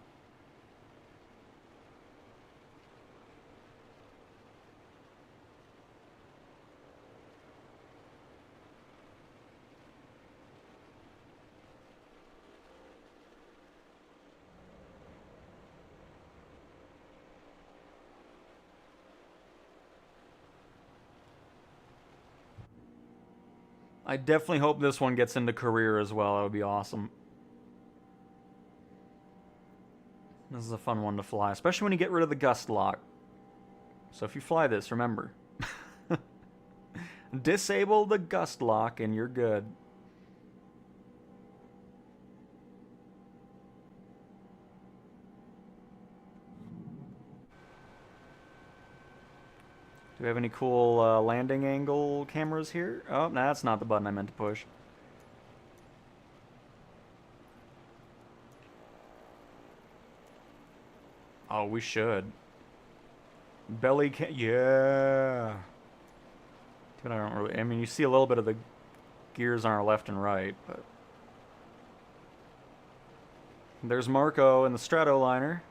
I definitely hope this one gets into career as well. That would be awesome. This is a fun one to fly, especially when you get rid of the gust lock. So if you fly this, remember. Disable the gust lock and you're good. Do we have any cool landing angle cameras here? Oh, no, that's not the button I meant to push. Oh, we should. Belly cam, yeah. But I don't really... I mean, you see a little bit of the gears on our left and right, but... There's Marco in the Stratoliner.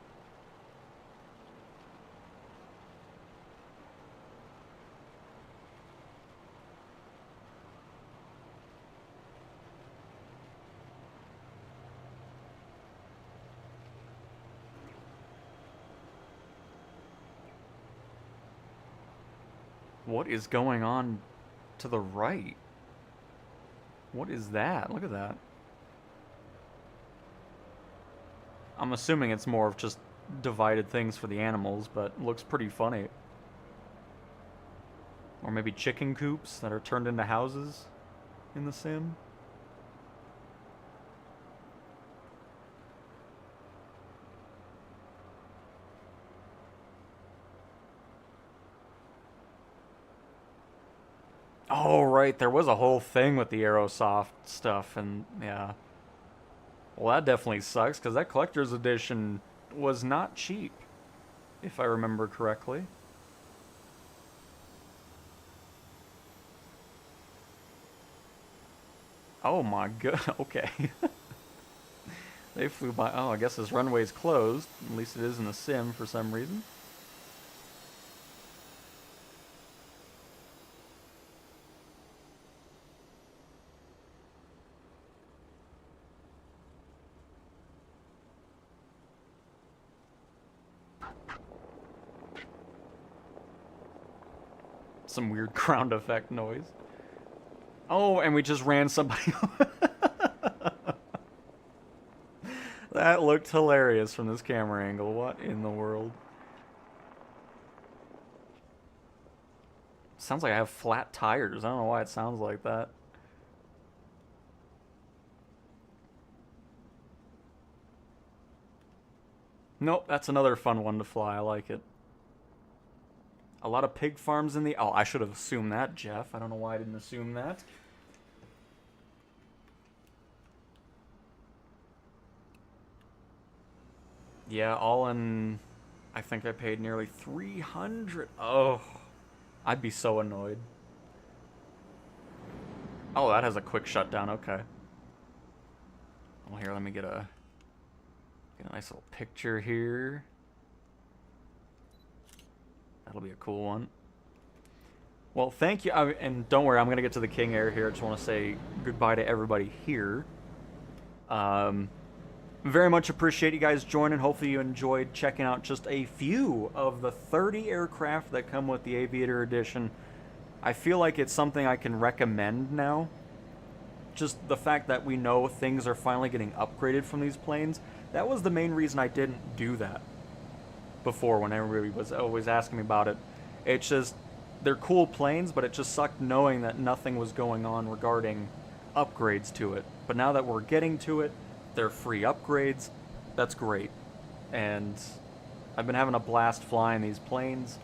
What is going on to the right? What is that? Look at that. I'm assuming it's more of just divided things for the animals, but it looks pretty funny. Or maybe chicken coops that are turned into houses in the sim. Oh, right, there was a whole thing with the Aerosoft stuff, and yeah. Well, that definitely sucks, because that collector's edition was not cheap, if I remember correctly. Oh my god, okay. They flew by. Oh, I guess this runway's closed. At least it is in the sim for some reason. Some weird ground effect noise. Oh, and we just ran somebody over. That looked hilarious from this camera angle. What in the world? Sounds like I have flat tires. I don't know why it sounds like that. Nope, that's another fun one to fly. I like it. A lot of pig farms in the... Oh, I should have assumed that, Jeff. I don't know why I didn't assume that. Yeah, all in... I think I paid nearly 300. Oh, I'd be so annoyed. Oh, that has a quick shutdown. Okay. Well, here, let me get a nice little picture here. That'll be a cool one. Well, thank you. And don't worry, I'm going to get to the King Air here. I just want to say goodbye to everybody here. Very much appreciate you guys joining. Hopefully you enjoyed checking out just a few of the 30 aircraft that come with the Aviator Edition. I feel like it's something I can recommend now. Just the fact that we know things are finally getting upgraded from these planes. That was the main reason I didn't do that before when everybody was always asking me about it. It's just, they're cool planes, but it just sucked knowing that nothing was going on regarding upgrades to it. But now that we're getting to it, they're free upgrades. That's great. And I've been having a blast flying these planes.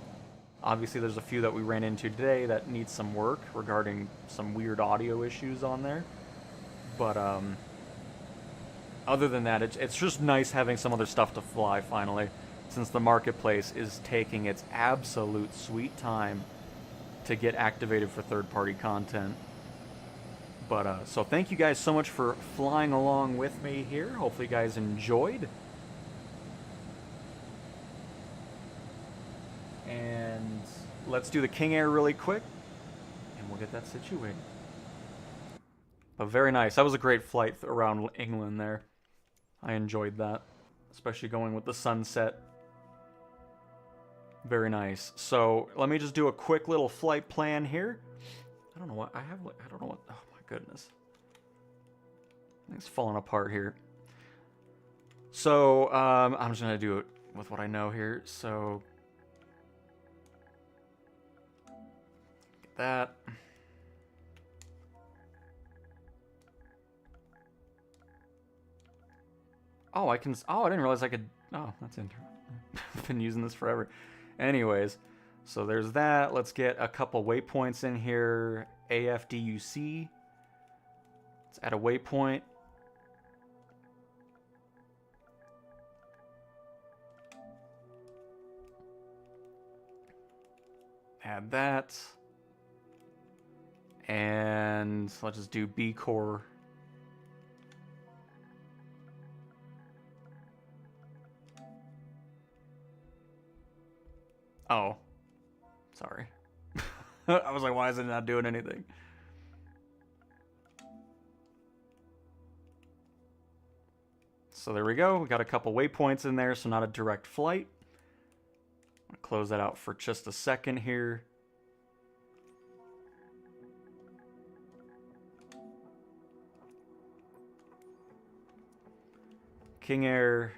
Obviously, there's a few that we ran into today that need some work regarding some weird audio issues on there. But other than that, it's just nice having some other stuff to fly finally, since the marketplace is taking its absolute sweet time to get activated for third-party content. But, so thank you guys so much for flying along with me here. Hopefully you guys enjoyed. And let's do the King Air really quick, and we'll get that situated. But very nice. That was a great flight around England there. I enjoyed that, especially going with the sunset. Very nice. So let me just do a quick little flight plan here. I don't know what I have. I don't know what. Oh my goodness, it's falling apart here. So I'm just gonna do it with what I know here. So get that. Oh, I can. Oh, I didn't realize I could. Oh, that's interesting. I've been using this forever. Anyways, so there's that. Let's get a couple waypoints in here. AFDUC. Let's add a waypoint. Add that. And let's just do B core. Oh, sorry. I was like, why is it not doing anything? So there we go. We got a couple waypoints in there, so not a direct flight. I'm gonna close that out for just a second here. King Air.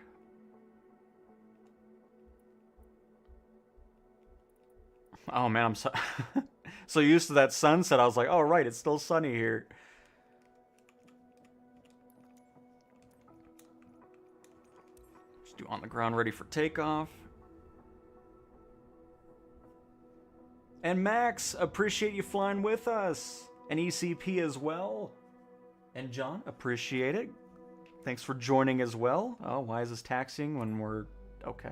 Oh man, I'm so so used to that sunset. I was like, oh right, it's still sunny here. Just do on the ground, ready for takeoff. And Max, appreciate you flying with us. And ECP as well. And John, appreciate it. Thanks for joining as well. Oh, why is this taxiing when we're... Okay.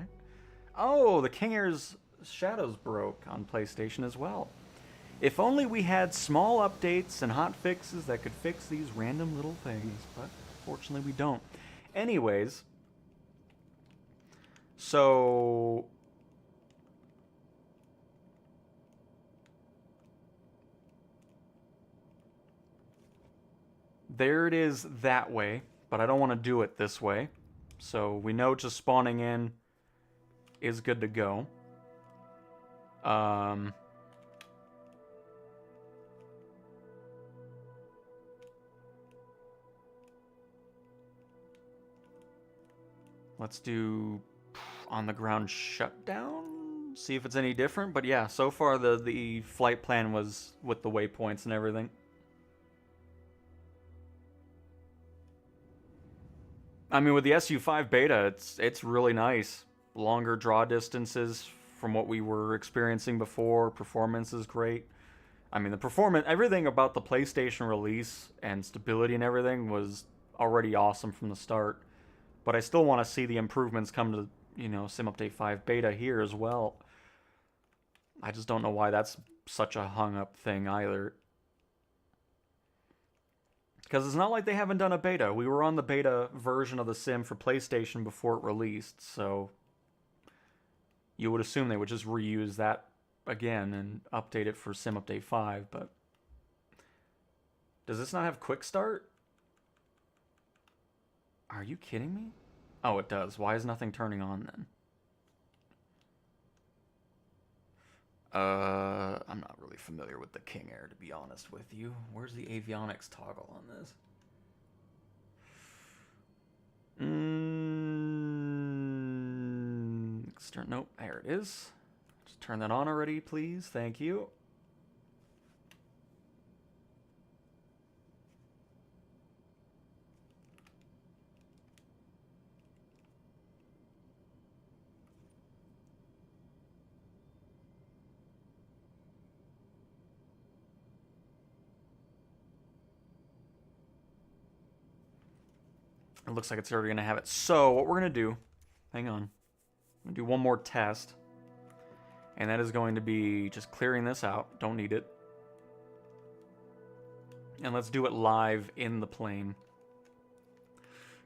Oh, the King Air's shadows broke on PlayStation as well. If only we had small updates and hot fixes that could fix these random little things, but fortunately we don't. Anyways, so... there it is that way, but I don't want to do it this way. So we know just spawning in is good to go. Let's do on the ground shutdown. See if it's any different. But yeah, so far the flight plan was with the waypoints and everything. I mean, with the SU5 beta, it's really nice. Longer draw distances from what we were experiencing before. Performance is great. I mean, the performance, everything about the PlayStation release and stability and everything was already awesome from the start. But I still want to see the improvements come to, you know, Sim Update 5 beta here as well. I just don't know why that's such a hung up thing either. Because it's not like they haven't done a beta. We were on the beta version of the sim for PlayStation before it released, so you would assume they would just reuse that again and update it for Sim Update 5, but... does this not have quick start? Are you kidding me? Oh, it does. Why is nothing turning on then? I'm not really familiar with the King Air, to be honest with you. Where's the avionics toggle on this? Nope, there it is. Just turn that on already, please. Thank you. It looks like it's already going to have it. So, what we're going to do... hang on. I'm going to do one more test. And that is going to be just clearing this out. Don't need it. And let's do it live in the plane.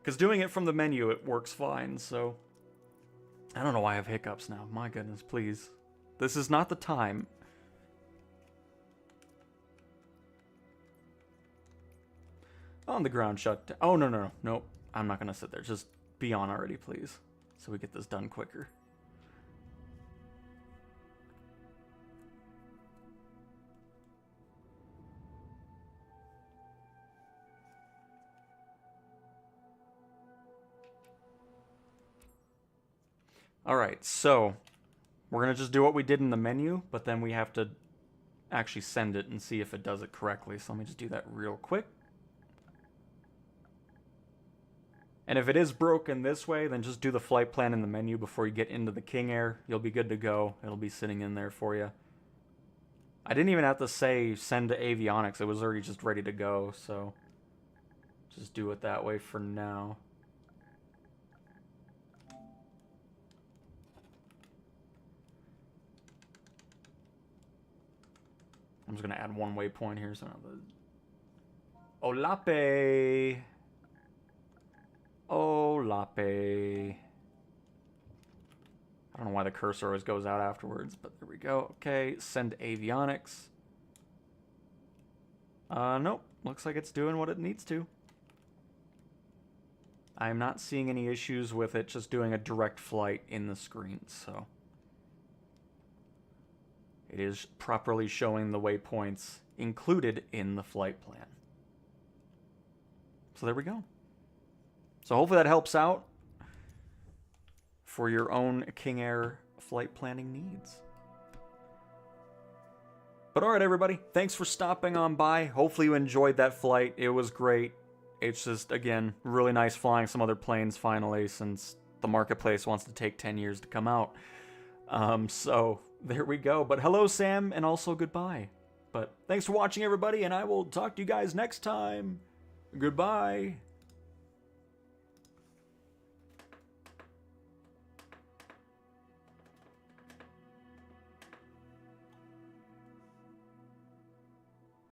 Because doing it from the menu, it works fine, so... I don't know why I have hiccups now. My goodness, please. This is not the time. On the ground shut down. Oh, no. Nope. I'm not going to sit there. Just be on already, please. So we get this done quicker. Alright, so we're going to just do what we did in the menu, but then we have to actually send it and see if it does it correctly. So let me just do that real quick. And if it is broken this way, then just do the flight plan in the menu before you get into the King Air. You'll be good to go. It'll be sitting in there for you. I didn't even have to say send to avionics. It was already just ready to go, so just do it that way for now. I'm just gonna add one waypoint here. So now the Olape. Olape. I don't know why the cursor always goes out afterwards, but there we go. Okay, send avionics. Nope. Looks like it's doing what it needs to. I'm not seeing any issues with it just doing a direct flight in the screen, so it is properly showing the waypoints included in the flight plan. So there we go. So hopefully that helps out for your own King Air flight planning needs. But alright everybody, thanks for stopping on by. Hopefully you enjoyed that flight. It was great. It's just, again, really nice flying some other planes finally, since the marketplace wants to take 10 years to come out. So there we go. But hello Sam, and also goodbye. But thanks for watching everybody, and I will talk to you guys next time. Goodbye.